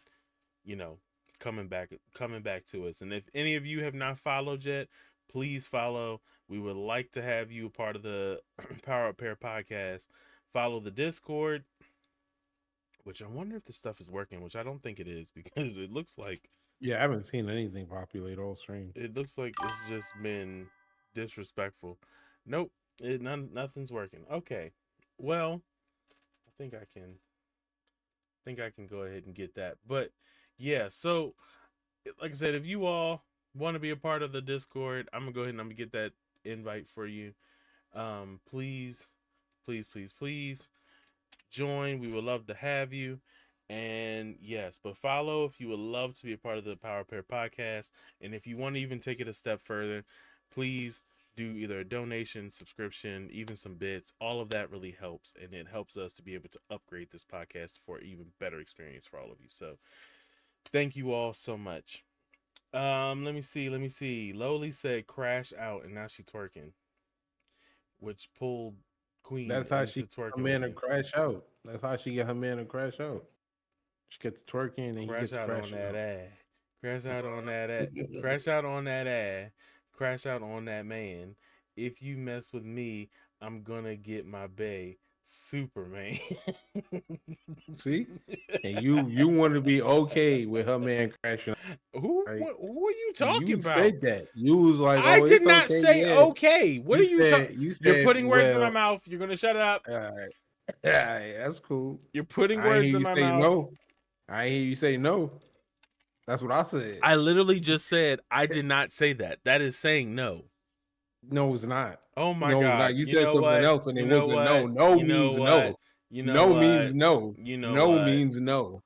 you know, coming back to us. And if any of you have not followed yet, please follow. We would like to have you a part of the Power Up Pair podcast. Follow the Discord, which I wonder if this stuff is working, which I don't think it is, because it looks like... Yeah, I haven't seen anything populate all stream. It looks like it's just been disrespectful. Nope, nothing's working. Okay, well, I think I can go ahead and get that. But yeah, so like I said, if you all want to be a part of the Discord, I'm gonna go ahead and I'm gonna get that invite for you. Please join. We would love to have you. And yes, but follow if you would love to be a part of the Power Pair podcast. And if you want to even take it a step further, please do either a donation, subscription, even some bits. All of that really helps. And it helps us to be able to upgrade this podcast for an even better experience for all of you. So thank you all so much. Let me see. Lowly said crash out and now she twerking, which pulled Queen That's how into she get her twerking man with to me. crash out. That's how she get her man to crash out. She gets twerking and he Crash gets out on crashing that out. ass. Crash out on that ass. Crash out on that ass. Crash out on that man. If you mess with me, I'm gonna get my bae Superman. See? And you want to be okay with her man crashing out, who right? who are you talking You about? said that. You was like, I oh, did it's not okay. say Yeah. okay. What You are you talking? said, you You're said, putting words in my well, mouth. You're gonna shut it up. all right. All right, that's cool. You're putting I ain't words hear in you my say mouth. no. I ain't hear you say no. That's what I said. I literally just said I did not say that. That is saying no. No, it's not. Oh my No, it's God. not. You You said know something what? else and You it know wasn't no. what? No You know means what? no. You know No means what? no. You know No what? means no.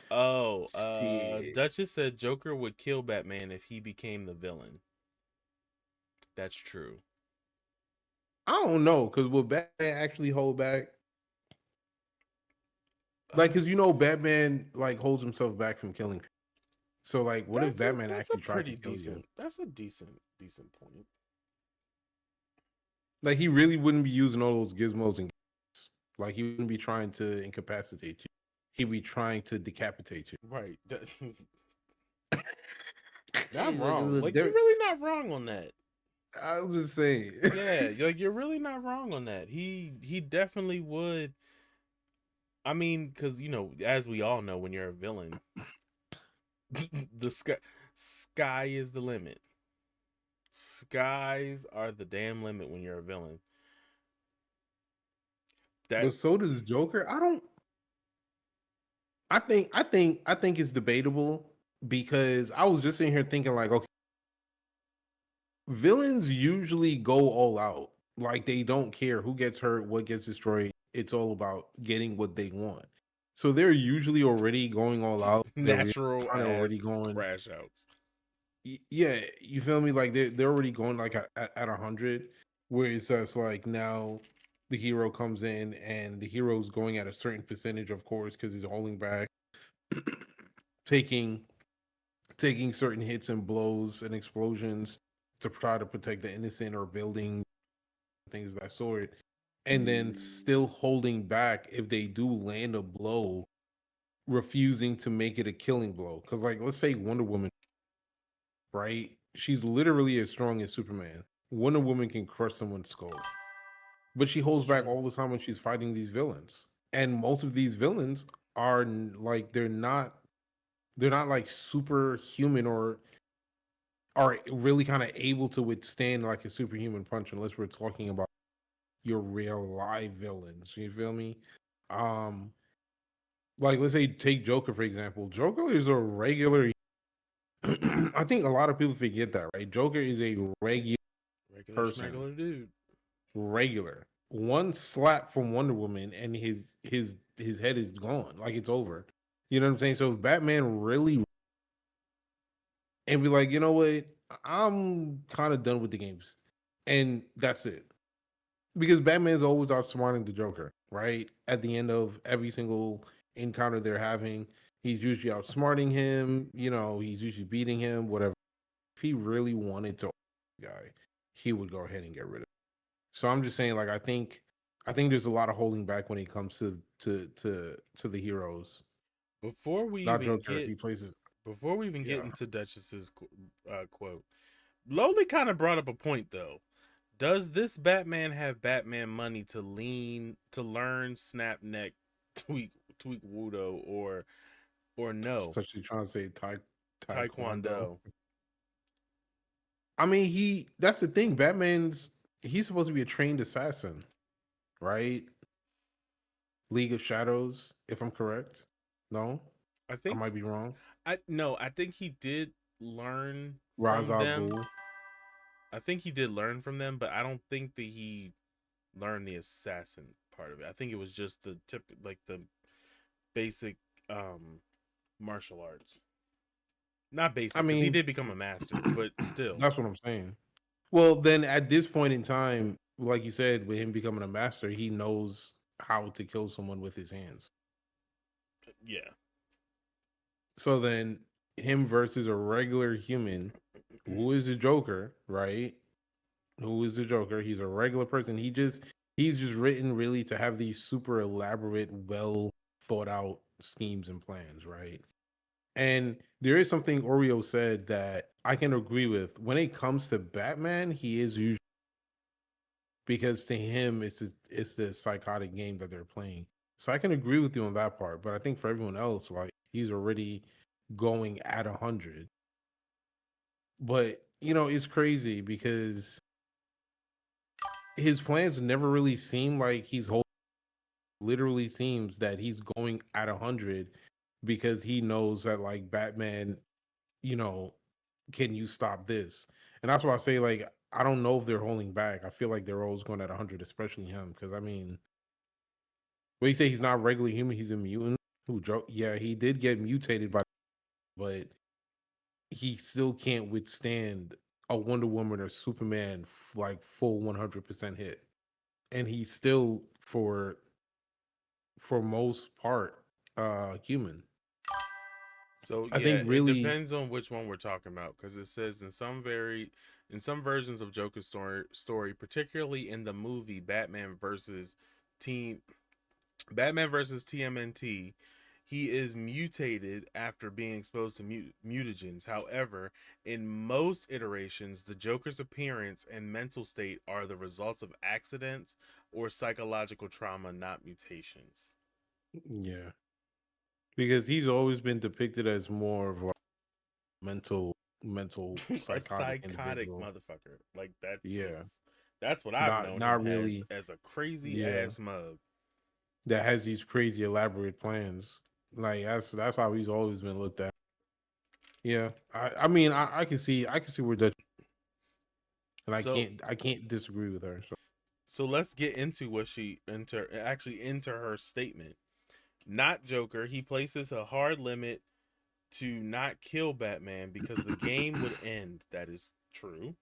Oh, Shit. Duchess said Joker would kill Batman if he became the villain. That's true. I don't know, because will Batman actually hold back? Like, because Batman like holds himself back from killing people. So, like, what if Batman That's a actually tried to pretty kill you? decent. That's a decent point. Like, he really wouldn't be using all those gizmos and like he wouldn't be trying to incapacitate you. He'd be trying to decapitate you. Right. Not Like, wrong. Like you're really not wrong on that. I was just saying. Yeah, like you're really not wrong on that. He definitely would. I mean, because as we all know, when you're a villain, the sky is the limit. Skies are the damn limit when you're a villain. But so does Joker. I think it's debatable because I was just sitting here thinking like, okay, villains usually go all out. Like they don't care who gets hurt, what gets destroyed. It's all about getting what they want. So they're usually already going all out. natural They're kind of already ass going crash outs. Yeah, you feel me? Like they're already going like at 100, where it's just like now the hero comes in and the hero's going at a certain percentage, of course, because he's holding back, taking certain hits and blows and explosions to try to protect the innocent or building things of that sort, and then still holding back if they do land a blow, refusing to make it a killing blow. Because like let's say Wonder Woman, right? She's literally as strong as Superman. Wonder Woman can crush someone's skull, but she holds back all the time when she's fighting these villains. And most of these villains are like they're not like superhuman or are really kind of able to withstand like a superhuman punch unless we're talking about your real live villains. You feel me? Like let's say take Joker for example. Joker is a regular I think a lot of people forget that, right? Joker is a regular person. Schmegular dude. Regular. One slap from Wonder Woman and his head is gone. Like it's over. You know what I'm saying? So if Batman really and be like, you know what? I'm kind of done with the games. And that's it. Because Batman's always outsmarting the Joker, right? At the end of every single encounter they're having, he's usually outsmarting him, he's usually beating him, whatever. If he really wanted to guy, he would go ahead and get rid of it. So I'm just saying, like, I think there's a lot of holding back when it comes to the heroes. Before we Not even Joker, get he plays get into Duchess's quote, Lowly kind of brought up a point though. Does this Batman have Batman money to learn snap neck, tweak wudo or no? Especially trying to say Taekwondo. I mean, that's the thing. He's supposed to be a trained assassin, right? League of Shadows, if I'm correct. No, I think I might be wrong. I think he did learn Ra's from al them. Ghul. I think he did learn from them, but I don't think that he learned the assassin part of it. I think it was just the tip, like the basic martial arts. Not basic, I because he mean, did become a master, but still. that's what I'm saying. Well, then at this point in time, like you said, with him becoming a master, he knows how to kill someone with his hands. Yeah. So then him versus a regular human who is the Joker, right? Who is the Joker? He's a regular person. He's just written really to have these super elaborate, well thought out schemes and plans, right? And there is something Oreo said that I can agree with. When it comes to Batman, he is usually, because to him it's the psychotic game that they're playing. So I can agree with you on that part, but I think for everyone else, like he's already going at 100. But it's crazy because his plans never really seem like he's holding. Literally seems that he's going at 100 because he knows that like Batman, you know, can you stop this? And that's why I say like I don't know if they're holding back. I feel like they're always going at 100, especially him, because I mean, when you say he's not regular human, he's a mutant. Who joke? Yeah, he did get mutated but he still can't withstand a Wonder Woman or Superman like full 100% hit, and he's still for most part human. So I yeah, think it really, depends on which one we're talking about, because it says in some versions of Joker's story, particularly in the movie Team Batman versus TMNT, he is mutated after being exposed to mutagens. However, in most iterations, the Joker's appearance and mental state are the results of accidents or psychological trauma, not mutations. yeah, because he's always been depicted as more of like mental A psychotic psychotic individual. motherfucker. Like Yeah, that's what I've not known him not really. as a crazy Yeah, ass mug. that has these crazy elaborate plans. Like that's how he's always been looked at. Yeah, I mean I can see where Dutch, and So I can't disagree with her. So so let's get into what she into her statement. Not Joker, he places a hard limit to not kill Batman because the game would end. That is true.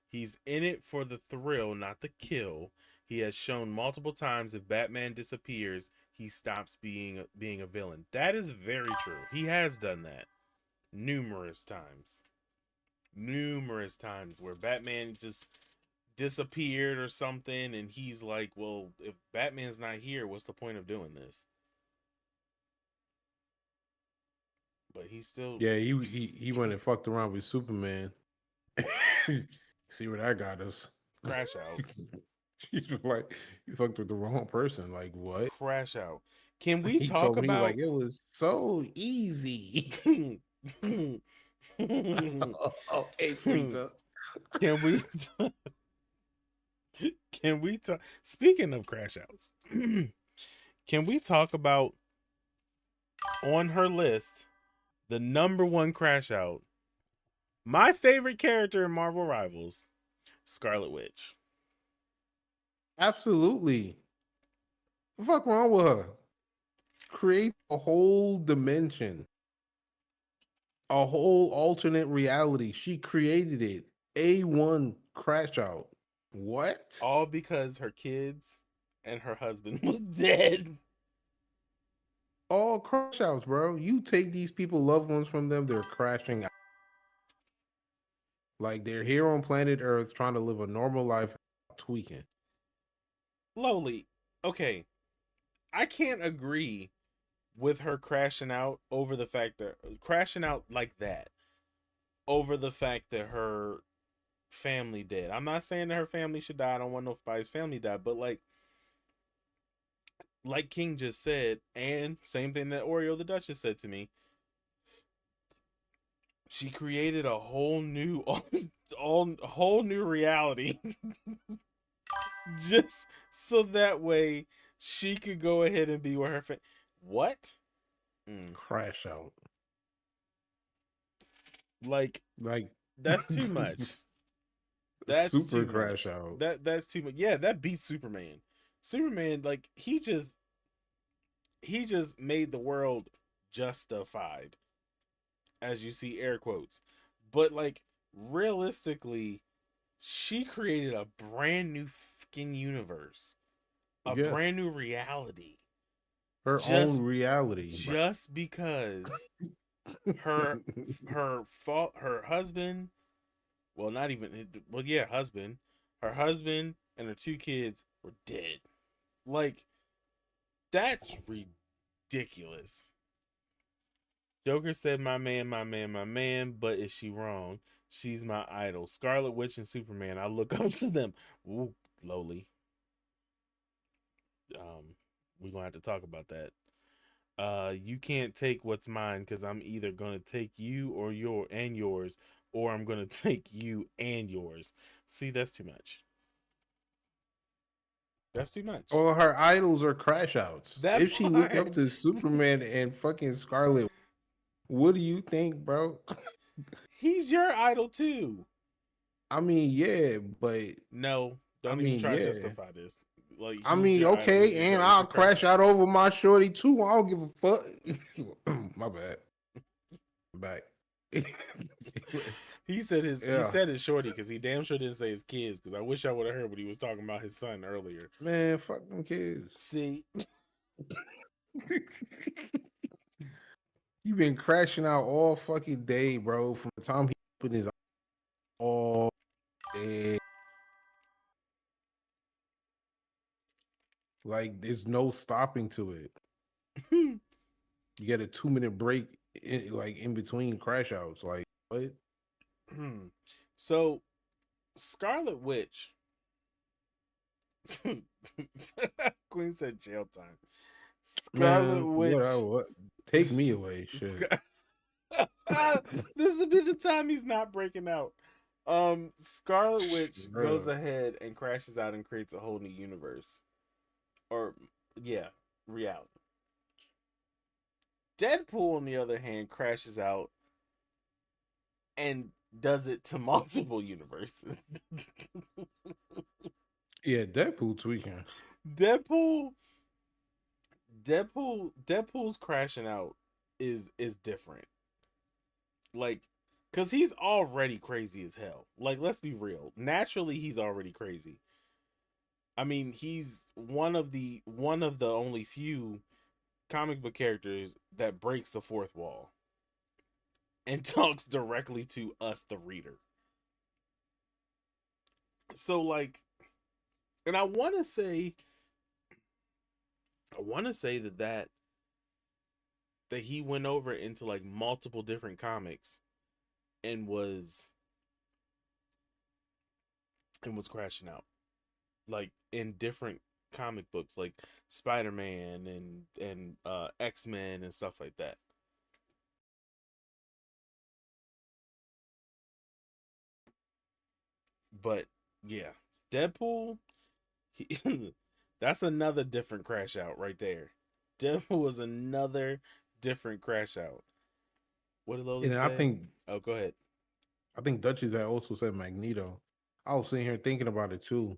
He's in it for the thrill, not the kill. He has shown multiple times if Batman disappears, he stops being a villain. That is very true. He has done that numerous times. Numerous times where Batman just disappeared or something and he's like, "Well, if Batman's not here, what's the point of doing this?" But he's still yeah, he went and fucked around with Superman. See where that got us. crash out. She's like, you fucked with the wrong person. Like what? Crash out. Can we He talk told me about like it was so easy. can Okay, Frieza. we can we talk, speaking of crash outs, can we talk about on her list the number one crash out, my favorite character in Marvel Rivals, Scarlet Witch. Absolutely. What the fuck wrong with her? Create a whole dimension, a whole alternate reality. She created it. A1 crash out. What? All because her kids and her husband was dead. All crash outs, bro. You take these people loved ones from them, they're crashing out. Like they're here on planet Earth trying to live a normal life, tweaking. Lowly. Okay. I can't agree with her crashing out over the fact that crashing out like that over the fact that her family dead. I'm not saying that her family should die. I don't want nobody's family to die, but like King just said, and same thing that Oreo the Duchess said to me, she created a whole new whole new reality just so that way she could go ahead and be with her family. What? Crash out. Like Like that's too much. That's super too crash much. out. That's too much. Yeah, that beats Superman. Superman, like he just he just made the world justified, as you see air quotes. But like realistically, she created a brand new fucking universe, a Yeah, brand new reality, her own just reality, bro. just because her her husband, well, not even, well, yeah, husband, her husband and her two kids were dead. Like, that's ridiculous. Joker said, "My man, my man, my man," but is she wrong? She's my idol. Scarlet Witch and Superman. I look up to them. Ooh, lowly. Um, we're gonna have to talk about that. You can't take what's mine because I'm either gonna take you or yours, or I'm gonna take you and yours. See, that's too much. That's too much. All her idols are crash outs. That If she looks up part. to Superman and fucking Scarlet, what do you think, bro? He's your idol too. I mean, yeah, but No, I don't even mean, try to yeah. justify this. Like, I he's mean, your idol. okay, and It's a I'll crash crash out over my shorty too. I don't give a fuck. My bad. I'm back. He said he Yeah, said his shorty because he damn sure didn't say his kids. Because I wish I would have heard what he was talking about his son earlier. man, fuck them kids. See, You been crashing out all fucking day, bro. From the time he put his all day. Like, there's no stopping to it. You get a 2 minute break, like in between crash outs. Like, what? so Scarlet Witch. Queen said jail time. Scarlet Man, Witch. what? Take me away, shit. This would be the time he's not breaking out. Scarlet Witch goes Bruh. ahead and crashes out and creates a whole new universe. Or yeah, reality. Deadpool, on the other hand, crashes out and does it to multiple universes. Yeah, Deadpool tweaking. Deadpool Deadpool's crashing out is different. Like, cause he's already crazy as hell. Like, let's be real. Naturally, he's already crazy. I mean, he's one of the only few comic book characters that breaks the fourth wall and talks directly to us, the reader. So, like, and I want to say that he went over into like multiple different comics and was crashing out, like in different comic books, like Spider-Man and X-Men and stuff like that. But yeah, Deadpool, that's another different crash out right there. Deadpool was another different crash out. What did Loli And say? Oh, go ahead. I think Duchess had also said Magneto. I was sitting here thinking about it too.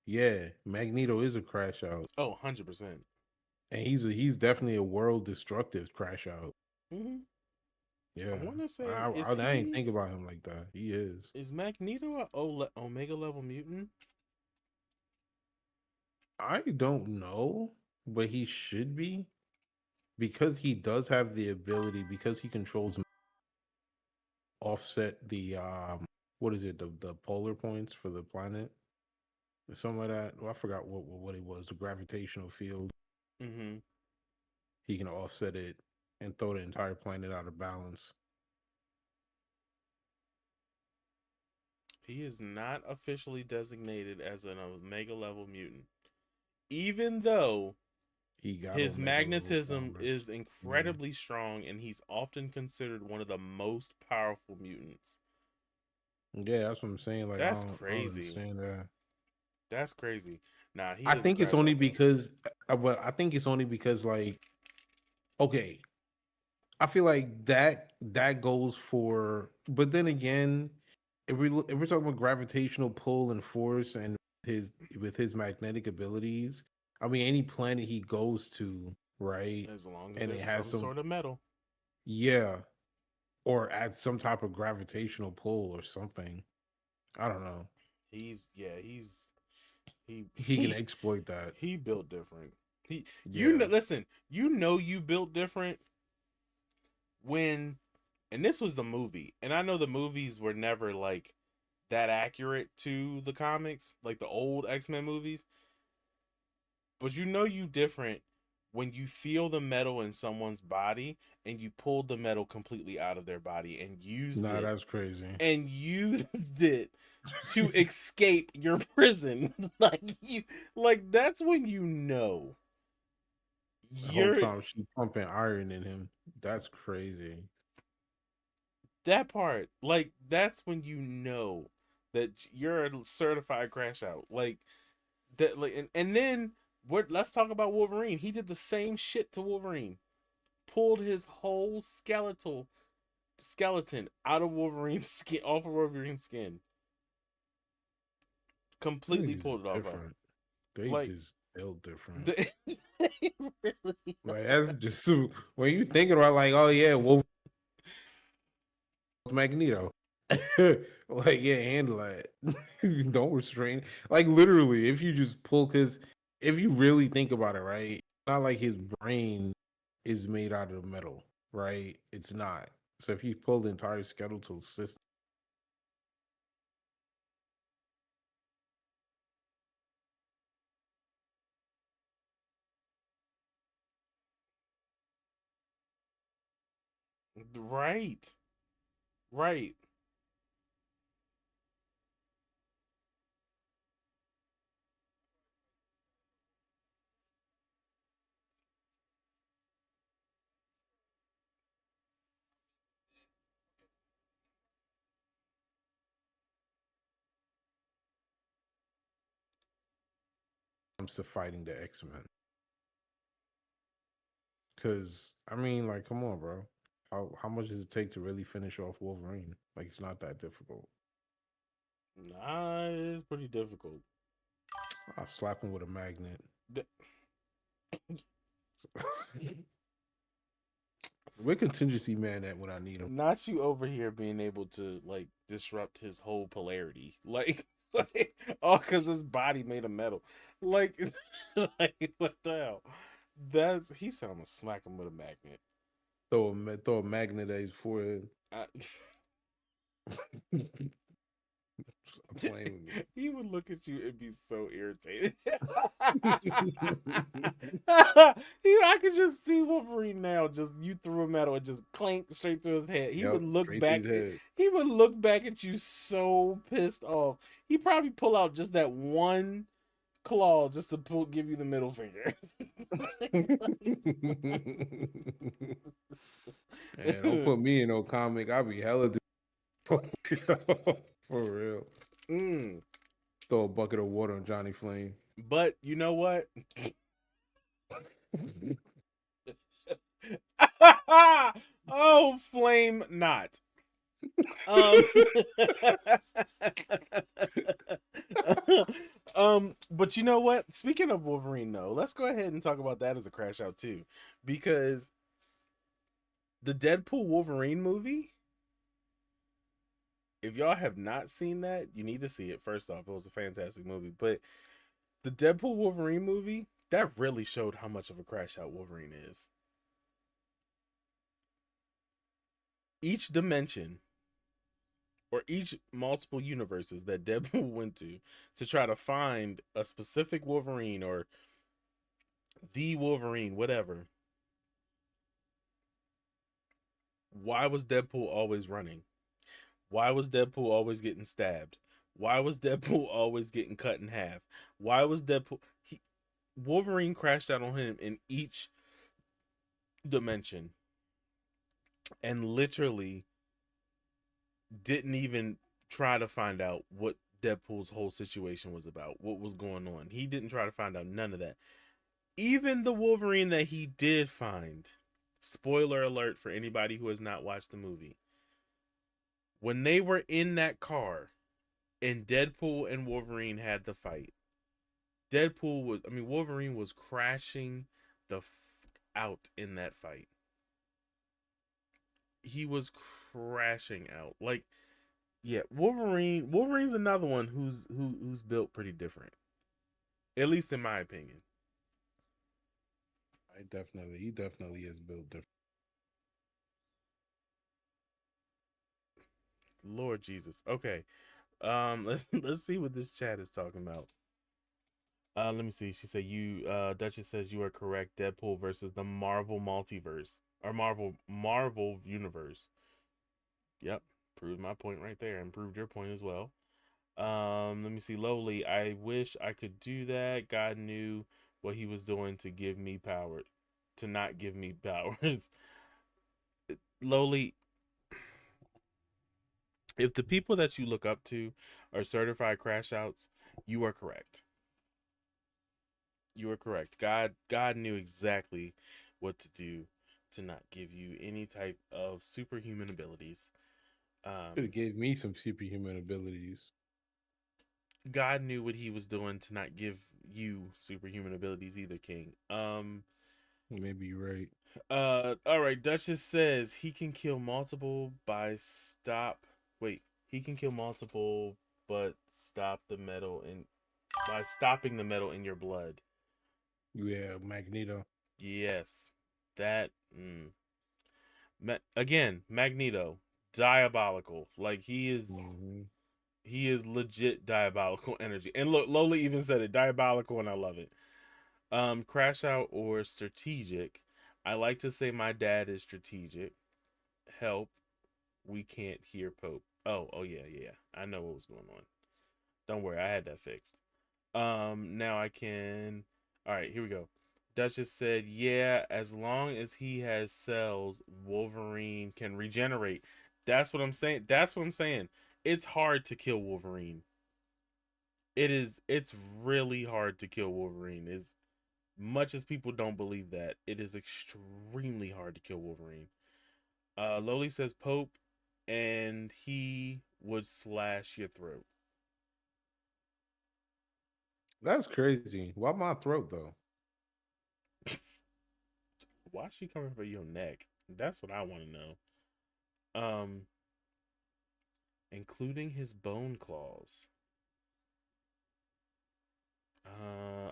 Yeah, Magneto is a crash out, Oh, 100%. and he's definitely a world destructive crash out. Mm-hmm. Yeah, I want to say, I didn't think about him like that. He is. Is Magneto a Omega level mutant? I don't know, but he should be, because he does have the ability, because he controls offset the what is it, the polar points for the planet or something like that. Well, I forgot what it was, the gravitational field. Mm-hmm. He can offset it and throw the entire planet out of balance. He is not officially designated as an Omega level mutant, even though He got his Omega level magnetism powers. is incredibly strong, and he's often considered one of the most powerful mutants. Yeah, that's what I'm saying. Like, That's I don't crazy. understand that. That's crazy. Nah, he I is a think it's crash only out, though. because, well, I think it's only because, like, okay, I feel like that goes for, but then again, if we're talking about gravitational pull and force and his with his magnetic abilities, I mean, any planet he goes to, right? As long as And it there's has some sort of metal. yeah, or at some type of gravitational pull or something. I don't know. He He can exploit that. he built different. You know, Yeah. listen, you built different when, and this was the movie, and I know the movies were never like that accurate to the comics, like the old X-Men movies, but you different when you feel the metal in someone's body and you pulled the metal completely out of their body and used Nah, it that's crazy. and used it to escape your prison. Like that's when you know The whole you're time she pumping iron in him. That's crazy. that part. Like that's when you know that you're a certified crash out. Like that. Like and then what? Let's talk about Wolverine. He did the same shit to Wolverine. Pulled his whole skeleton out of Wolverine's skin, off of Wolverine's skin. Completely Niggas is pulled it off of him. different. They Like just built different. they really. Like that's just when you thinking about like, oh yeah, Wolf Magneto. Like, yeah, handle that. Don't restrain. Like literally, if you just pull, because if you really think about it, right, it's not like his brain is made out of metal, right? It's not. So if you pull the entire skeletal system, Right. Right. comes to fighting the X-Men. Because I mean, like, come on, bro. How much does it take to really finish off Wolverine? Like, it's not that difficult. Nah, it's pretty difficult. I'll slap him with a magnet. The- Where contingency man at when I need him? Not you over here being able to like disrupt his whole polarity, all because his body made of metal, like, like what the hell? That's he said I'm gonna smack him with a magnet. Throw a magnet at his forehead. I, I'm playing with he would look at you and be so irritated. I could just see Wolverine now. Just you threw a metal and just clank straight through his head. He would look straight to back. his head. He would look back at you so pissed off. He probably pull out just that one claw just to give you the middle finger. Man, don't put me in no comic. I'll be hella for real. Throw a bucket of water on Johnny Flame. But you know what? Oh, flame not. But you know what? Speaking of Wolverine, though, let's go ahead and talk about that as a crash out too, because the Deadpool Wolverine movie. If y'all have not seen that, you need to see it. First off, it was a fantastic movie, but the Deadpool Wolverine movie that really showed how much of a crash out Wolverine is. Each dimension or each multiple universes that Deadpool went to try to find a specific Wolverine or the Wolverine, whatever. Why was Deadpool always running? Why was Deadpool always getting stabbed? Why was Deadpool always getting cut in half? Why was Wolverine crashed out on him in each dimension and literally didn't even try to find out what Deadpool's whole situation was about, what was going on. He didn't try to find out none of that. Even the Wolverine that he did find, spoiler alert for anybody who has not watched the movie, when they were in that car and Deadpool and Wolverine had the fight, Wolverine was crashing the out in that fight. He was crashing out. Like, yeah, Wolverine's another one who's built pretty different. At least in my opinion. He definitely is built different. Lord Jesus. Okay. Let's see what this chat is talking about. Let me see. She said Duchess says you are correct. Deadpool versus the Marvel multiverse or Marvel universe. Yep, proved my point right there and proved your point as well. Let me see. Lowly, I wish I could do that. God knew what he was doing to give me power, to not give me powers. Lowly, if the people that you look up to are certified crash outs, you are correct. You are correct. God knew exactly what to do to not give you any type of superhuman abilities. Could have gave me some superhuman abilities. God knew what he was doing to not give you superhuman abilities either, King. Maybe you're right. All right. Duchess says he can kill multiple he can kill multiple, but stop the metal by stopping the metal in your blood. Yeah, Magneto. Yes, that. Again, Magneto, diabolical. Like he is. Mm-hmm. He is legit diabolical energy. And look, Lola even said it, diabolical, and I love it. Crash out or strategic. I like to say my dad is strategic. Help. We can't hear Pope. Oh yeah. I know what was going on. Don't worry, I had that fixed. Now I can. All right, here we go. Duchess said, "Yeah, as long as he has cells, Wolverine can regenerate." That's what I'm saying. That's what I'm saying. It's hard to kill Wolverine. It's really hard to kill Wolverine. As much as people don't believe that, it is extremely hard to kill Wolverine. Loli says Pope and he would slash your throat. That's crazy. Why my throat though? Why is she coming for your neck? That's what I want to know. Including his bone claws.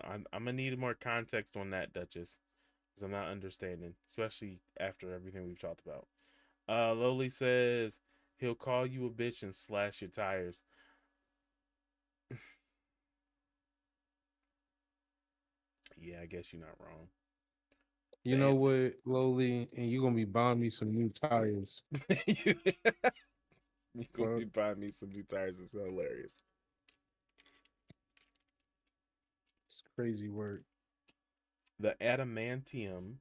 I'm gonna need more context on that, Duchess, because I'm not understanding, especially after everything we've talked about. Loli says he'll call you a bitch and slash your tires. Yeah, I guess you're not wrong. You know what, Lowly, and you're gonna be buying me some new tires. You're gonna be buying me some new tires. It's hilarious. It's crazy work. The adamantium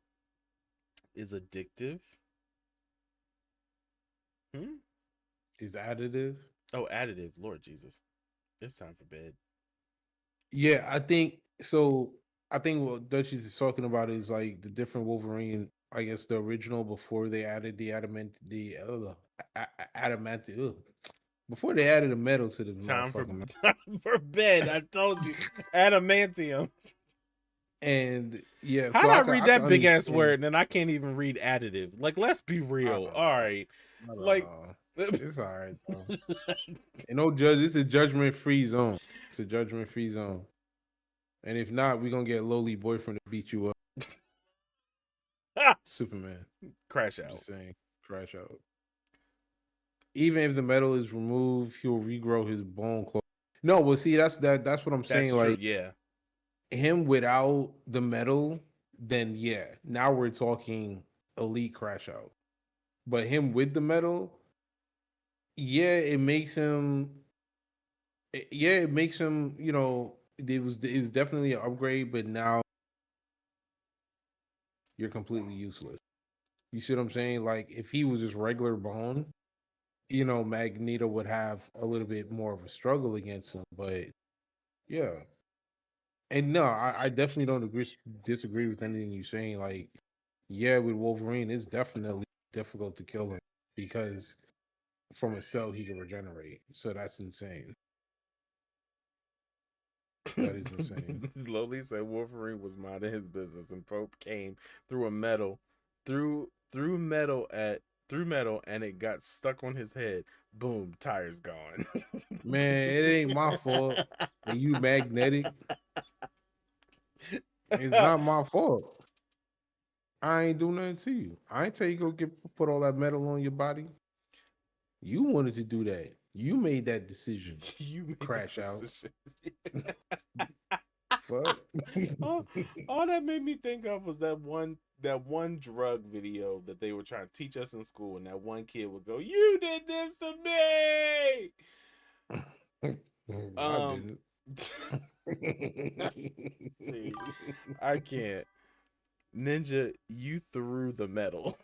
is addictive. Is additive. Oh, additive. Lord Jesus. It's time for bed. Yeah, I think so. I think what Dutchies is talking about is like the different Wolverine. I guess the original before they added the adamant. Before they added the metal to the Time for, motherfucking. for bed. I told you. Adamantium. And yeah, How so did I read that big ass understand. word and then I can't even read additive? Like, let's be real. All right. Like, it's all right though. And no judge. This is a judgment-free zone. It's a judgment-free zone. And if not, we're gonna get a lowly boyfriend to beat you up. Superman. Crash out. Just saying, crash out. Even if the metal is removed, he'll regrow his bone claw. No, well, see, that's what I'm saying. That's true, like, yeah. Him without the metal, then yeah, now we're talking elite crash out. But him with the metal, yeah, it makes him. Yeah, it makes him. It's definitely an upgrade, but now you're completely useless. You see what I'm saying? Like if he was just regular bone, Magneto would have a little bit more of a struggle against him. But yeah, and no, I definitely don't disagree with anything you're saying. Like, yeah, with Wolverine, it's definitely difficult to kill him because from a cell he can regenerate. So that's insane. That is insane. Lowly said Wolverine was minding his business, and Pope came through a metal, through metal through metal, and it got stuck on his head. Boom, tires gone. Man, it ain't my fault. And you magnetic. It's not my fault. I ain't do nothing to you. I ain't tell you go put all that metal on your body. You wanted to do that. You made that decision. You made Crash that out. decision. Fuck. all that made me think of was that one drug video that they were trying to teach us in school, and that one kid would go, "You did this to me." I didn't. See, I can't. Ninja, you threw the metal.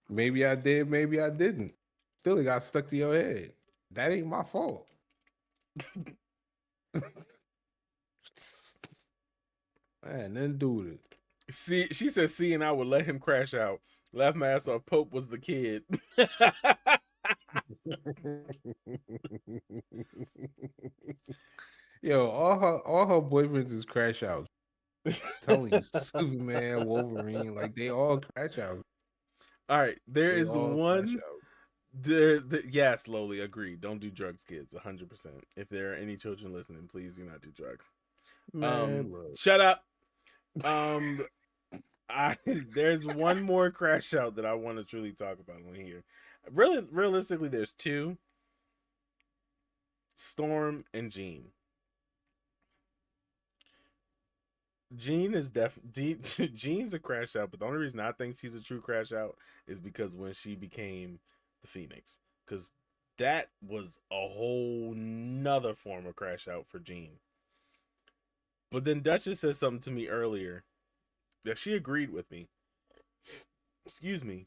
Maybe I did, maybe I didn't. Still, it got stuck to your head. That ain't my fault. Man, nothing to do with it. See, she said, "See, and I would let him crash out." Laugh my ass off. Pope was the kid. Yo, all her boyfriends is crash outs. Telling you, Superman, Wolverine, like they all crash outs. All right, there They is all one. crash outs. Yeah, slowly agree. Don't do drugs, kids. 100%. If there are any children listening, please do not do drugs. Man, look. Shut up. There's one more crash out that I want to truly talk about on here. Really, realistically, there's two. Storm and Jean. Jean is Jean's a crash out, but the only reason I think she's a true crash out is because when she became the Phoenix, because that was a whole nother form of crash out for Jean. But then Duchess said something to me earlier that she agreed with me. Excuse me.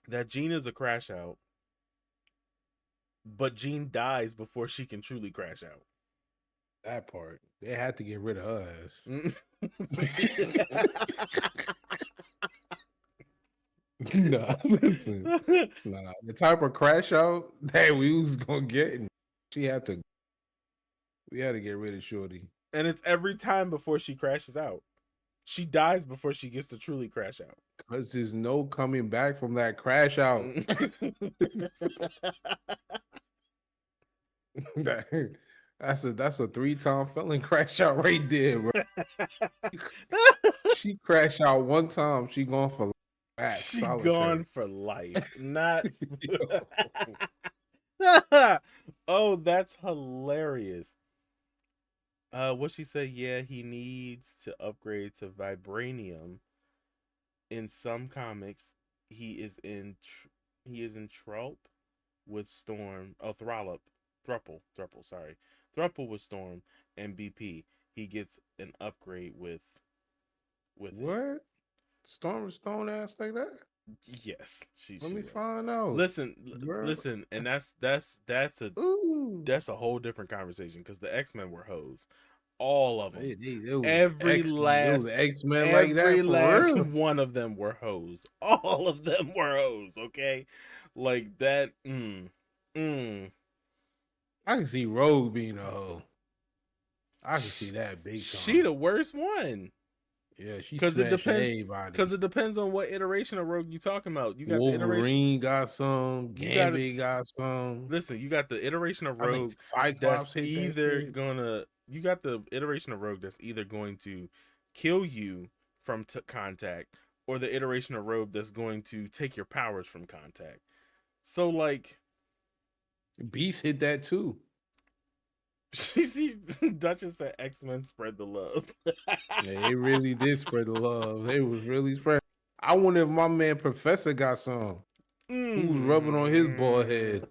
That Jean is a crash out, but Jean dies before she can truly crash out. That part. They had to get rid of her ass. Nah, listen. Nah, the type of crash out that we was gonna get, we had to get rid of Shorty. And it's every time before she crashes out. She dies before she gets to truly crash out. Because there's no coming back from that crash out. That's a 3-time felon crash out right there, bro. She crashed out one time, she gone for life. She gone for life. Not Oh, that's hilarious. What she said, yeah, he needs to upgrade to vibranium. In some comics, he is in Thruple with Storm. Oh, Thruple, sorry. Thruple with Storm and BP. He gets an upgrade with what? Him. Storm Stone ass like that? Yes, Let me find out. Listen, Girl. listen, and that's a whole different conversation because the X-Men were hoes. All of them. Every last X-Men like that. Every last real. one of them were hoes. All of them were hoes. Okay, like that. I can see Rogue being a hoe. I can see that big time. She the worst one. Yeah, she Because it depends. everybody. Because it depends on what iteration of Rogue you talking about. You got Wolverine the iteration. got some. Gambit got some. Listen, you got the iteration of I think Rogue Cyclops that's either gonna. You got the iteration of Rogue that's either going to kill you from contact, or the iteration of Rogue that's going to take your powers from contact. So like, Beast hit that too. See, Duchess said X-Men spread the love. Yeah, it really did spread the love. It was really spread. I wonder if my man Professor got some. Who's rubbing on his bald head?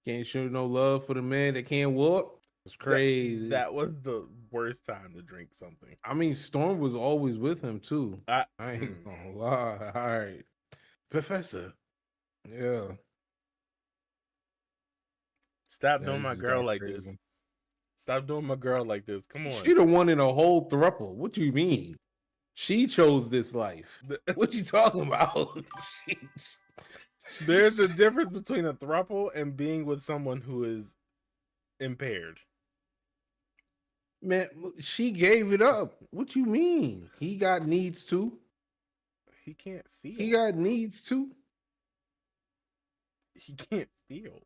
Can't show no love for the man that can't walk. It's crazy. That was the worst time to drink something. I mean, Storm was always with him too. I ain't gonna lie. All right, Professor. Yeah. Stop doing my girl like this. Stop doing my girl like this. Come on. She the one in a whole throuple. What you mean? She chose this life. What you talking about? She- There's a difference between a throuple and being with someone who is impaired. Man, she gave it up. What you mean? He got needs too. He can't feel. He got needs too. He can't feel.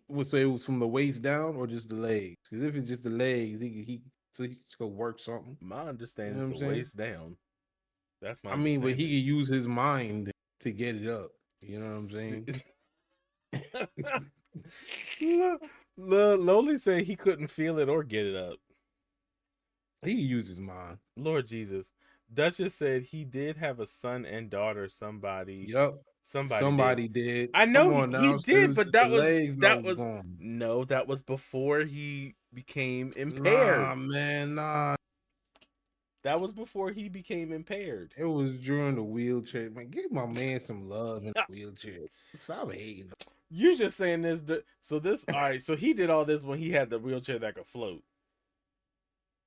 Would say it was from the waist down or just the legs? Because if it's just the legs, he could work something. My understanding You know is what the I'm saying? waist down. That's my I mean, but understanding. he could use his mind to get it up. You know what I'm saying? Loli said he couldn't feel it or get it up. He could use his mind. Lord Jesus. Duchess said he did have a son and daughter. Yep. Somebody did. I Come know on he now. It did, was but just the that legs was gone. no, that was before he became impaired. Nah, man, nah. That was before he became impaired. It was during the wheelchair. Man, give my man some love in the wheelchair. Stop hating. You just saying this. So this, all right. So he did all this when he had the wheelchair that could float.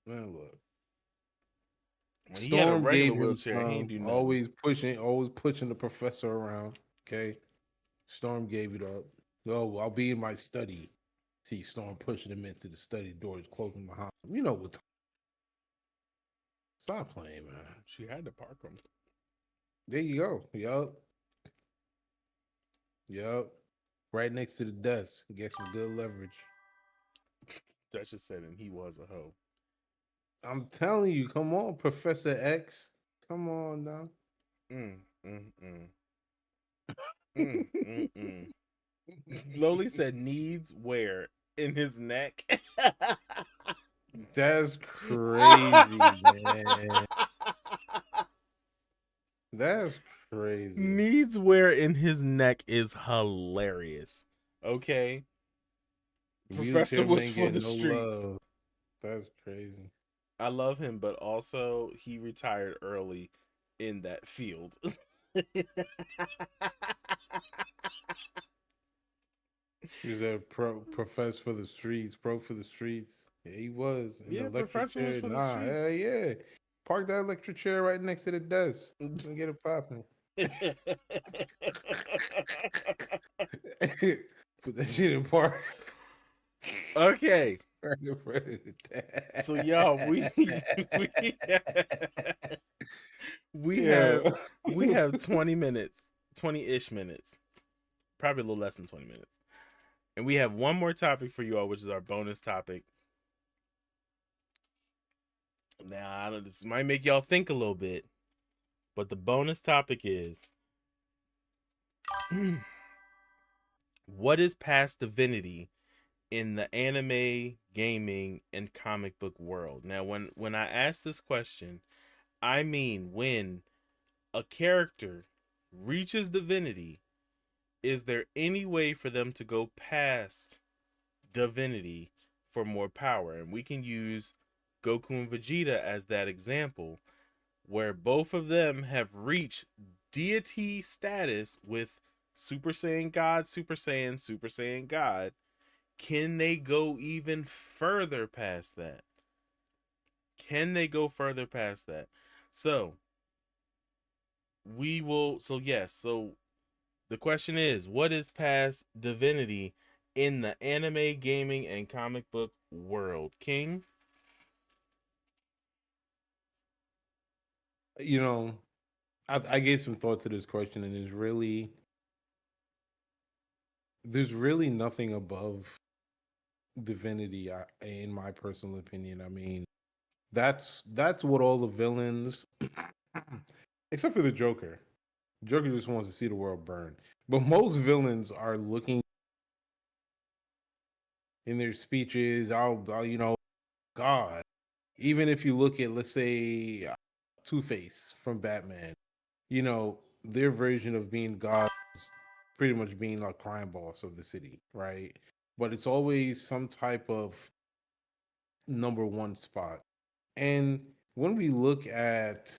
Man, look. When he had a Storm regular gave him wheelchair, he ain't some. do nothing. Always pushing the professor around. Okay. Storm gave it up. Oh, I'll be in my study. See Storm pushing him into the study doors, closing behind him. You know what? Stop playing, man. She had to park him. There you go. Yup. Right next to the desk. Get some good leverage. Duchess said, and he was a hoe. I'm telling you, come on, Professor X. Come on now. Loli said needs wear in his neck. That's crazy, man. That's crazy. Needs wear in his neck is hilarious. Okay. Professor Wheelchair was man for get the no streets. love. That's crazy. I love him, but also he retired early in that field. He was a professor for the streets, pro for the streets. Yeah, he was. In Yeah, the electric Professor was chair. for the Nah, hell streets. yeah. Park that electric chair right next to the desk. Don't get it popping. Put that shit in park. Okay. Right in front of the desk. So y'all, we have 20 minutes, 20-ish minutes. Probably a little less than 20 minutes. And we have one more topic for you all, which is our bonus topic. Now, I don't, this might make y'all think a little bit, but the bonus topic is what is past divinity in the anime, gaming, and comic book world? Now, when I ask this question, I mean when a character reaches divinity, is there any way for them to go past divinity for more power? And we can use Goku and Vegeta as that example, where both of them have reached deity status with Super Saiyan God, Super Saiyan, Super Saiyan God. Can they go even further past that? Can they go further past that? So the question is, what is past divinity in the anime, gaming, and comic book world? King? You know, I gave some thought to this question, and there's really nothing above divinity, in my personal opinion. I mean, that's what all the villains, except for the Joker. Joker just wants to see the world burn. But most villains are looking in their speeches, God. Even if you look at, let's say, Two-Face from Batman, their version of being God is pretty much being like crime boss of the city, right? But it's always some type of number one spot. And when we look at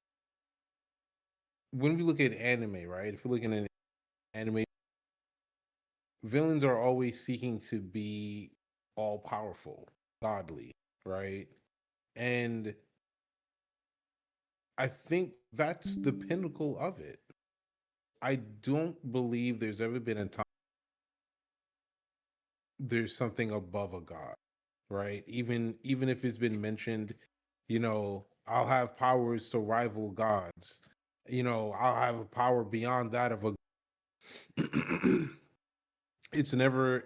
anime, right? If we're looking at anime, villains are always seeking to be all powerful, godly, right? And I think that's the pinnacle of it. I don't believe there's ever been a time there's something above a god, right? Even if it's been mentioned, I'll have powers to rival gods. I'll have a power beyond that of a it's never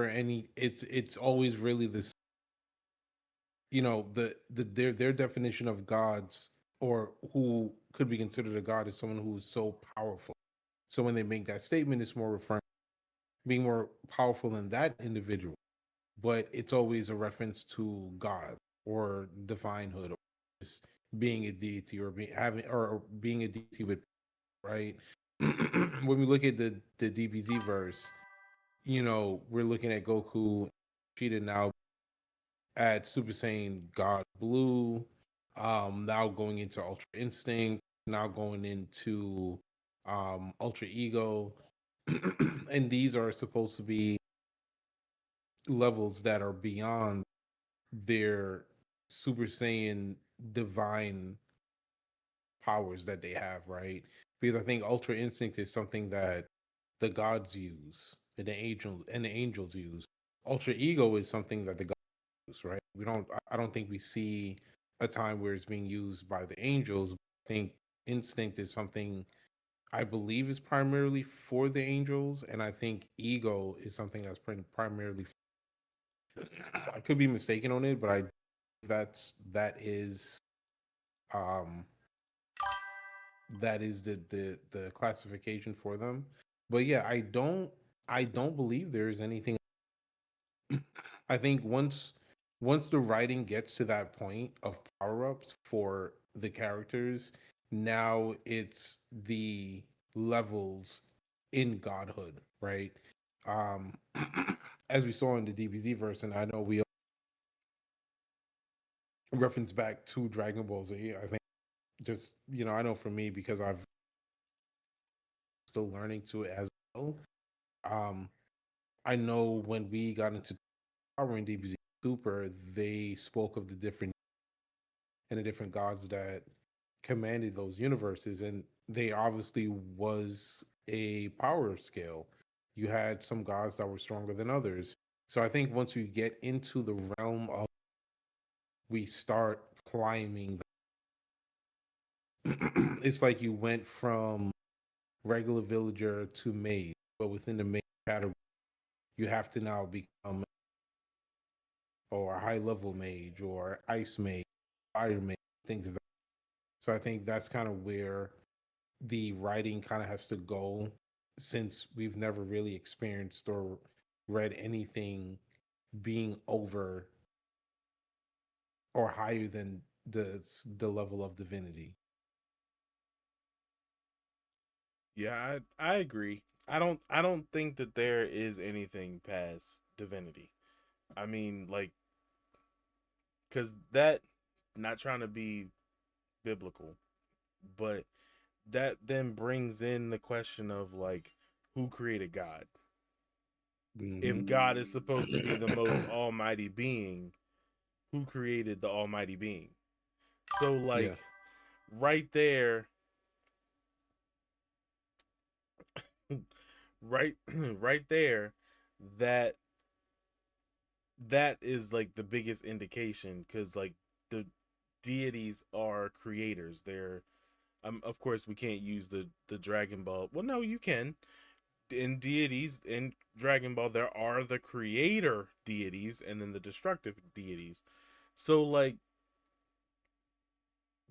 any it's always really this, their definition of gods or who could be considered a god is someone who is so powerful. So when they make that statement, it's more referring being more powerful than that individual, but it's always a reference to God or divinehood or just being a deity or being a deity with, right. When we look at the DBZ verse, we're looking at Goku cheated now at Super Saiyan God Blue, now going into Ultra Instinct, now going into Ultra Ego. And these are supposed to be levels that are beyond their Super Saiyan divine powers that they have, right? Because I think Ultra Instinct is something that the gods use and the angels use. Ultra Ego is something that the gods use, right? I don't think we see a time where it's being used by the angels. I think Instinct is something I believe is primarily for the angels, and I think Ego is something that's primarily. I could be mistaken on it, but that is um that is the classification for them. But yeah, I don't believe there is anything. I think once the writing gets to that point of power-ups for the characters, now it's the levels in godhood, right? Um as we saw in the DBZ verse, and I know we reference back to Dragon Ball Z. I think just, I know for me, because I've still learning to it as well. Um I know when we got into Power in DBZ Super, they spoke of the different gods that commanded those universes, and they obviously was a power scale. You had some gods that were stronger than others. So I think once we get into the realm of, we start climbing. It's like you went from regular villager to mage, but within the mage category, you have to now become or a high level mage or ice mage, fire mage, things of that. So I think that's kind of where the writing kind of has to go, since we've never really experienced or read anything being over or higher than the level of divinity. Yeah, I agree. I don't think that there is anything past divinity. I mean, like, cuz that, not trying to be biblical, but that then brings in the question of, like, who created God? If God is supposed to be the most Mm-hmm. almighty being, who created the almighty being? So, Yeah. like, right there, right right there, that that is like the biggest indication, because, like, the deities are creators. They're, of course we can't use the Dragon Ball. Well, no, you can. In deities in Dragon Ball, there are the creator deities and then the destructive deities. So, like,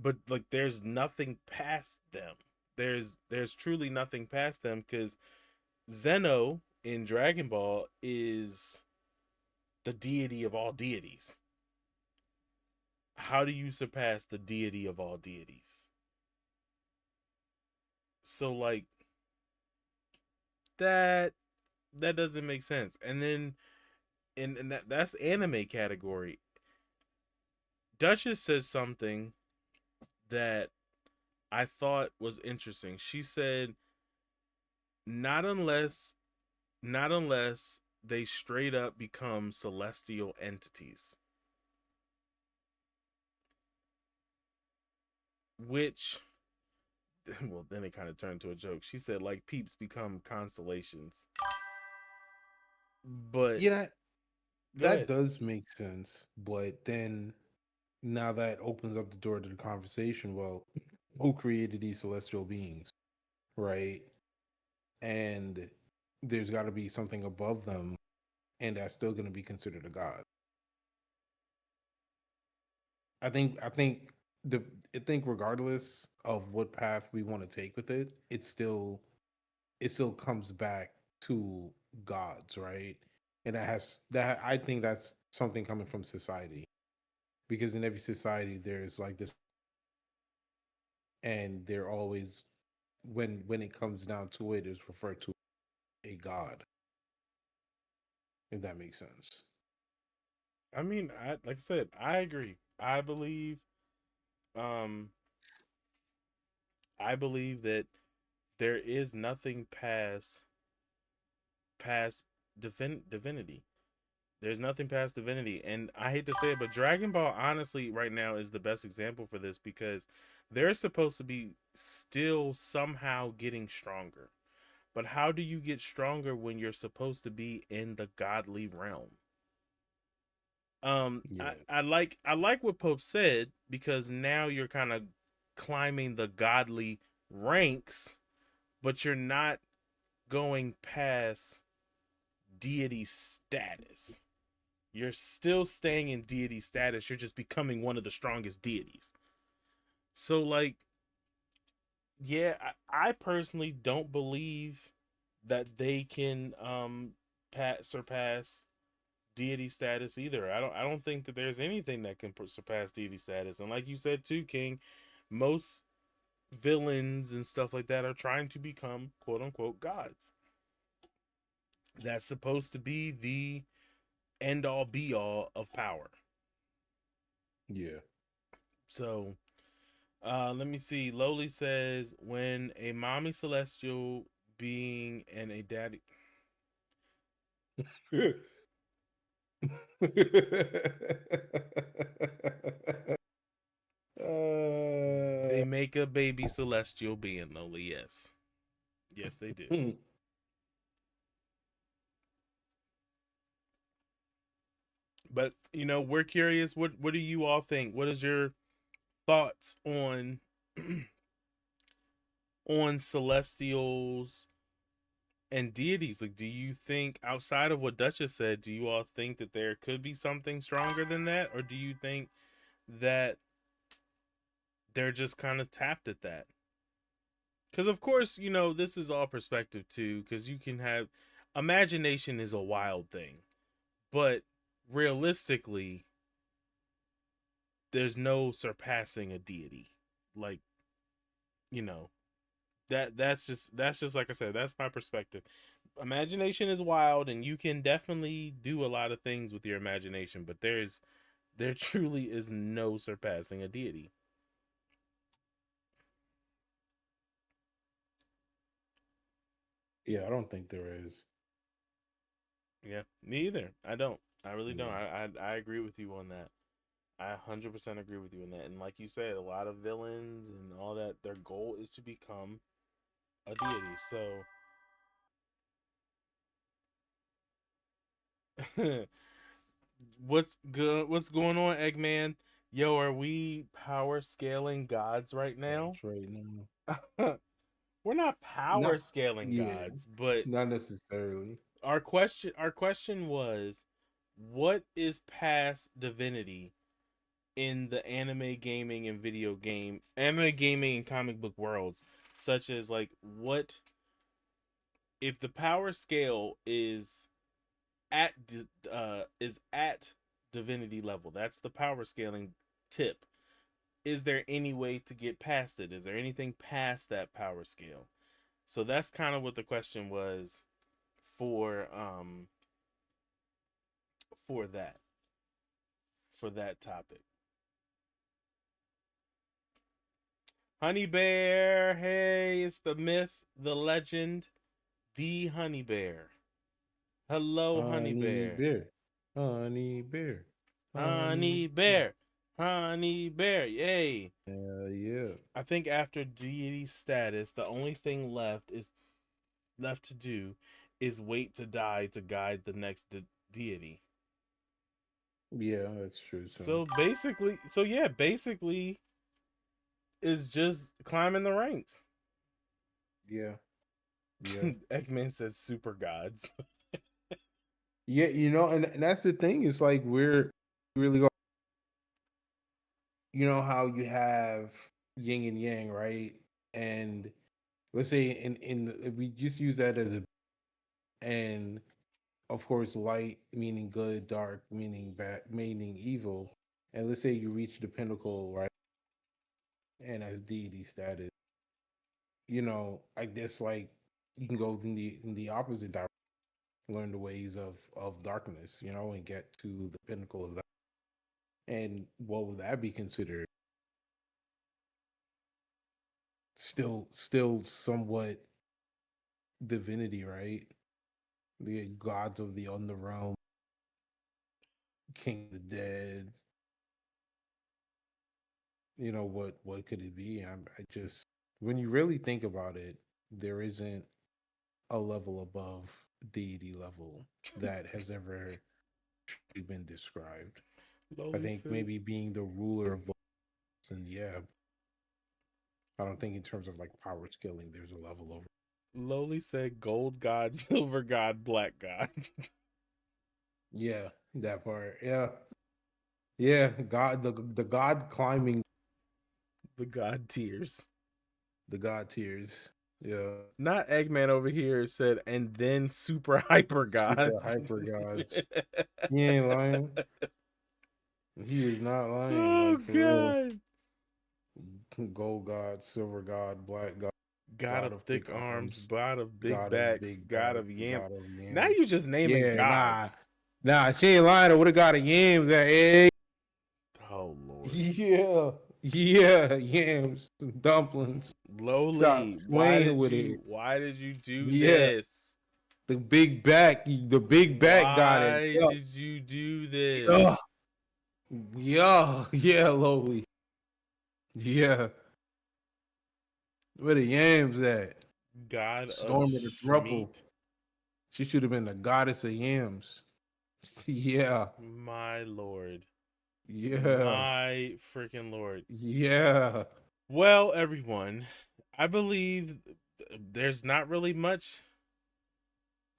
but, like, there's nothing past them. There's truly nothing past them, because Zeno in Dragon Ball is the deity of all deities. How do you surpass the deity of all deities? So, like, that that doesn't make sense. And then in that's anime category. Duchess says something that I thought was interesting. She said, not unless not unless they straight up become celestial entities. which, well, then it kind of turned to a joke. She said, like, peeps become constellations. But Yeah, go that ahead. does make sense. But then now that opens up the door to the conversation. Well, who created these celestial beings, right? And there's got to be something above them, and that's still going to be considered a god. I think I think regardless of what path we want to take with it, it still comes back to gods, right? And that I think that's something coming from society, because in every society there's like this, and they're always, when it comes down to it, is referred to a god, if that makes sense. I mean, like I said, I agree. Um, I believe that there is nothing past divinity. There's nothing past divinity. And I hate to say it, but Dragon Ball, honestly, right now is the best example for this, because they're supposed to be still somehow getting stronger. But how do you get stronger when you're supposed to be in the godly realm? Yeah, I like what Pope said, because now you're kind of climbing the godly ranks, but you're not going past deity status. You're still staying in deity status. You're just becoming one of the strongest deities. So, like, yeah, I personally don't believe that they can surpass deity status either. I don't think that there's anything that can surpass deity status. And like you said too, King, most villains and stuff like that are trying to become quote unquote gods. That's supposed to be the end all be all of power. yeah. So let me see. Lowly says, when a mommy celestial being and a daddy, uh, they make a baby celestial being. Lowly, yes, yes, they do. But we're curious. What do you all think? What is your thoughts on on celestials and deities? Like, do you think, outside of what Duchess said, do you all think that there could be something stronger than that, or do you think that they're just kind of tapped at that? Because of course, this is all perspective too. Because you can have imagination is a wild thing, but realistically, there's no surpassing a deity. Like, you know, that's just like I said, that's my perspective. Imagination is wild, and you can definitely do a lot of things with your imagination, but there truly is no surpassing a deity. yeah, I don't think there is. Yeah, me either. I don't. I really don't. Yeah, I agree with you on that. I 100% agree with you on that. And like you said, a lot of villains and all that, their goal is to become a deity. So what's good? What's going on, Eggman? Yo, are we power scaling gods right now? that's right now. We're not power Not, scaling yeah, gods, but not necessarily. our question was, what is past divinity in the anime gaming and comic book worlds, such as, like, what if the power scale at is at divinity level? That's the power scaling tip. Is there any way to get past it? Is there anything past that power scale? So that's kind of what the question was for for that for that topic. Honey Bear, hey, it's the myth, the legend, the Honey Bear. Hello, Honey Honey Bear. bear, honey bear, honey Honey bear. Bear. Honey bear, yay. Yeah. I think after deity status, the only thing left to do is wait to die to guide the next deity. Yeah, that's true too. So basically is just climbing the ranks. Yeah. Yeah. Eggman says super gods. Yeah, and that's the thing. It's like we're really go. You know how you have yin and yang, right? And let's say if we just use that as a, and of course light meaning good, dark meaning bad, meaning evil. And let's say you reach the pinnacle, right? And as deity status, I guess like you can go in the opposite direction, learn the ways of darkness, and get to the pinnacle of that. And what would that be considered? Still somewhat divinity, right? The gods of the underrealm, king of the dead. What could it be? I just, when you really think about it, there isn't a level above deity level that has ever truly been described. I Lowly think said, maybe being the ruler of the, and yeah, I don't think in terms of like power scaling, there's a level over. Lowly said gold god, silver god, black god. Yeah, that part. Yeah, yeah. God, the god climbing The god tears. the god tiers. Yeah, Not Eggman over here said, and then super hyper god. super hyper gods. He ain't lying. He is not lying. Oh Like for real. god. Gold god, silver god, black god, God god of of thick thick arms, arms, god of big god of backs, big god back, of yams. god of Now yams. you just naming Yeah, gods. nah. She ain't lying. What a god of yams at? Hey, Oh Lord. yeah, yams, dumplings. Lowly, Stop playing with it. why did you do Yeah, this? the big back got it. Why did you do Yeah, this? yeah, lowly. Yeah, where the yams at? God of Storm of the thruple. Schmeat. She should have been the goddess of yams. Yeah, My Lord. yeah, My freaking Lord. yeah. Well, everyone, I believe there's not really much.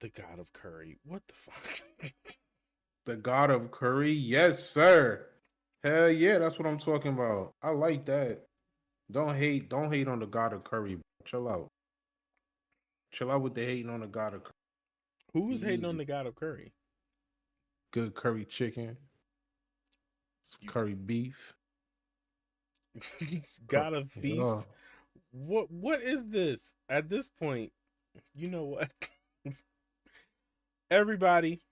The God of Curry. What the fuck? The god of curry. Yes, sir. Hell yeah, that's what I'm talking about. I like that. Don't hate on the god of curry. Chill out. Chill out with the hating on the god of curry. Who's Be hating on easy. the God of Curry? Good curry chicken, some curry beef. God of Yeah. Feast. What is this? At this point, you know what? Everybody,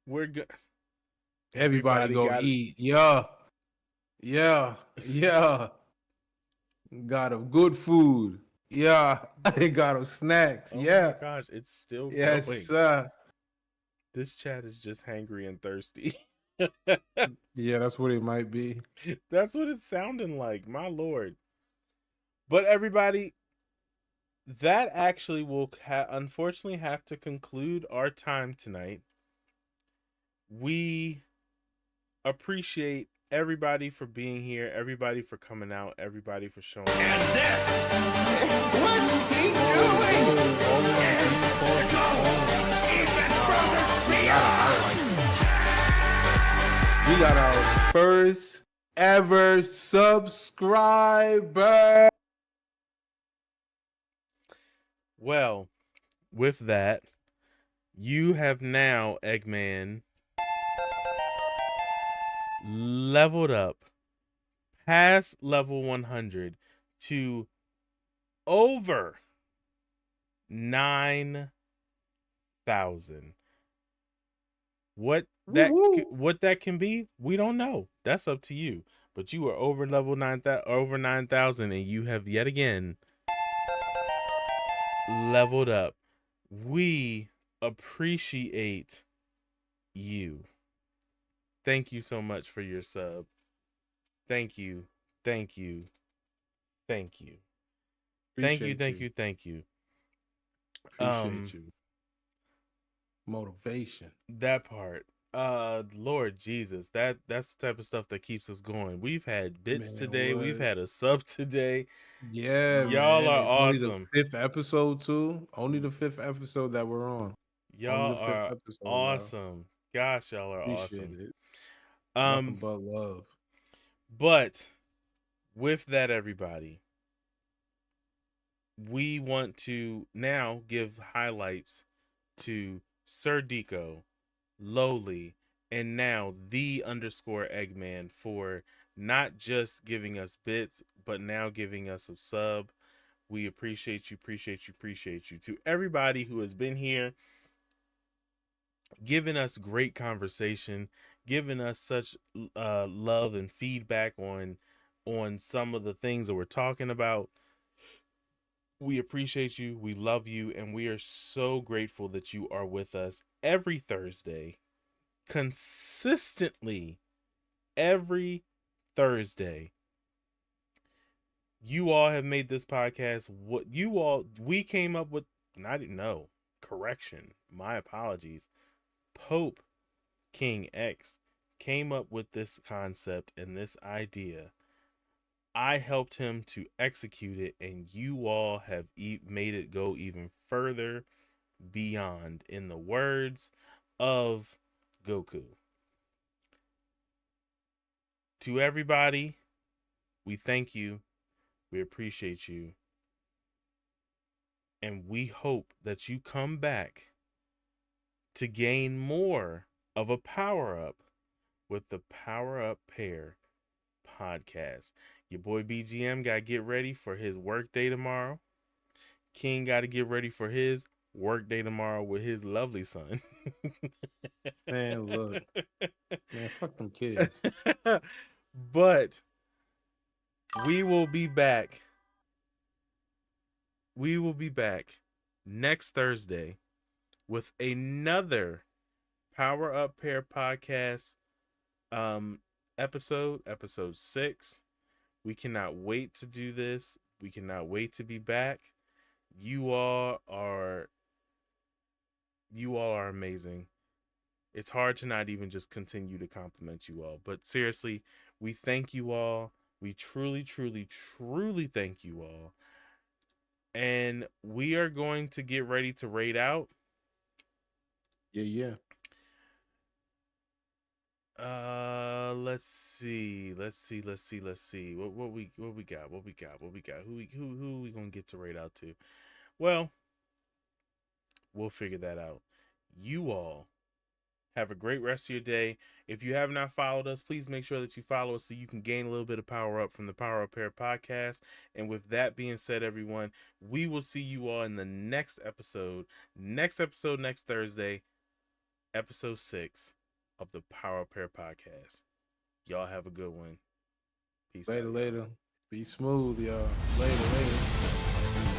we're good. Everybody go got eat. Yeah. Yeah. Yeah. God of good food. Yeah. God of snacks. Oh Yeah. my gosh, it's still Yes, going. sir. This chat is just hangry and thirsty. Yeah, that's what it might be. That's what it's sounding like, my lord. But everybody, that actually will unfortunately have to conclude our time tonight. We appreciate everybody for being here, everybody for coming out, everybody for showing up. And this, what's he doing? Even We got our first ever subscriber. Well, with that, you have now, Eggman, leveled up past level 100 to over 9,000. What that can be, we don't know. That's up to you. But you are over level 9,000, and you have yet again leveled up. We appreciate you. Thank you so much for your sub. Thank you. Thank you. Thank you. Appreciate Thank you. you. Thank you. Appreciate you. Motivation. That part. Lord Jesus, that's the type of stuff that keeps us going. We've had bits Man, today. We've what? had a sub today. Yeah, Y'all man. are It's only the awesome. 5th episode too. Only the 5th episode that we're on. Only Y'all the 5th are episode, y'all. awesome. Gosh, y'all are Appreciate awesome. it. Nothing Um, but love. but with that, everybody, we want to now give highlights to Sir Deco, Lowly, and now the underscore Eggman for not just giving us bits, but now giving us a sub. We appreciate you, appreciate you, appreciate you. To everybody who has been here, giving us great conversation, giving us such love and feedback on some of the things that we're talking about. We appreciate you, we love you, and we are so grateful that you are with us every Thursday, consistently every Thursday. You all have made this podcast what we came up with. I didn't know. Correction. My apologies. Pope King X came up with this concept and this idea. I helped him to execute it, and you all have made it go even further beyond, in the words of Goku. To everybody, we thank you, we appreciate you, and we hope that you come back to gain more of a power up with the Power Up Pair podcast. Your boy BGM got to get ready for his work day tomorrow. King got to get ready for his work day tomorrow with his lovely son. Man, look. Man, fuck them kids. But we will be back. We will be back next Thursday with another Power Up Pair podcast episode 6. We cannot wait to do this. We cannot wait to be back. You all are amazing. It's hard to not even just continue to compliment you all. But seriously, we thank you all. We truly, truly, truly thank you all. And we are going to get ready to raid out. Yeah. Let's see. What we got? Who we gonna get to raid out to? Well, we'll figure that out. You all have a great rest of your day. If you have not followed us, please make sure that you follow us so you can gain a little bit of power up from the Power Up Pair podcast. And with that being said, everyone, we will see you all in the next episode. Next Thursday, episode 6 of the Power Up Pair podcast. Y'all have a good one. Peace out. Later. Be smooth, y'all. Later.